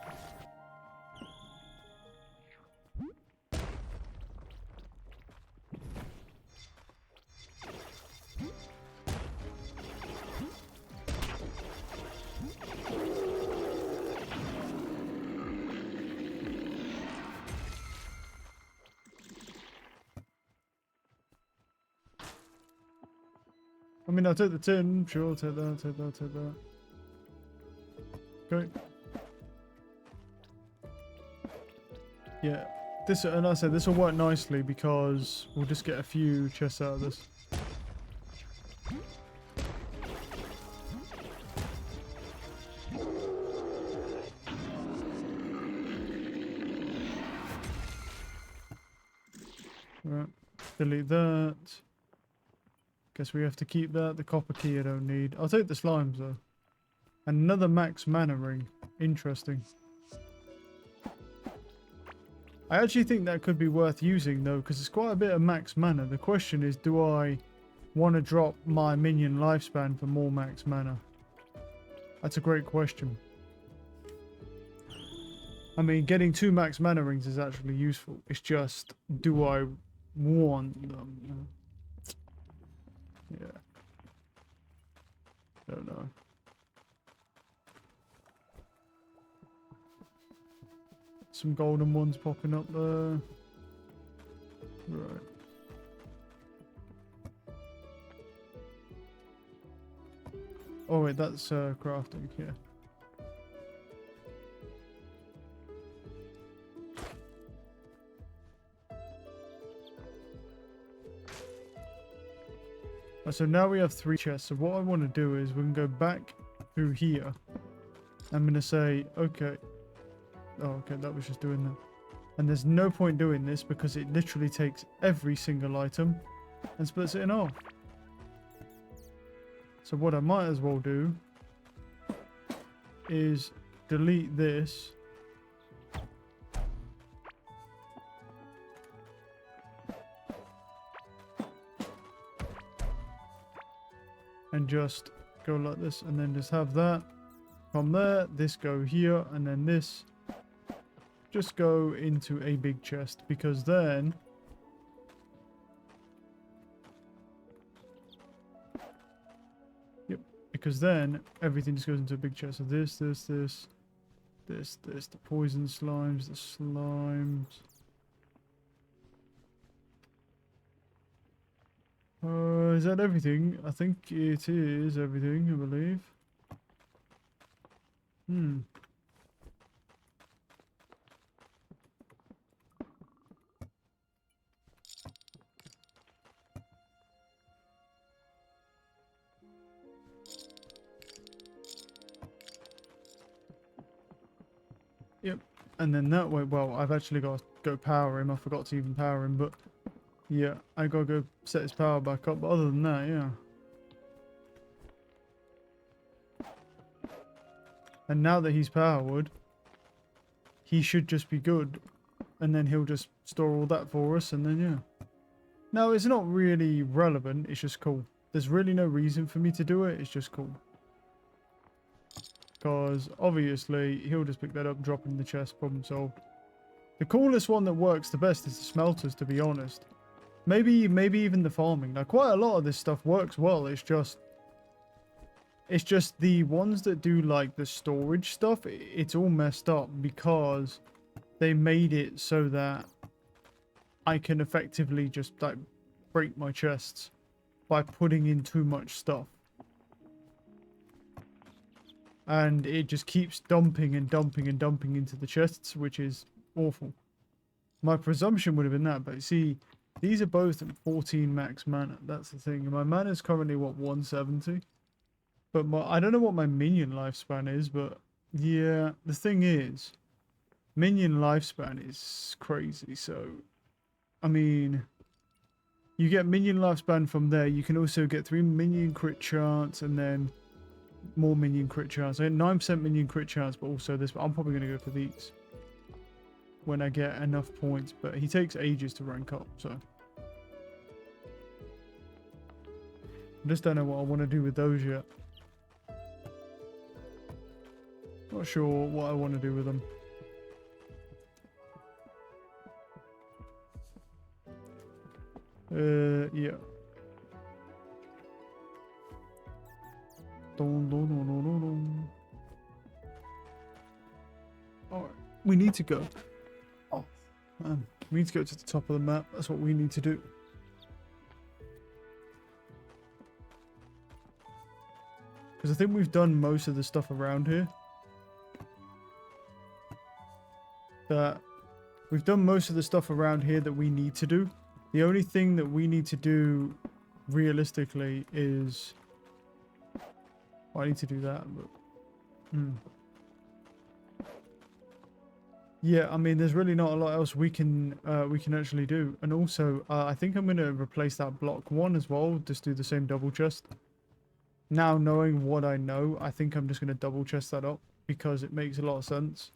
I mean, I'll take the tin. Sure, I'll take that, take that, take that. Okay. Yeah. This, and I said this will work nicely because we'll just get a few chests out of this. Right. Delete that. Guess we have to keep that. The copper key I don't need. I'll take the slimes though. Another max mana ring. Interesting. I actually think that could be worth using though, because it's quite a bit of max mana. The question is, do I want to drop my minion lifespan for more max mana? That's a great question. I mean, getting 2 max mana rings is actually useful. It's just, do I want them? Yeah. Don't know. Some golden ones popping up there. Right. Oh wait, that's crafting, yeah. So now we have 3 chests. So what I want to do is we can go back through here. I'm going to say, okay. Oh, okay, that was just doing that. And there's no point doing this because it literally takes every single item and splits it in half. So what I might as well do is delete this. And just go like this, and then just have that from there, this go here, and then this just go into a big chest, because then because then everything just goes into a big chest. So this, the poison slimes, the slimes. Is that everything? I think it is everything, I believe. Yep. And then that way, well, I've actually got to go power him. I forgot to even power him, but yeah, I gotta go set his power back up. But other than that, yeah. And now that he's powered, he should just be good. And then he'll just store all that for us, and then yeah. No, it's not really relevant. It's just cool. There's really no reason for me to do it. It's just cool. Because obviously he'll just pick that up, drop it in the chest, problem solved. The coolest one that works the best is the smelters, to be honest. Maybe even the farming. Like, quite a lot of this stuff works well. It's just It's just the ones that do like the storage stuff, it's all messed up because they made it so that I can effectively just like break my chests by putting in too much stuff. And it just keeps dumping and dumping and dumping into the chests, which is awful. My presumption would have been that, but see, these are both 14 max mana. That's the thing. And my mana is currently, what, 170? But I don't know what my minion lifespan is, but yeah, the thing is, minion lifespan is crazy. So, I mean, you get minion lifespan from there. You can also get 3 minion crit chance and then more minion crit chance. I get 9% minion crit chance, but also this. But I'm probably going to go for these when I get enough points. But he takes ages to rank up, so. I just don't know what I want to do with those yet. Not sure what I want to do with them. Yeah. Alright, we need to go. Oh, man. We need to go to the top of the map. That's what we need to do. Because I think we've done most of the stuff around here. We've done most of the stuff around here that we need to do. The only thing that we need to do realistically is... Well, I need to do that, but... Yeah, I mean, there's really not a lot else we can actually do. And also, I think I'm going to replace that block 1 as well. Just do the same double chest. Now, knowing what I know, I think I'm just going to double chest that up. Because it makes a lot of sense.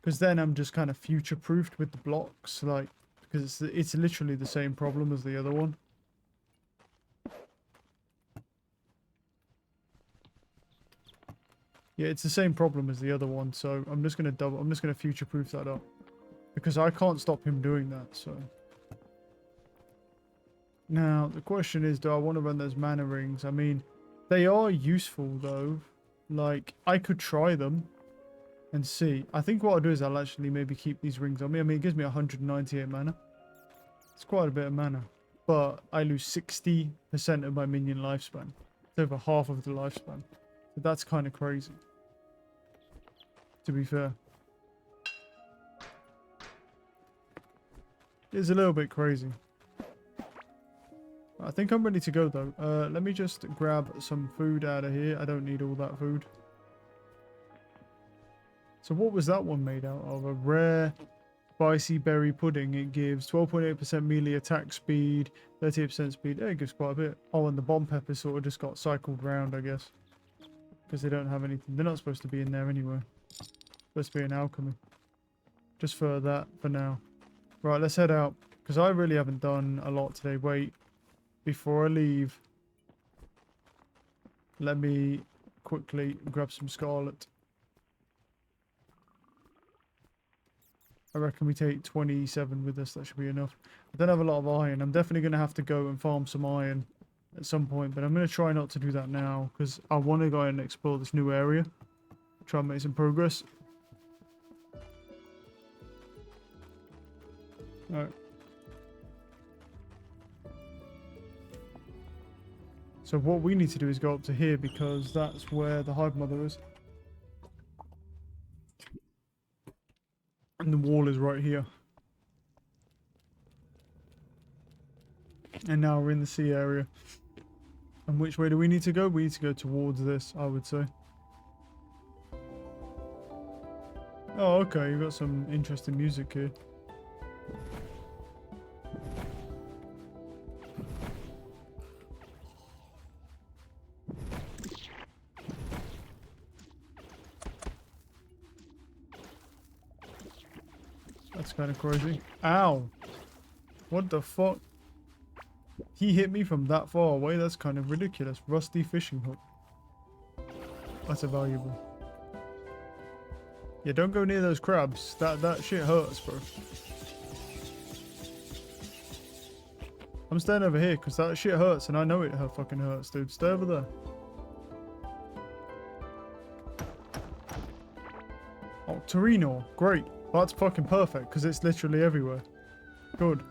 Because then I'm just kind of future-proofed with the blocks, like, because it's literally the same problem as the other one. Yeah, it's the same problem as the other one, so I'm just gonna future-proof that up. Because I can't stop him doing that, so. Now, the question is, do I want to run those mana rings? I mean, they are useful, though. Like, I could try them. And see. I think what I'll do is I'll actually maybe keep these rings on me. I mean, it gives me 198 mana. It's quite a bit of mana. But I lose 60% of my minion lifespan. It's over half of the lifespan. So that's kind of crazy. To be fair. It's a little bit crazy. I think I'm ready to go, though. Let me just grab some food out of here. I don't need all that food. So what was that one made out of? A rare spicy berry pudding. It gives 12.8% melee attack speed, 38% speed. Yeah, it gives quite a bit. Oh, and the bomb pepper sort of just got cycled round, I guess. Because they don't have anything. They're not supposed to be in there anyway. Supposed to be an alchemy. Just for that for now. Right, let's head out. Because I really haven't done a lot today. Wait. Before I leave, let me quickly grab some scarlet. I reckon we take 27 with us. That should be enough. I don't have a lot of iron. I'm definitely going to have to go and farm some iron at some point. But I'm going to try not to do that now. Because I want to go and explore this new area. Try and make some progress. Alright. So what we need to do is go up to here. Because that's where the hive mother is. And the wall is right here. And now we're in the sea area. And which way do we need to go? We need to go towards this, I would say. Oh, okay. You've got some interesting music here. That's kind of crazy. Ow! What the fuck? He hit me from that far away? That's kind of ridiculous. Rusty fishing hook. That's a valuable. Yeah, don't go near those crabs. That shit hurts, bro. I'm staying over here because that shit hurts and I know it fucking hurts, dude. Stay over there. Octorino. Great. Well, that's fucking perfect because it's literally everywhere. Good.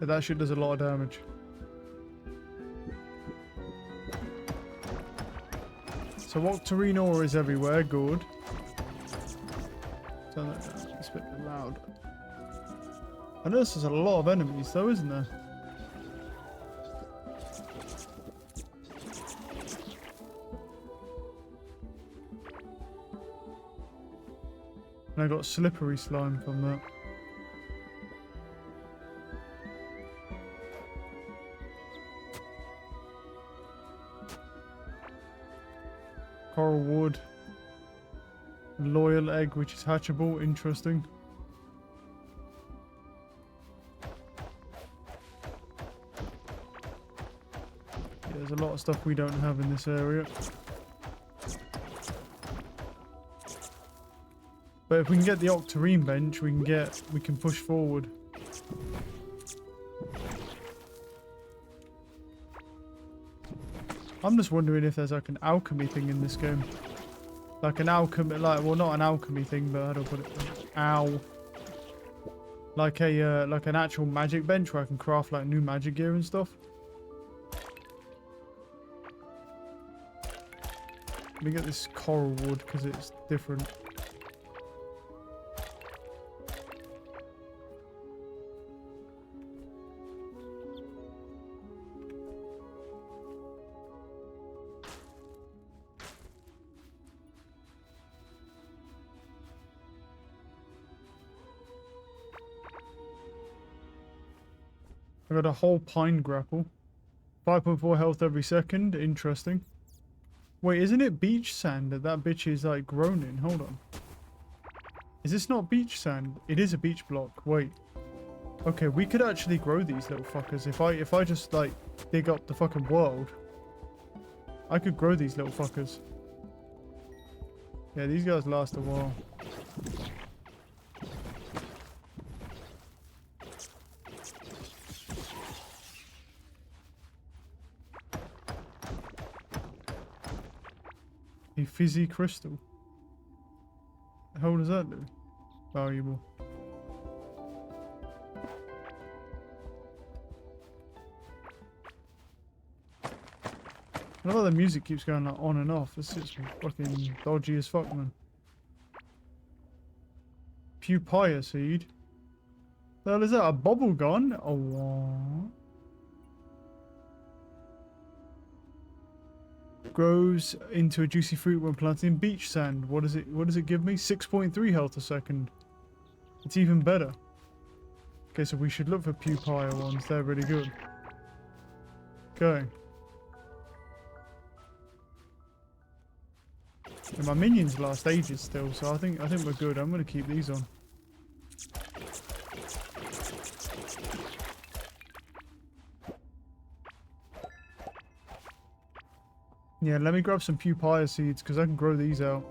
Yeah, that shit does a lot of damage. So Octorino is everywhere. Good. Turn that down. It's a bit loud. I notice there's a lot of enemies though, isn't there? And I got slippery slime from that. Coral wood. Loyal egg, which is hatchable. Interesting. Yeah, there's a lot of stuff we don't have in this area. But if we can get the Octarine bench, we can push forward. I'm just wondering if there's like an alchemy thing in this game. Like an alchemy, well, not an alchemy thing, but how do I put it? Ow. Like an actual magic bench where I can craft like new magic gear and stuff. Let me get this coral wood because it's different. I got a whole pine grapple. 5.4 health every second. Interesting. Wait, isn't it beach sand that bitch is like grown in? Hold on. Is this not beach sand? It is a beach block. Wait. Okay, we could actually grow these little fuckers. If I just like dig up the fucking world, I could grow these little fuckers. Yeah, these guys last a while. A fizzy crystal. The hell does that do? Valuable. I love how the music keeps going like on and off. This is fucking dodgy as fuck, man. Pupaya seed. The hell is that? A bubble gun? Oh, what? Grows into a juicy fruit when planted in beach sand. What does it give me? 6.3 health a second. It's even better. Okay, so we should look for pupaya ones. They're really good. Okay. And my minions last ages still, so I think we're good. I'm gonna keep these on. Yeah, let me grab some pupaya seeds because I can grow these out.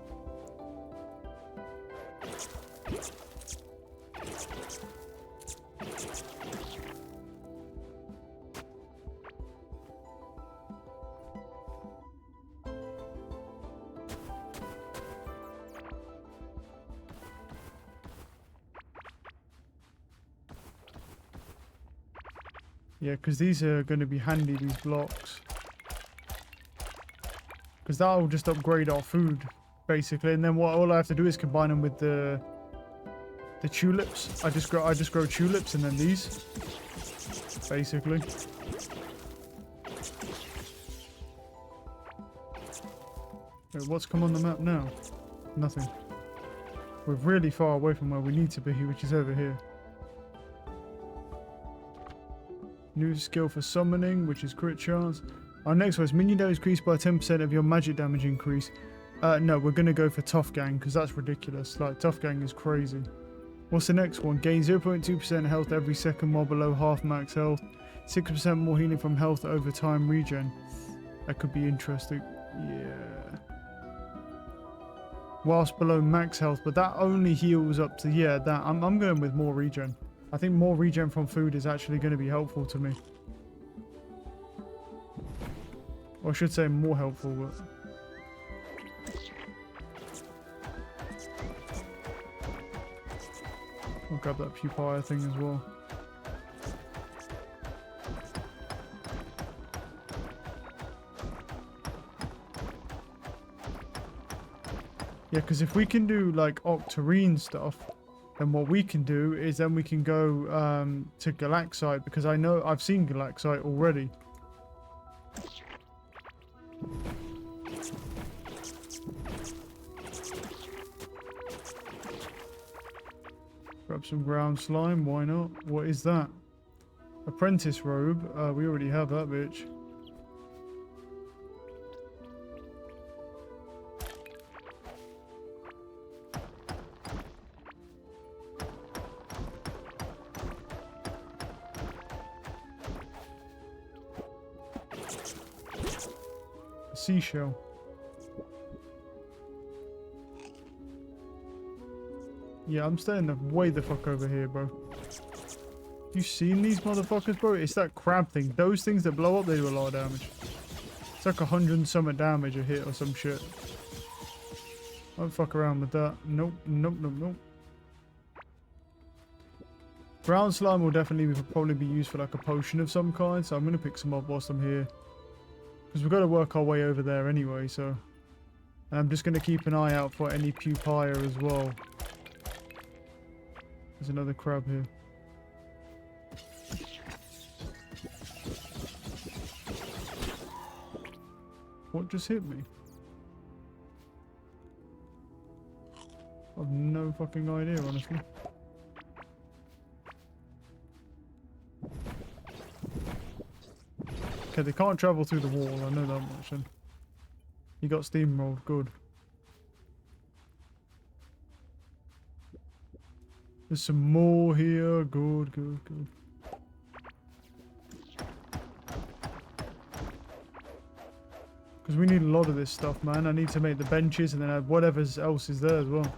Yeah, because these are going to be handy, these blocks. Because that'll just upgrade our food, basically. And then all I have to do is combine them with the tulips. I just grow tulips and then these, basically. Wait, what's come on the map now? Nothing. We're really far away from where we need to be, which is over here. New skill for summoning, which is crit chance. Our next one is minion damage increased by 10% of your magic damage increase. No, we're going to go for Tough Gang, because that's ridiculous. Like, Tough Gang is crazy. What's the next one? Gain 0.2% health every second while below half max health. 6% more healing from health over time regen. That could be interesting. Yeah. Whilst below max health, but that only heals up to, yeah, that. I'm going with more regen. I think more regen from food is actually going to be helpful to me. Or I should say more helpful, but... I'll grab that puparia thing as well. Yeah, because if we can do like octarine stuff, then what we can do is then we can go to Galaxite, because I know I've seen Galaxite already. Grab some ground slime, why not? What is that? Apprentice robe. We already have that bitch. Seashell. Yeah, I'm staying way the fuck over here, bro. You seen these motherfuckers, bro? It's that crab thing. Those things that blow up, they do a lot of damage. It's like 100 and something damage a hit or some shit. Don't fuck around with that. Nope, nope, nope, nope. Ground slime will definitely probably be used for like a potion of some kind, so I'm going to pick some up whilst I'm here. Because we've got to work our way over there anyway, so... And I'm just going to keep an eye out for any puparia as well. There's another crab here. What just hit me? I've no fucking idea, honestly. Okay, they can't travel through the wall, I know that much then. You got steamrolled, good. There's some more here, good, good, good. Because we need a lot of this stuff, man. I need to make the benches and then add whatever else is there as well.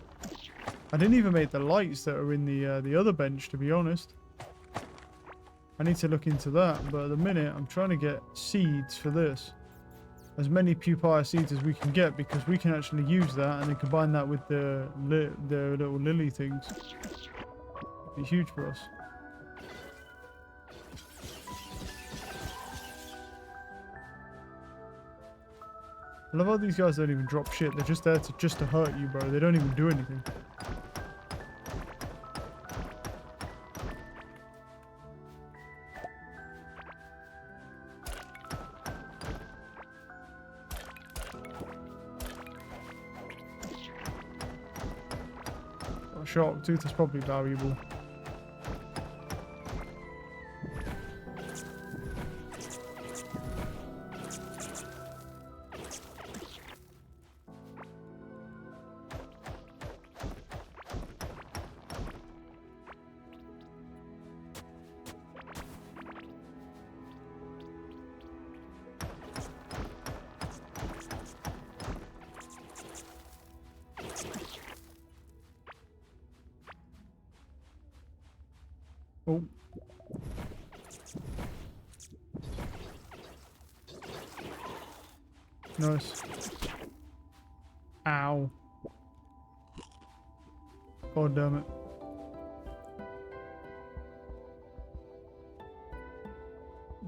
I didn't even make the lights that are in the other bench, to be honest. I need to look into that, but at the minute I'm trying to get seeds for this. As many puparia seeds as we can get, because we can actually use that and then combine that with the little lily things. It'd be huge for us. I love how these guys don't even drop shit. They're just there to hurt you, bro. They don't even do anything. Shark tooth is probably valuable. Oh. Nice. Ow. God damn it.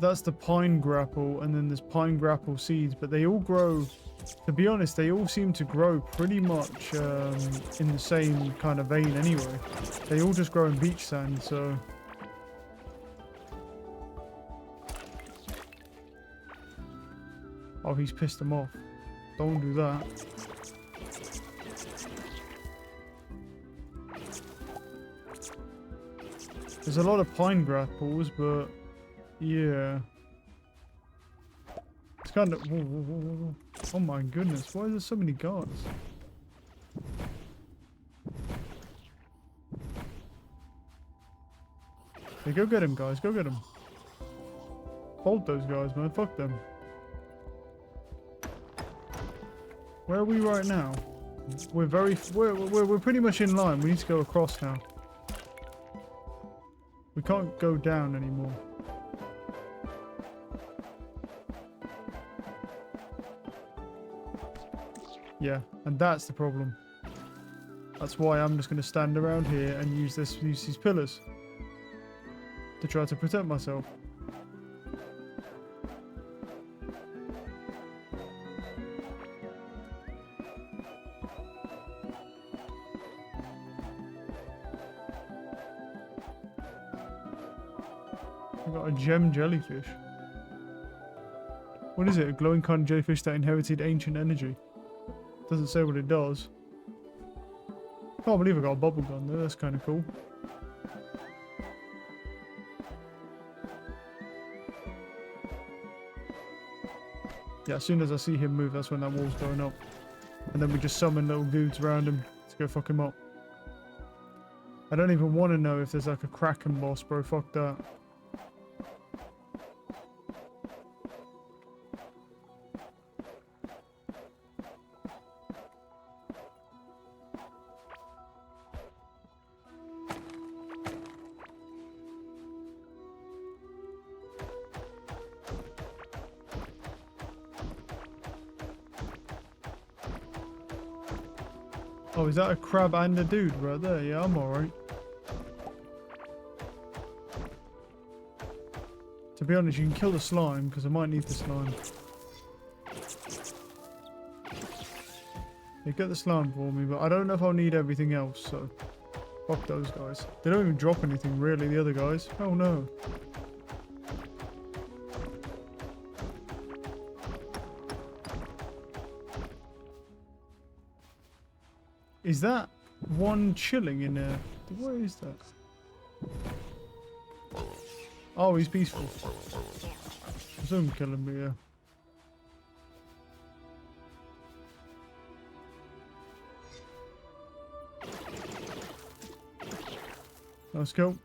That's the pine grapple, and then there's pine grapple seeds, but they all grow, to be honest, they all seem to grow pretty much in the same kind of vein anyway. They all just grow in beach sand, so... Oh, he's pissed them off. Don't do that. There's a lot of pine grapples, but yeah. It's kind of... Whoa, whoa, whoa, whoa. Oh my goodness, why is there so many guards? Hey, go get him, guys. Go get him. Hold those guys, man. Fuck them. Where are we right now? We're pretty much in line. We need to go across now. We can't go down anymore. Yeah, and that's the problem. That's why I'm just going to stand around here and use these pillars to try to protect myself. I got a gem jellyfish. What is it? A glowing kind of jellyfish that inherited ancient energy. Doesn't say what it does. Can't believe I got a bubble gun there. That's kind of cool. Yeah, as soon as I see him move, that's when that wall's going up. And then we just summon little dudes around him to go fuck him up. I don't even want to know if there's like a Kraken boss, bro. Fuck that. Oh, is that a crab and a dude right there? Yeah, I'm alright. To be honest, you can kill the slime, because I might need the slime. Yeah, get the slime for me, but I don't know if I'll need everything else, so... Fuck those guys. They don't even drop anything, really, the other guys. Oh no. Is that one chilling in there? What is that? Oh, he's peaceful. Zoom killing me, yeah. Let's go.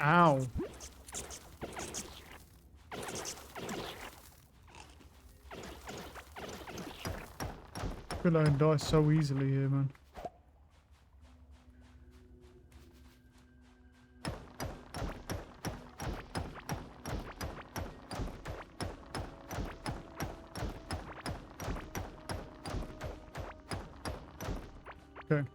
Ow. I feel like I can die so easily here, man. Okay.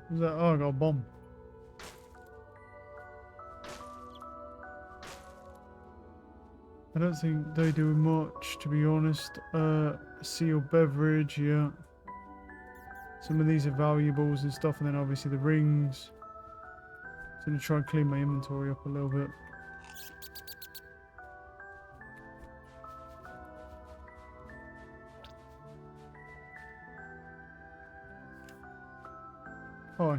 What's that? Oh, I got a bomb. I don't think they do much, to be honest. Sealed beverage, yeah. Some of these are valuables and stuff, and then obviously the rings. So I'm gonna try and clean my inventory up a little bit. Hi.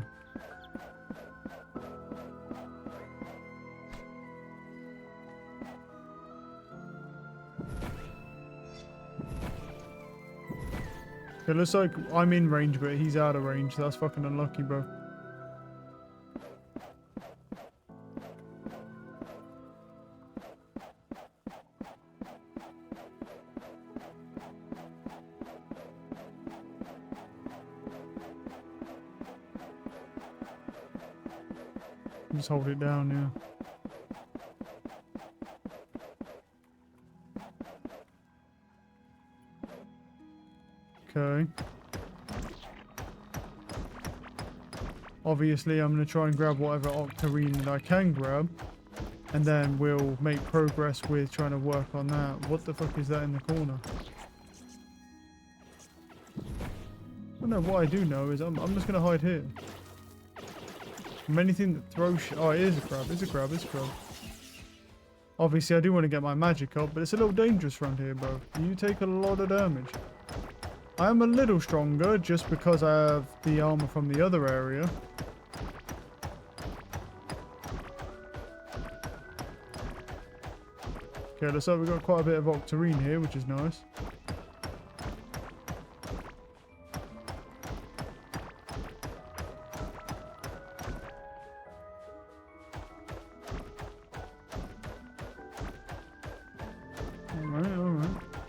It looks like I'm in range, but he's out of range. That's fucking unlucky, bro. Just hold it down, yeah. Okay. Obviously, I'm going to try and grab whatever octarine I can grab. And then we'll make progress with trying to work on that. What the fuck is that in the corner? Oh no, what I do know is I'm just going to hide here. From anything that throws shit. Oh, it is a crab. It's a crab. It's a crab. Obviously, I do want to get my magic up, but it's a little dangerous around here, bro. You take a lot of damage. I am a little stronger just because I have the armor from the other area. Okay, looks like we've got quite a bit of octarine here, which is nice.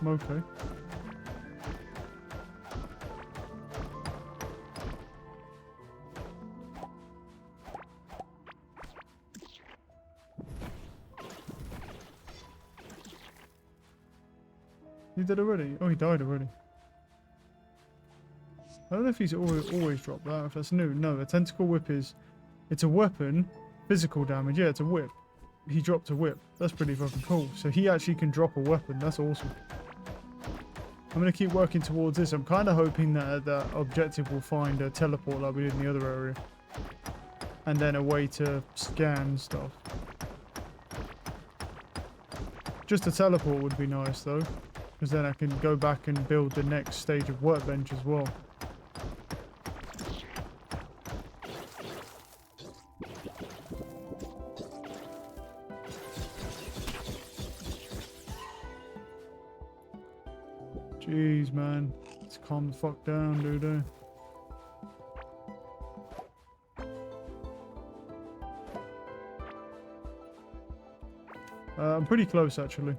Okay. He did already? Oh, he died already. I don't know if he's always dropped that, if that's new. No, a tentacle whip is... It's a weapon, physical damage. Yeah, it's a whip. He dropped a whip. That's pretty fucking cool. So he actually can drop a weapon. That's awesome. I'm going to keep working towards this. I'm kind of hoping that that objective will find a teleport like we did in the other area. And then a way to scan stuff. Just a teleport would be nice though. Because then I can go back and build the next stage of workbench as well. Jeez, man. Let's calm the fuck down, dude. I'm pretty close, actually.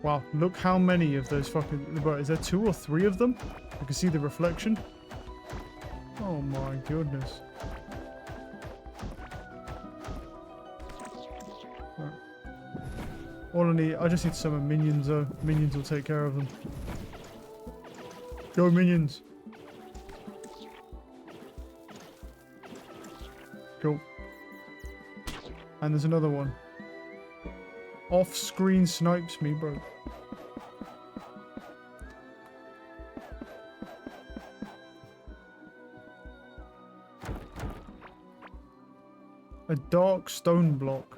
Wow, look how many of those fucking... Bro, is there 2 or 3 of them? You can see the reflection. Oh my goodness. Right. All I need... I just need to summon minions though. Minions will take care of them. Go minions! Cool. And there's another one. Off-screen snipes me, bro. A dark stone block.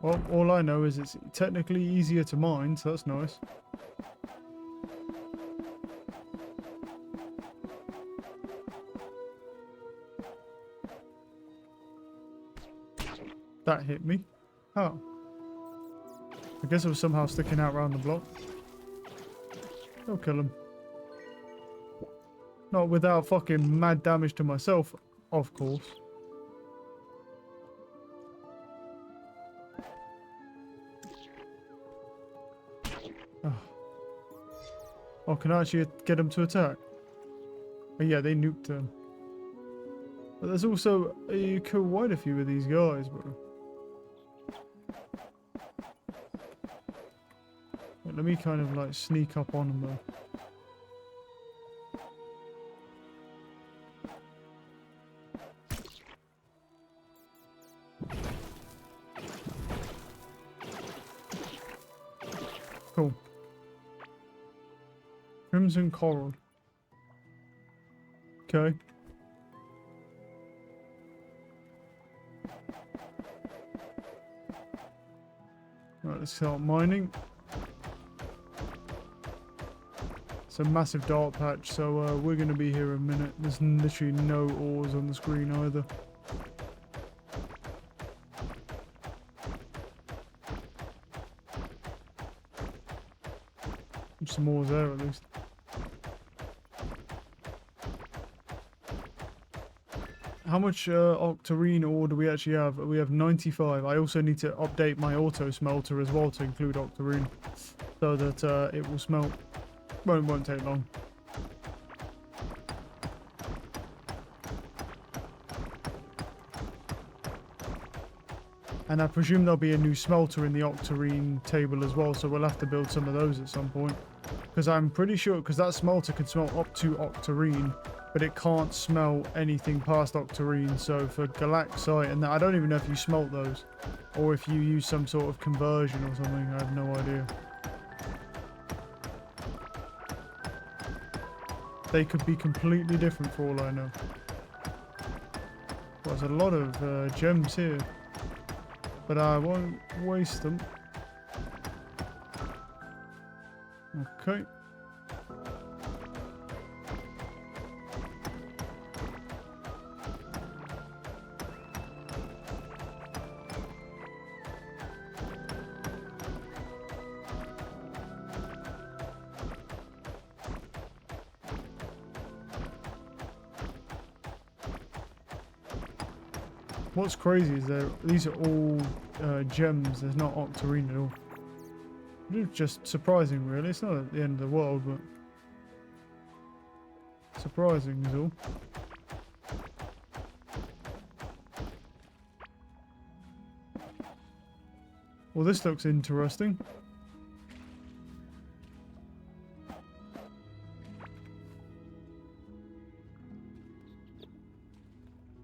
Well, all I know is it's technically easier to mine, so that's nice. That hit me. Oh. I guess it was somehow sticking out around the block. I'll kill him. Not without fucking mad damage to myself, of course. Oh, can I actually get them to attack? Oh, yeah, they nuked them. But there's also quite a few of these guys, bro. Wait, let me kind of like sneak up on them though. Cool. Crimson Coral. Okay. Right, let's start mining. It's a massive dark patch, so we're going to be here a minute. There's literally no ores on the screen either. Some ores there at least. How much octarine ore do we actually have? We have 95. I also need to update my auto smelter as well to include octarine, so that it will smelt. Won't take long. And I presume there'll be a new smelter in the octarine table as well, so we'll have to build some of those at some point. Because I'm pretty sure, because that smelter can smelt up to octarine, but it can't smelt anything past octarine. So for galaxite and that, I don't even know if you smelt those, or if you use some sort of conversion or something. I have no idea. They could be completely different for all I know. Well, there's a lot of gems here, but I won't waste them. Okay. What's crazy is that these are all gems. There's not octarine at all. It's just surprising, really. It's not at the end of the world, but surprising is all. Well, this looks interesting.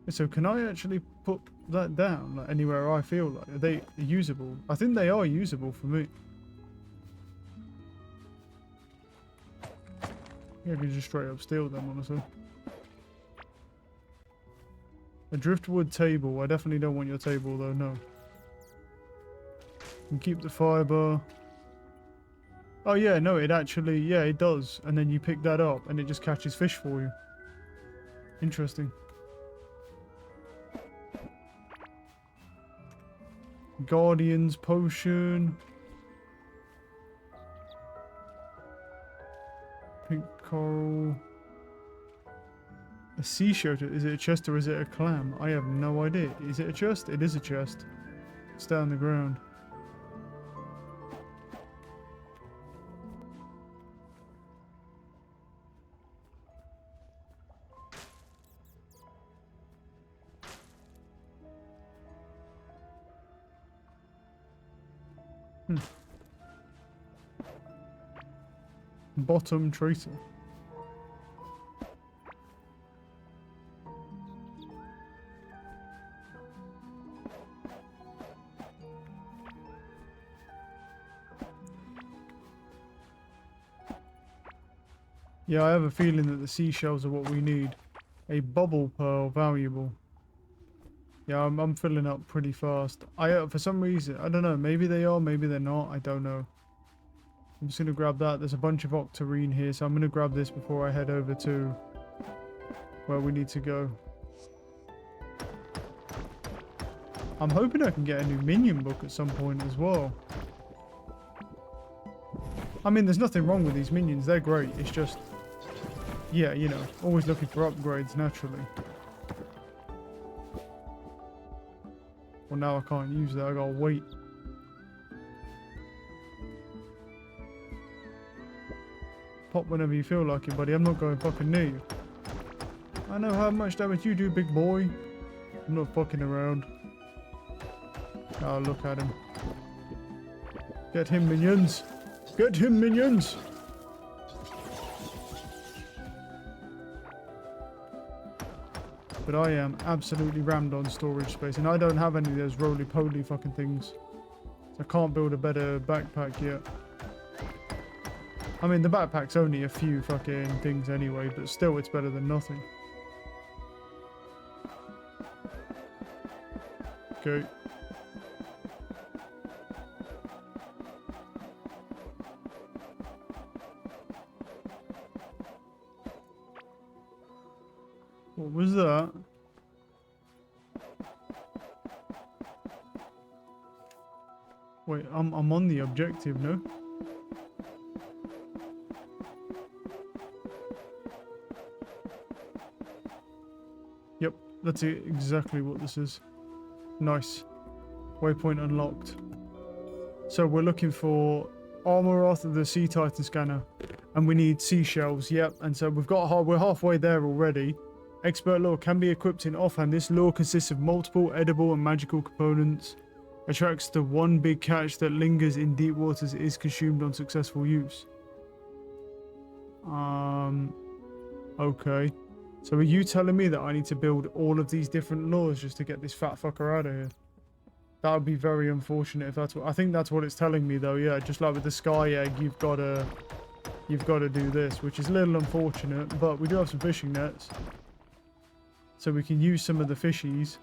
So can I actually put that down, like, anywhere I feel like? Are they usable? I think they are usable for me. Yeah, I can just straight up steal them, honestly. A driftwood table. I definitely don't want your table, though, no. And keep the fiber. Oh, yeah, no, it actually, yeah, it does. And then you pick that up, and it just catches fish for you. Interesting. Guardian's potion. Pink coral. A seashell. Is it a chest or is it a clam? I have no idea. Is it a chest? It is a chest. It's down the ground. Bottom tracer. Yeah, I have a feeling that the seashells are what we need. A bubble pearl, valuable. Yeah, I'm filling up pretty fast. For some reason, I don't know, maybe they are, maybe they're not, I don't know. I'm just going to grab that. There's a bunch of octarine here, so I'm going to grab this before I head over to where we need to go. I'm hoping I can get a new minion book at some point as well. I mean, there's nothing wrong with these minions. They're great. It's just, yeah, you know, always looking for upgrades naturally. Well, now I can't use that. I gotta wait. Pop whenever you feel like it, buddy. I'm not going fucking near you. I know how much damage you do, big boy. I'm not fucking around. Oh, look at him. Get him, minions. Get him, minions. But I am absolutely rammed on storage space, and I don't have any of those roly-poly fucking things. So I can't build a better backpack yet. I mean, the backpack's only a few fucking things anyway, but still, it's better than nothing. Okay. What was that? Wait, I'm on the objective, no? Yep, that's exactly what this is. Nice. Waypoint unlocked. So we're looking for Armoroth of the Sea Titan scanner, and we need seashells. Yep, and so we're halfway there already. Expert lore can be equipped in offhand. This lore consists of multiple edible and magical components. Attracts the one big catch that lingers in deep waters is consumed on successful use. Okay. So are you telling me that I need to build all of these different lures just to get this fat fucker out of here? That would be very unfortunate if that's what... I think that's what it's telling me though, yeah. Just like with the sky egg, you've got to do this, which is a little unfortunate, but we do have some fishing nets. So we can use some of the fishies.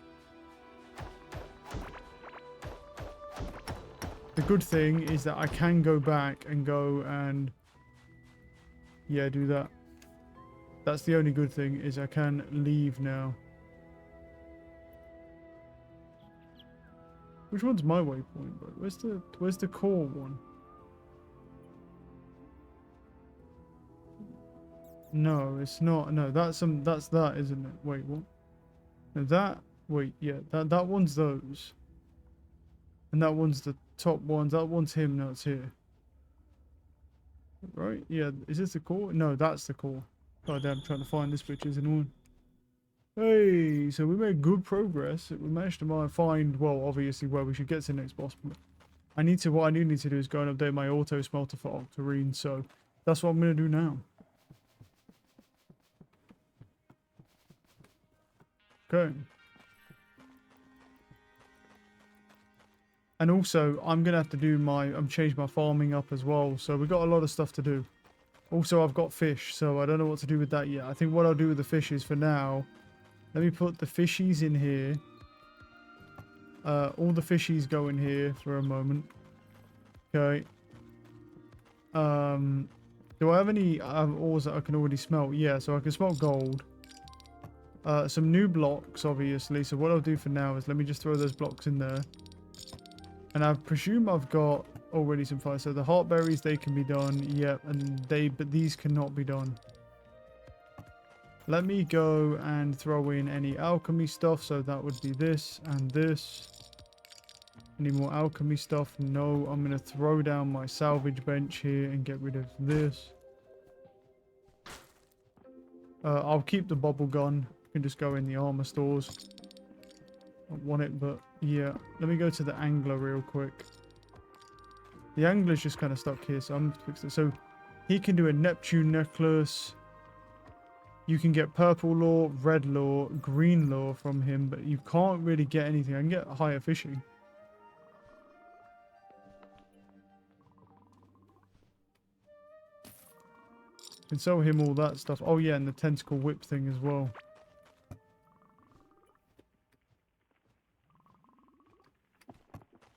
The good thing is that I can go back and yeah, do that. That's the only good thing, is I can leave now. Which one's my waypoint, bro? Where's the core one? No, it's not. No, that's that, isn't it? Wait, what? No, that Wait, yeah, that one's those. And that one's the top ones. That one's him, no, it's here. Right? Yeah, is this the core? No, that's the core. God damn, trying to find this bitch is annoying. Hey, so we made good progress. We managed to find, well, obviously where we should get to the next boss. But what I need to do is go and update my auto smelter for Octarine, so that's what I'm going to do now. Okay. And also, I'm going to have to do change my farming up as well, so we got a lot of stuff to do. Also, I've got fish, so I don't know what to do with that yet. I think what I'll do with the fish is, for now, let me put the fishies in here. All the fishies go in here for a moment. Okay. Do I have any ores that I can already smelt? Yeah, so I can smelt gold. Some new blocks, obviously. So what I'll do for now is let me just throw those blocks in there. And I presume I've got already some fire. So the heartberries, they can be done. Yep, but these cannot be done. Let me go and throw in any alchemy stuff. So that would be this and this. Any more alchemy stuff? No. I'm going to throw down my salvage bench here and get rid of this. I'll keep the bubble gun. You can just go in the armor stores. I don't want it, but yeah. Let me go to the angler real quick. The angler's just kind of stuck here, so I'm going to fix it. So he can do a Neptune necklace. You can get purple lore, red lore, green lore from him, but you can't really get anything. I can get higher fishing. Can sell him all that stuff. Oh yeah, and the tentacle whip thing as well.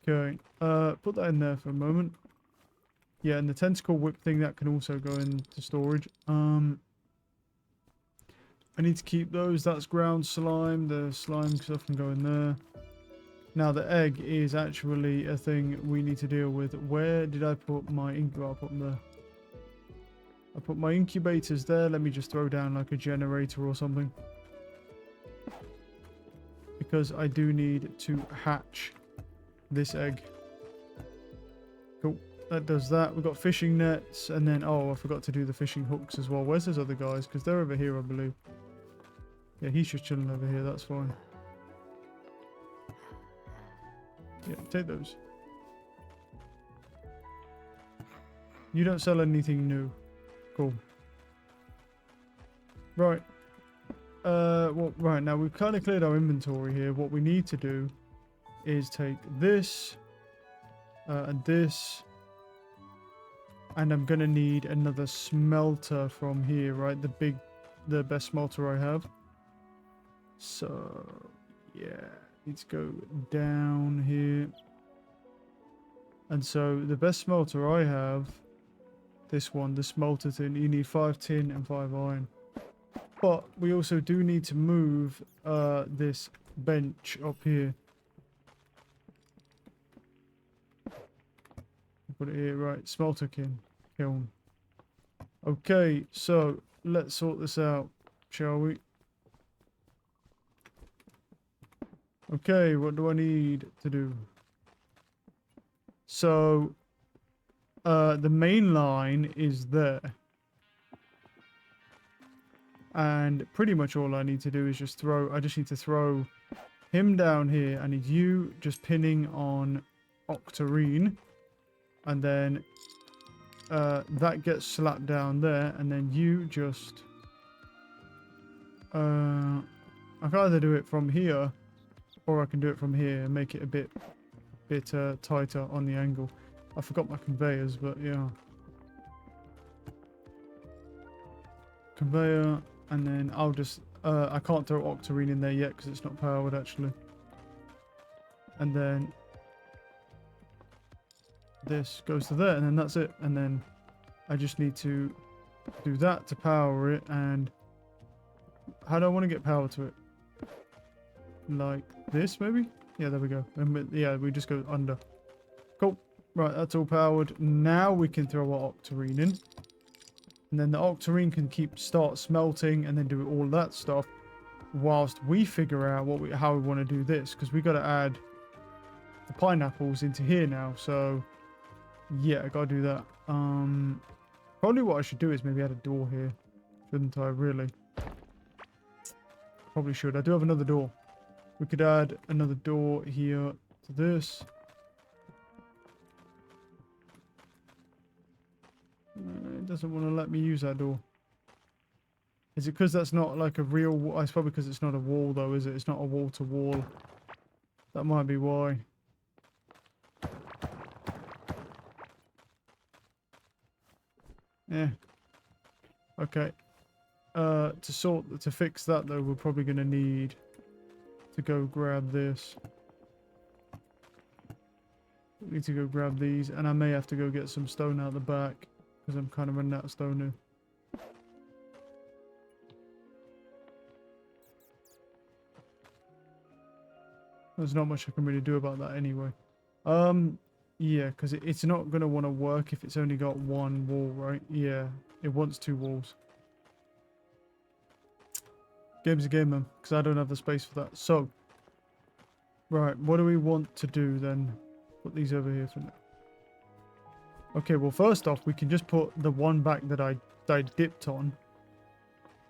Okay, put that in there for a moment. Yeah, and the tentacle whip thing, that can also go into storage. I need to keep those. That's ground slime. The slime stuff can go in there. Now the egg is actually a thing we need to deal with. Where did I put my incubator? I put them there. I put my incubators there. Let me just throw down like a generator or something. Because I do need to hatch this egg. Cool. That does that. We've got fishing nets. And then, oh, I forgot to do the fishing hooks as well. Where's those other guys? Because they're over here, I believe. Yeah, he's just chilling over here. That's fine. Yeah, take those. You don't sell anything new. Cool. Right. Well, right, now we've kind of cleared our inventory here. What we need to do is take this and this. And I'm going to need another smelter from here, right? The best smelter I have. So, yeah. Let's go down here. And so, the best smelter I have, this one, the smelter thing, you need 5 tin and 5 iron. But we also do need to move this bench up here. Put it here, right, smelter kiln. Okay, so let's sort this out, shall we? Okay, what do I need to do? So, the main line is there. And pretty much all I need to do is just I just need to throw him down here. I need you just pinning on Octarine. And then that gets slapped down there. And then you just... I can either do it from here, or I can do it from here and make it a bit tighter on the angle. I forgot my conveyors, but yeah. Conveyor, and then I'll just... I can't throw Octarine in there yet because it's not powered, actually. And then this goes to there, and then that's it. And then I just need to do that to power it. And how do I want to get power to it? Like this, maybe? Yeah, there we go. And yeah, we just go under. Cool. Right, that's all powered. Now we can throw our Octarine in. And then the Octarine can start smelting and then do all that stuff. whilst we figure out how we want to do this, because we got to add the pineapples into here now. So yeah, I gotta do that. Probably what I should do is maybe add a door here, shouldn't I? Really, probably should. I do have another door. We could add another door here to this. It doesn't want to let me use that door. Is it because that's not like a real wall? It's probably because it's not a wall though, is it? It's not a wall to wall. That might be why. Yeah. Okay. To fix that though, we're probably gonna need to go grab this. We need to go grab these, and I may have to go get some stone out the back because I'm kind of running out of stone now. There's not much I can really do about that anyway. Yeah, because it's not going to want to work if it's only got one wall, right? Yeah, it wants two walls. Game's a game, man, because I don't have the space for that. So, right, what do we want to do then? Put these over here for now. Okay, well, first off, we can just put the one back that I dipped on,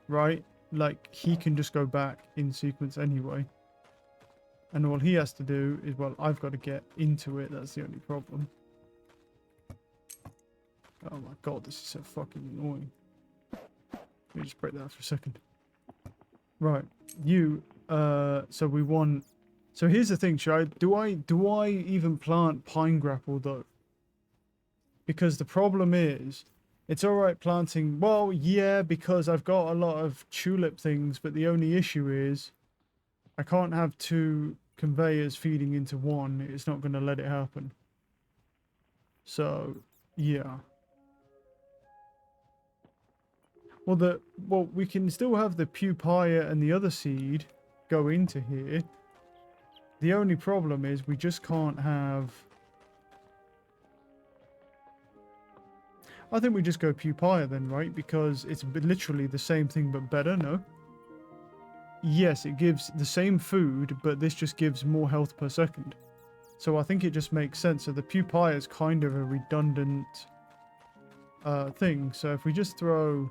right? Like, he can just go back in sequence anyway. And all he has to do is, well, I've got to get into it. That's the only problem. Oh my god, this is so fucking annoying. Let me just break that for a second. Right, you, so we want... So here's the thing, do I even plant pine grapple though? Because the problem is, it's alright planting, well, yeah, because I've got a lot of tulip things, but the only issue is, I can't have two conveyors feeding into one. It's not going to let it happen. So, yeah. Well, we can still have the pupaya and the other seed go into here. The only problem is we just can't have... I think we just go pupaya then, right? Because it's literally the same thing but better, no? Yes, it gives the same food, but this just gives more health per second. So I think it just makes sense. So the pupaya is kind of a redundant thing. So if we just throw...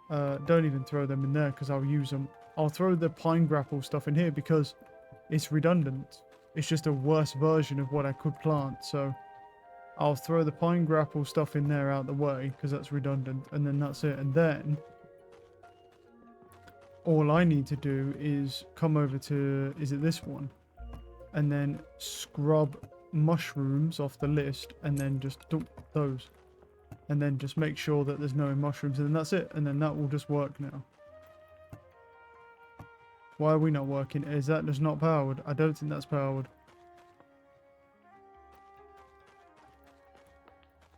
don't even throw them in there because I'll use them. I'll throw the pine grapple stuff in here because it's redundant. It's just a worse version of what I could plant. So I'll throw the pine grapple stuff in there out the way because that's redundant. And then that's it. And then... all I need to do is come over to, is it this one? And then scrub mushrooms off the list and then just dump those. And then just make sure that there's no mushrooms and then that's it. And then that will just work now. Why are we not working? Is that just not powered? I don't think that's powered.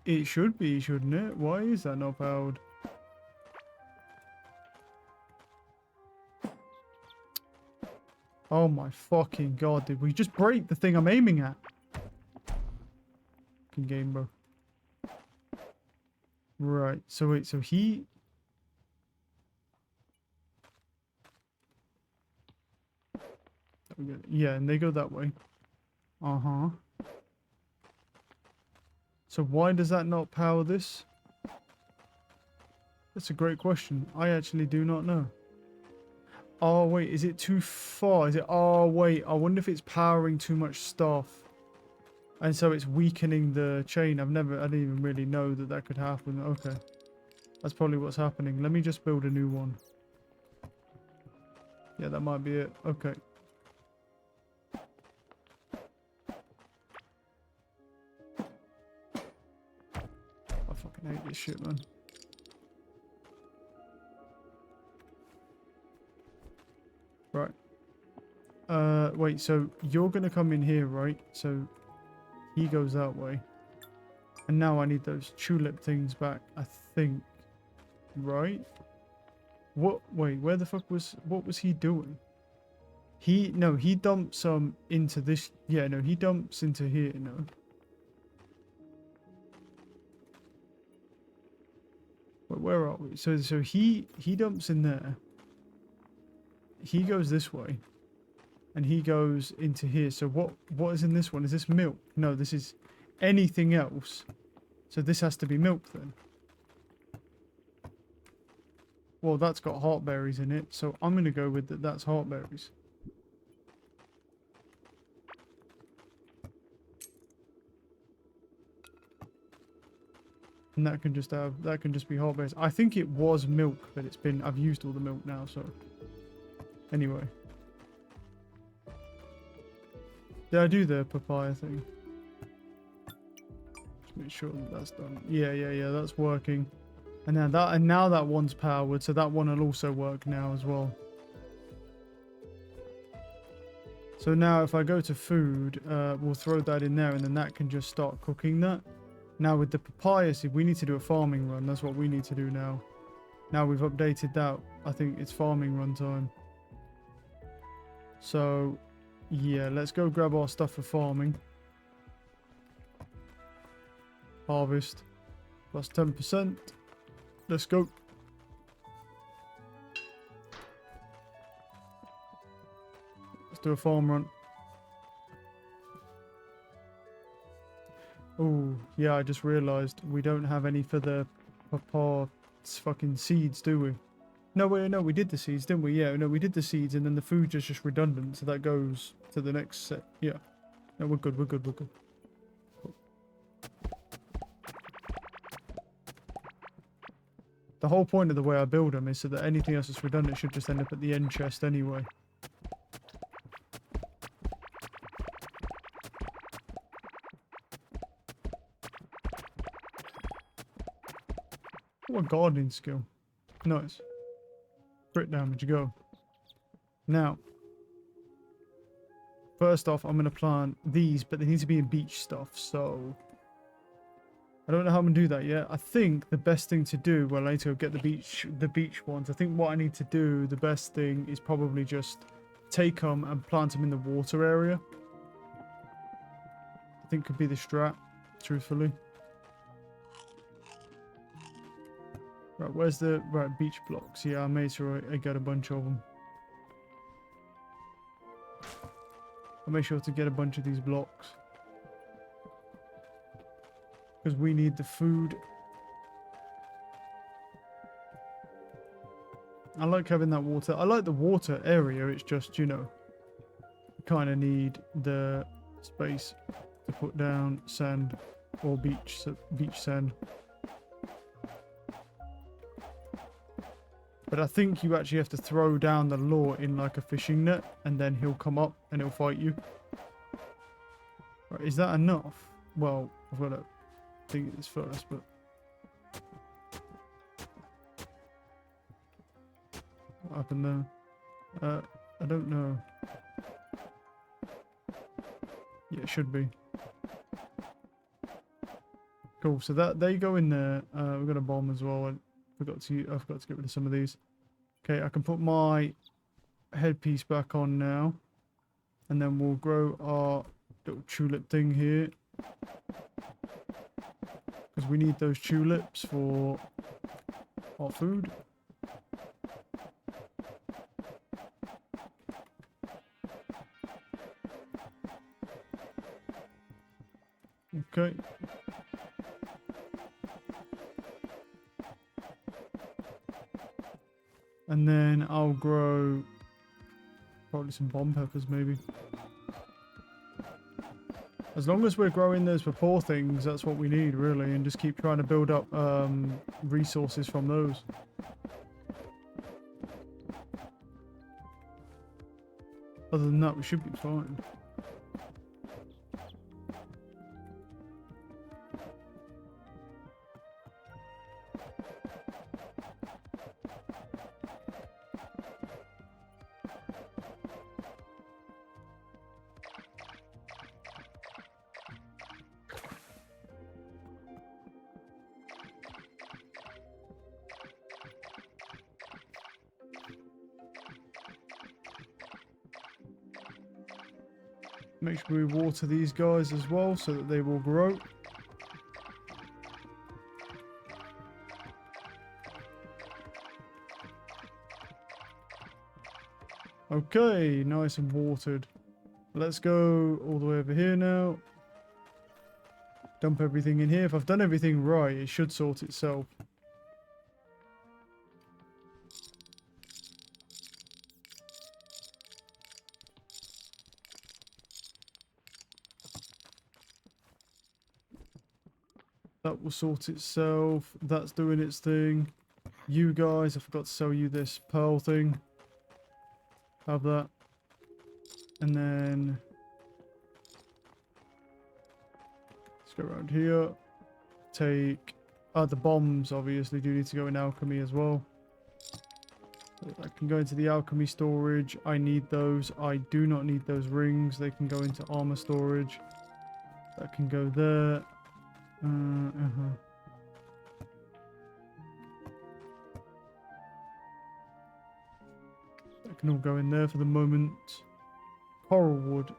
It should be, shouldn't it? Why is that not powered? Oh my fucking god, did we just break the thing I'm aiming at? Fucking game, bro. Right, so wait, so he... yeah, and they go that way. Uh-huh. So why does that not power this? That's a great question. I actually do not know. Oh, wait, is it too far? Is it... oh, wait, I wonder if it's powering too much stuff. And so it's weakening the chain. I didn't even really know that that could happen. Okay. That's probably what's happening. Let me just build a new one. Yeah, that might be it. Okay. I fucking hate this shit, man. Right. Wait, so you're gonna come in here, right? So he goes that way. And now I need those tulip things back, I think. Right? What? Wait, where the fuck was... what was he doing? No, he dumps some into this... yeah, no, he dumps into here, no. Wait, where are we? So he dumps in there. he goes this way. And he goes into here. So what is in this one? Is this milk? No, this is anything else. So this has to be milk then. Well, that's got heartberries in it. So I'm going to go with that. That's heartberries. And that can just be heartberries. I think it was milk, but I've used all the milk now, so. Anyway. Did I do the papaya thing? Just make sure that's done. Yeah, that's working. And now that one's powered, so that one will also work now as well. So now if I go to food, we'll throw that in there and then that can just start cooking that. Now with the papaya seed, we need to do a farming run. That's what we need to do now. Now we've updated that. I think it's farming run time. So yeah, let's go grab our stuff for farming. Harvest. Plus 10%. Let's go. Let's do a farm run. Oh, yeah, I just realised we don't have any for the papaya fucking seeds, do we? No, wait, no, we did the seeds, didn't we? Yeah, no, we did the seeds, and then the food is just redundant, so that goes to the next set. Yeah. No, we're good, we're good, we're good. The whole point of the way I build them is so that anything else that's redundant should just end up at the end chest anyway. What a gardening skill. Nice. Crit damage, go. Now, first off, I'm going to plant these, but they need to be in beach stuff, so I don't know how I'm going to do that yet. I think the best thing to do, well, I need to go get the beach ones. I think what I need to do, the best thing is probably just take them and plant them in the water area. I think could be the strat, truthfully. Right, where's the beach blocks? Yeah, I made sure I got a bunch of them. I'll make sure to get a bunch of these blocks. Because we need the food. I like having that water. I like the water area. It's just, you know, kind of need the space to put down sand or beach sand. But I think you actually have to throw down the lure in like a fishing net and then he'll come up and he'll fight you. Right, is that enough? Well, I've got to think this first, but what happened there? I don't know. Yeah, it should be. Cool, so that they go in there. We've got a bomb as well. I forgot to get rid of some of these. Okay, I can put my headpiece back on now. And then we'll grow our little tulip thing here. Because we need those tulips for our food. Okay. And then I'll grow probably some bomb peppers maybe. As long as we're growing those papaya things, that's what we need really, and just keep trying to build up resources from those. Other than that, we should be fine. Make sure we water these guys as well so that they will grow. Okay, nice and watered. Let's go all the way over here now. Dump everything in here. If I've done everything right, it should sort itself. That will sort itself. That's doing its thing. You guys, I forgot to sell you this pearl thing. Have that. And then let's go around here. Take the bombs obviously do need to go in alchemy as well. I can go into the alchemy storage. I need those. I do not need those rings. They can go into armor storage. That can go there. That can all go in there for the moment. Coral wood.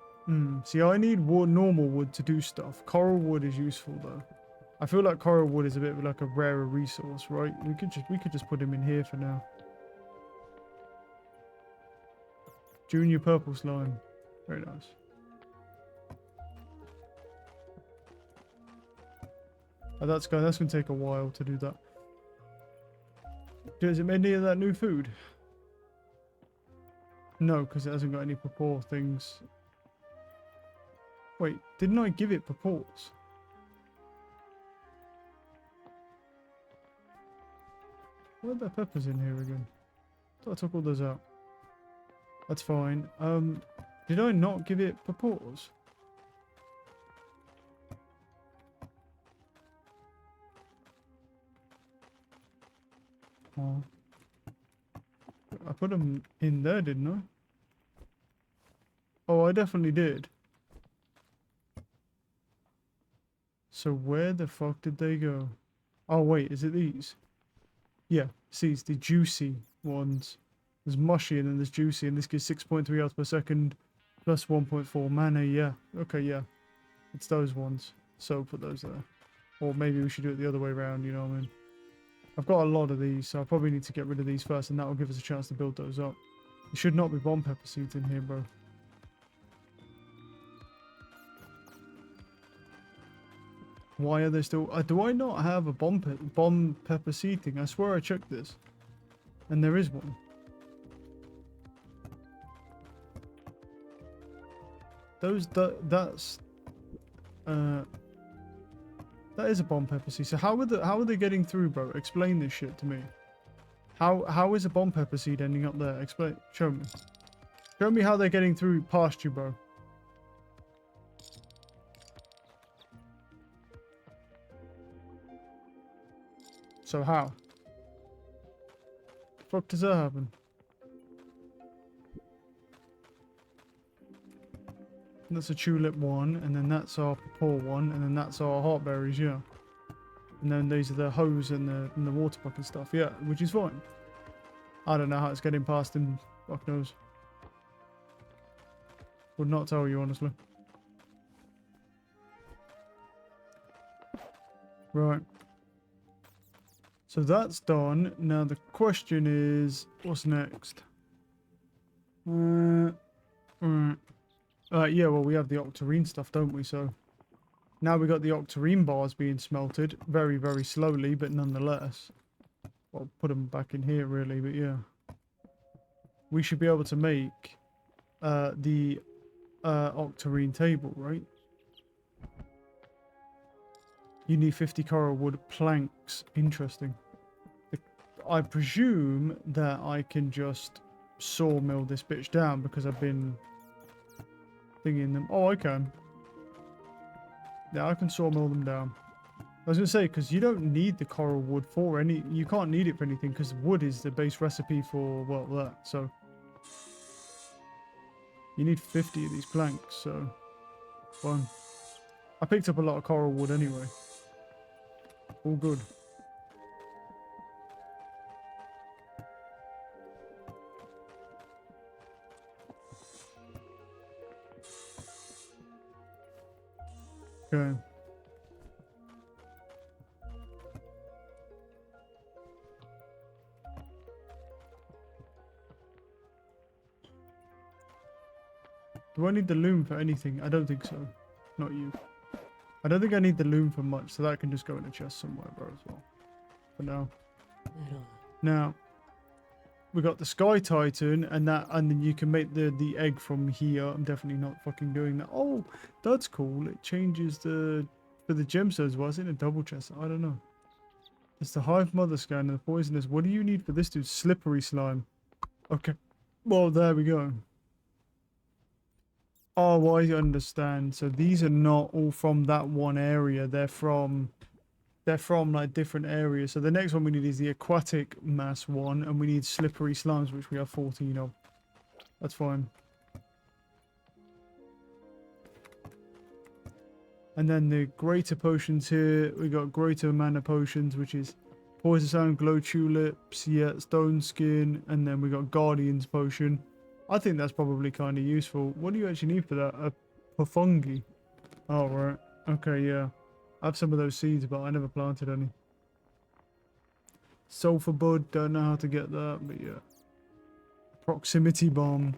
See, I need wood, normal wood to do stuff. Coral wood is useful though. I feel like coral wood is a bit of like a rarer resource, right? We could just put him in here for now. Junior purple slime. Very nice. Oh, that's going to take a while to do that. Does it make any of that new food? No, because it hasn't got any purple things. Wait, didn't I give it purples? Why are there peppers in here again? I thought I took all those out. That's fine. Did I not give it purples? Oh. I put them in there, didn't I? Oh, I definitely did. So where the fuck did they go? Oh wait, is it these? Yeah, see, it's the juicy ones. There's mushy and then there's juicy, and this gives 6.3 hours per second plus 1.4 mana. Yeah, okay, yeah. It's those ones. So put those there. Or maybe we should do it the other way around, you know what I mean? I've got a lot of these, so I probably need to get rid of these first, and that will give us a chance to build those up. There should not be bomb pepper seeds in here, bro. Why are there still... do I not have a bomb pepper seed thing? I swear I checked this. And there is one. That's... that is a bomb pepper seed. So how are they getting through, bro? Explain this shit to me. How is a bomb pepper seed ending up there? Explain. Show me. Show me how they're getting through past you, bro. So how? The fuck does that happen? That's a tulip one, and then that's our purple one, and then that's our heartberries, yeah. And then these are the hose and the water bucket stuff, yeah, which is fine. I don't know how it's getting past him, fuck knows. Would not tell you, honestly. Right. So that's done. Now the question is, what's next? Yeah, well, we have the octarine stuff, don't we? So now we got the octarine bars being smelted very, very slowly, but nonetheless. I'll put them back in here, really, but yeah. We should be able to make the octarine table, right? You need 50 coral wood planks. Interesting. I presume that I can just sawmill this bitch down because I've been thinking them. Oh, I can. Yeah, I can sawmill them down. I was going to say, because you don't need the coral wood for any... You can't need it for anything because wood is the base recipe for, well, that. So you need 50 of these planks, so fun. I picked up a lot of coral wood anyway. All good. Okay. Do I need the loom for anything? I don't think so. Not you. I don't think I need the loom for much, so that can just go in a chest somewhere, bro, as well. For now. Now, we got the Sky Titan, and then you can make the egg from here. I'm definitely not fucking doing that. Oh, that's cool. It changes for the gemstones. Was it a double chest? I don't know. It's the Hive Mother scan and the poisonous. What do you need for this dude? Slippery slime. Okay. Well, there we go. Oh, I understand. So these are not all from that one area. They're from like different areas. So the next one we need is the aquatic mass one, and we need slippery slimes, which we have 14 of. That's fine. And then the greater potions here, we got greater mana potions, which is poison sound, glow tulips, yeah, stone skin, and then we got guardian's potion. I think that's probably kind of useful. What do you actually need for that? A Pofungi. Oh, right. Okay, yeah. I have some of those seeds, but I never planted any. Sulfur bud, don't know how to get that, but yeah. Proximity bomb.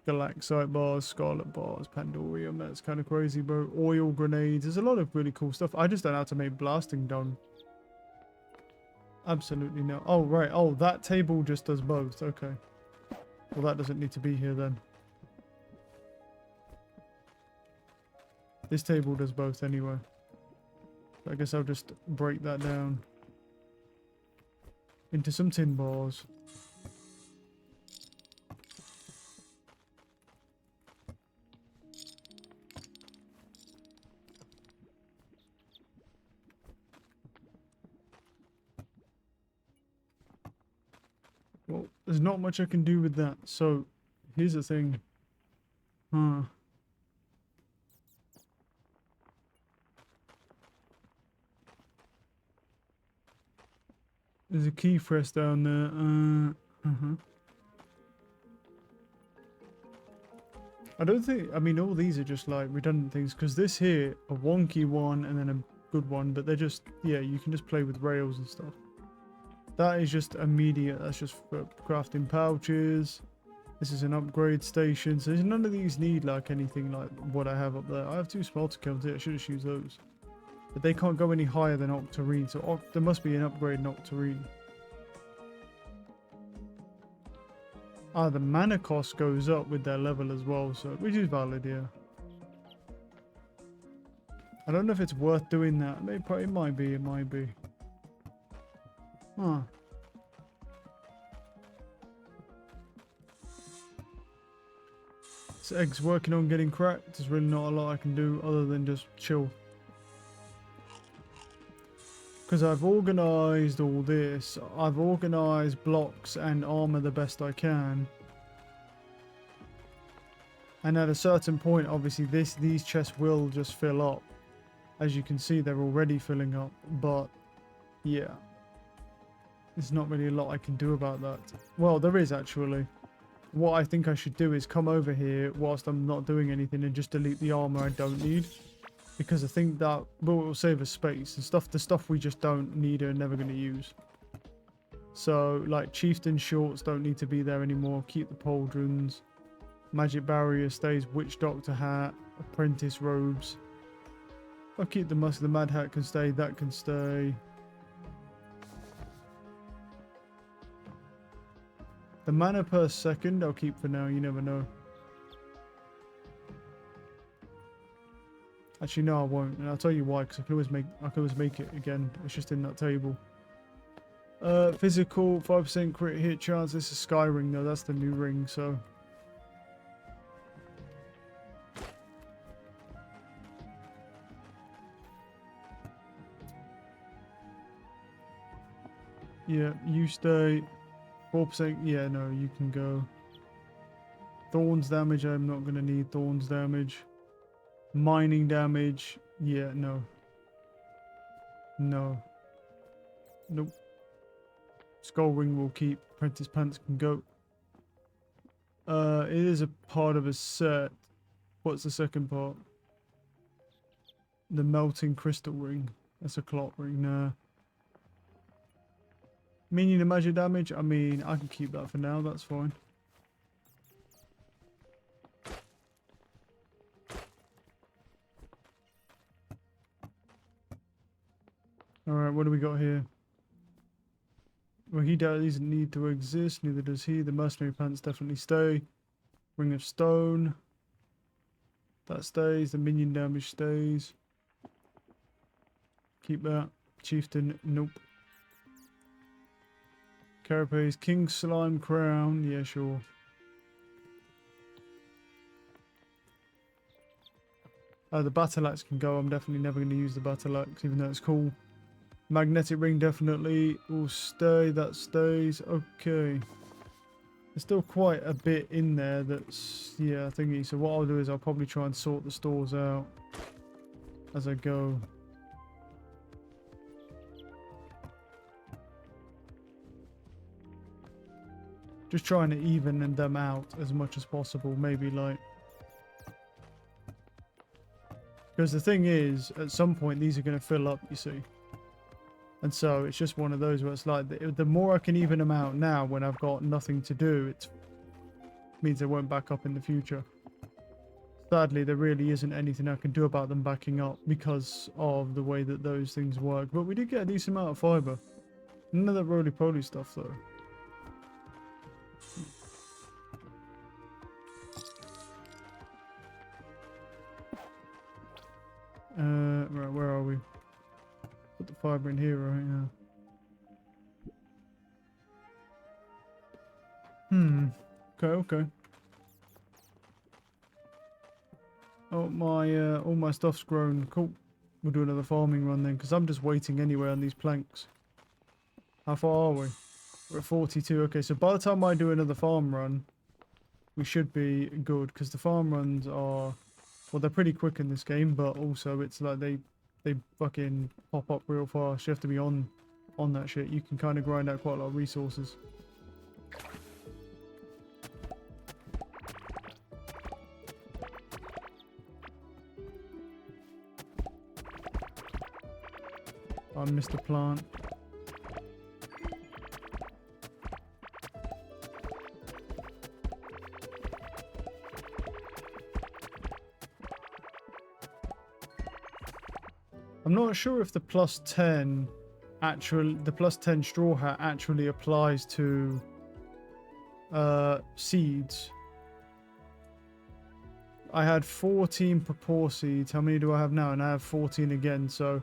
Galaxite bars, scarlet bars, Pandorium. That's kind of crazy, bro. Oil grenades. There's a lot of really cool stuff. I just don't know how to make blasting done. Absolutely no. Oh, right. Oh, that table just does both. Okay. Well, that doesn't need to be here then. This table does both anyway. I guess I'll just break that down into some tin bars. Well, there's not much I can do with that. So, here's the thing. Huh. There's a key press down there. I don't think, I mean, all these are just like redundant things, because this here, a wonky one and then a good one, but they're just, yeah, you can just play with rails and stuff. That is just immediate, that's just for crafting pouches. This is an upgrade station, so none of these need like anything like what I have up there. I have 2 smelter kilns here, I should just use those. But they can't go any higher than Octarine, so there must be an upgrade in Octarine. Ah, the mana cost goes up with their level as well, so which is valid, yeah. I don't know if it's worth doing that. Maybe, it might be, it might be. Huh. This egg's working on getting cracked. There's really not a lot I can do other than just chill. Because I've organised all this. I've organised blocks and armour the best I can. And at a certain point, obviously, these chests will just fill up. As you can see, they're already filling up. But, yeah. There's not really a lot I can do about that. Well, there is actually. What I think I should do is come over here whilst I'm not doing anything and just delete the armour I don't need. Because I think that will save us space and stuff. The stuff we just don't need and never going to use. So, like, Chieftain shorts don't need to be there anymore. Keep the pauldrons. Magic barrier stays. Witch doctor hat. Apprentice robes. I'll keep the musk. The mad hat can stay. That can stay. The mana per second I'll keep for now. You never know. Actually, no, I won't, and I'll tell you why. Because I can always make it again. It's just in that table. Physical 5% crit hit chance. This is Sky Ring though. That's the new ring. So yeah, you stay. 4%. Yeah, no, you can go. Thorns damage. I'm not gonna need thorns damage. Mining damage. Yeah, no. No. Nope. Skull ring will keep. Apprentice pants can go. It is a part of a set. What's the second part? The melting crystal ring. That's a clock ring. Nah. Minion and magic damage. I mean, I can keep that for now. That's fine. Alright, what do we got here? Well, he doesn't need to exist, neither does he. The mercenary plants definitely stay. Ring of Stone. That stays. The minion damage stays. Keep that. Chieftain, nope. Carapace, King Slime Crown. Yeah, sure. The Battle Axe can go. I'm definitely never going to use the Battle Axe, even though it's cool. Magnetic Ring definitely will stay. That stays. Okay. There's still quite a bit in there that's, yeah, thingy. So what I'll do is I'll probably try and sort the stores out as I go. Just trying to even them out as much as possible. Maybe like... Because the thing is, at some point these are going to fill up, you see. And so it's just one of those where it's like, the more I can even them out now when I've got nothing to do, it means they won't back up in the future. Sadly, there really isn't anything I can do about them backing up because of the way that those things work. But we did get a decent amount of fiber. None of that roly-poly stuff though. Right, where are we? Put the fiber in here right now. Okay. Oh, all my stuff's grown. Cool. We'll do another farming run then, because I'm just waiting anyway on these planks. How far are we? We're at 42. Okay, so by the time I do another farm run, we should be good, because the farm runs are... Well, they're pretty quick in this game, but also it's like they fucking pop up real fast. You have to be on that shit. You can kind of grind out quite a lot of resources. I missed a plant. I'm not sure if the +10 the +10 straw hat actually applies to seeds. I had 14 purpore seeds. How many do I have now? And I have 14 again, so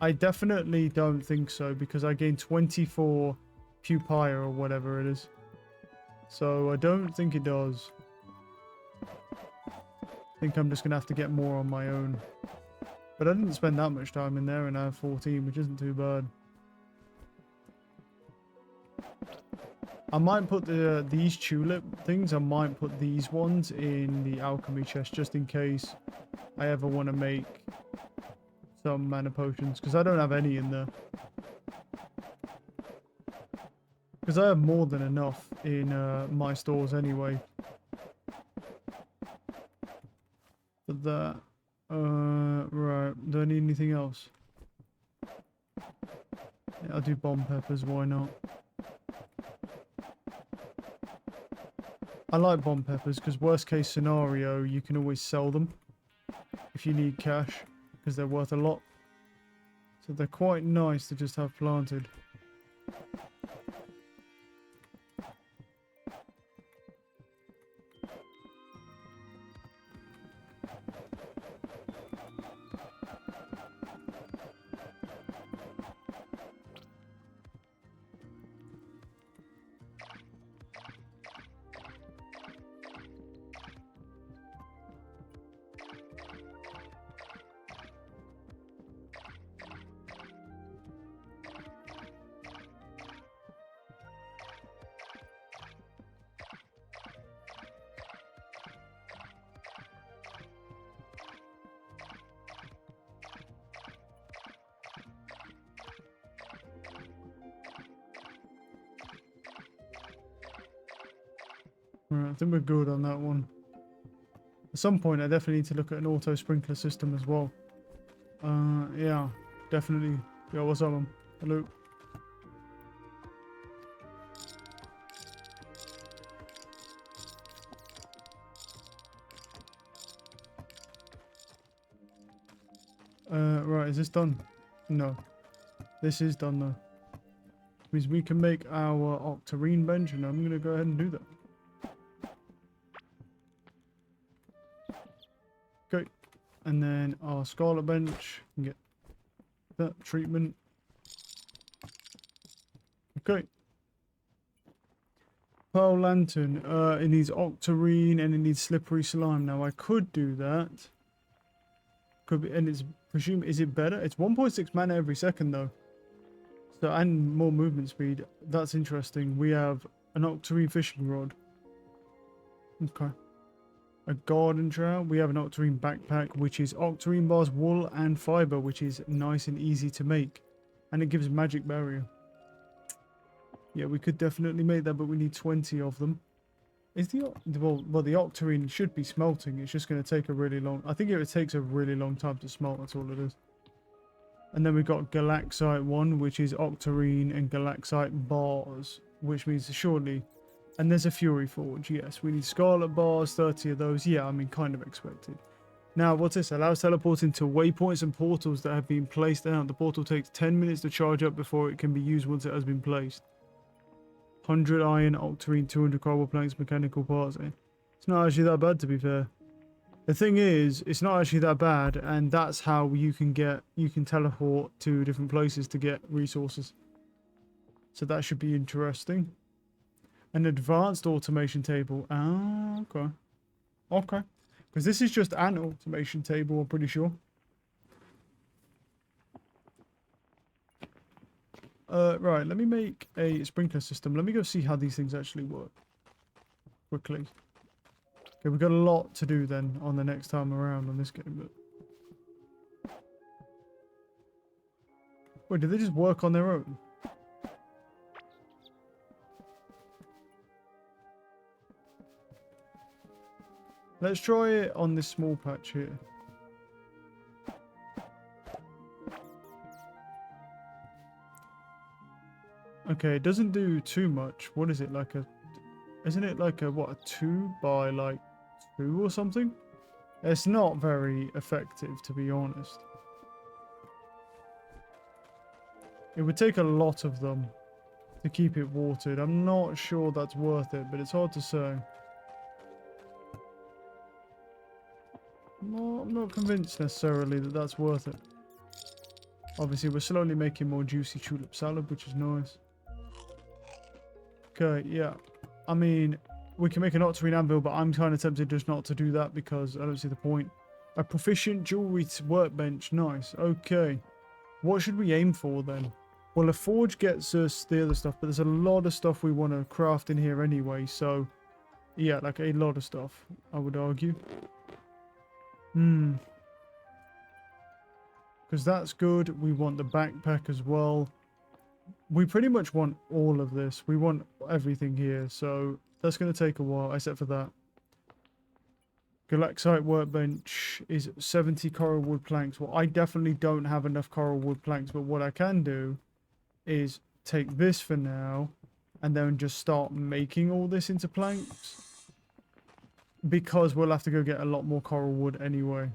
I definitely don't think so, because I gained 24 pupaya or whatever it is. So I don't think it does. I think I'm just going to have to get more on my own. But I didn't spend that much time in there, and I have 14, which isn't too bad. I might put these tulip things, I might put these ones in the alchemy chest, just in case I ever want to make some mana potions, because I don't have any in there. Because I have more than enough in my stores anyway. But that... right, do I need anything else? Yeah, I'll do bomb peppers, why not? I like bomb peppers because worst case scenario, you can always sell them if you need cash, because they're worth a lot. So they're quite nice to just have planted. Right, I think we're good on that one. At some point, I definitely need to look at an auto sprinkler system as well. Yeah, definitely. Yo, what's up, man? Hello. Right, is this done? No. This is done though. Means we can make our octarine bench, and I'm going to go ahead and do that. Okay. And then our scarlet bench can get that treatment. Okay. Pearl lantern. It needs octarine and it needs slippery slime. Now I could do that. Could be, and it's presume is it better? It's 1.6 mana every second though. So and more movement speed. That's interesting. We have an octarine fishing rod. Okay. A garden trowel. We have an octarine backpack, which is octarine bars, wool, and fiber, which is nice and easy to make, and it gives magic barrier. Yeah, we could definitely make that, but we need 20 of them. Is the well the octarine should be smelting. It's just going to take a really long. I think it takes a really long time to smelt. That's all it is. And then we've got galaxite one, which is octarine and galaxite bars, which means surely. And there's a fury forge. Yes, we need scarlet bars, 30 of those. Yeah, I mean, kind of expected. Now, what's this? Allows teleporting to waypoints and portals that have been placed out. The portal takes 10 minutes to charge up before it can be used once it has been placed. 100 iron, octarine, 200 cobble planks, mechanical parts. It's not actually that bad, to be fair. The thing is, it's not actually that bad, and that's how you can teleport to different places to get resources. So that should be interesting. An advanced automation table. Ah, okay. Okay. Because this is just an automation table, I'm pretty sure. Right, let me make a sprinkler system. Let me go see how these things actually work. Quickly. Okay, we've got a lot to do then on the next time around on this game. But... Wait, did they just work on their own? Let's try it on this small patch here. Okay, it doesn't do too much. What is it, like a... Isn't it like a, what, a 2 by like 2 or something? It's not very effective, to be honest. It would take a lot of them to keep it watered. I'm not sure that's worth it, but it's hard to say. I'm not convinced necessarily that that's worth it. Obviously, we're slowly making more juicy tulip salad, which is nice. Okay, yeah. I mean, we can make an octarine anvil, but I'm kind of tempted just not to do that because I don't see the point. A proficient jewelry workbench. Nice. Okay. What should we aim for then? Well, a forge gets us the other stuff, but there's a lot of stuff we want to craft in here anyway. So, yeah, like a lot of stuff, I would argue. Because that's good. We want the backpack as well. We pretty much want all of this. We want everything here. So that's going to take a while, except for that. Galaxite workbench is 70 coral wood planks. Well, I definitely don't have enough coral wood planks, but what I can do is take this for now and then just start making all this into planks. Because we'll have to go get a lot more coral wood anyway.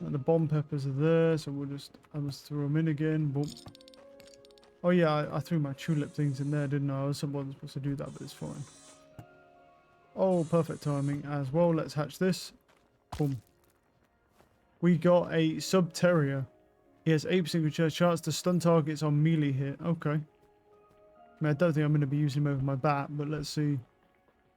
And the bomb peppers are there, so I must throw them in again. Boom. Oh yeah, I threw my tulip things in there, didn't I? I wasn't supposed to do that, but it's fine. Oh, perfect timing as well. Let's hatch this. Boom. We got a Subterria. He has 8% chance to stun targets on melee hit. Okay. I mean, I don't think I'm going to be using him over my bat, but let's see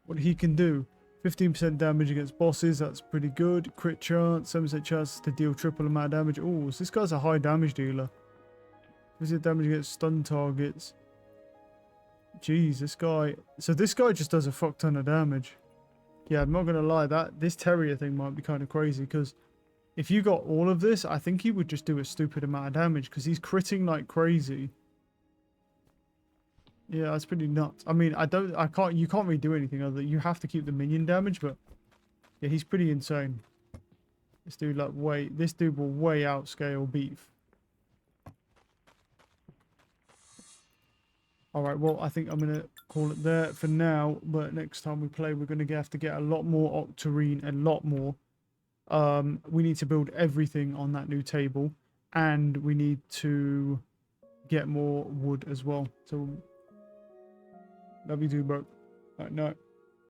what he can do. 15% damage against bosses, that's pretty good. Crit chance, 7% chance to deal triple amount of damage. Oh, so this guy's a high damage dealer. Visit damage against stun targets. Jeez, this guy... So this guy just does a fuck ton of damage. Yeah, I'm not going to lie, this terrier thing might be kind of crazy, because if you got all of this, I think he would just do a stupid amount of damage, because he's critting like crazy. Yeah, that's pretty nuts. I mean, you can't really do anything other than you have to keep the minion damage, but yeah, he's pretty insane. This dude will way outscale beef. All right, well, I think I'm going to call it there for now. But next time we play, we're going to have to get a lot more octarine, a lot more. We need to build everything on that new table. And we need to get more wood as well. So, love you too, bro. All right, no.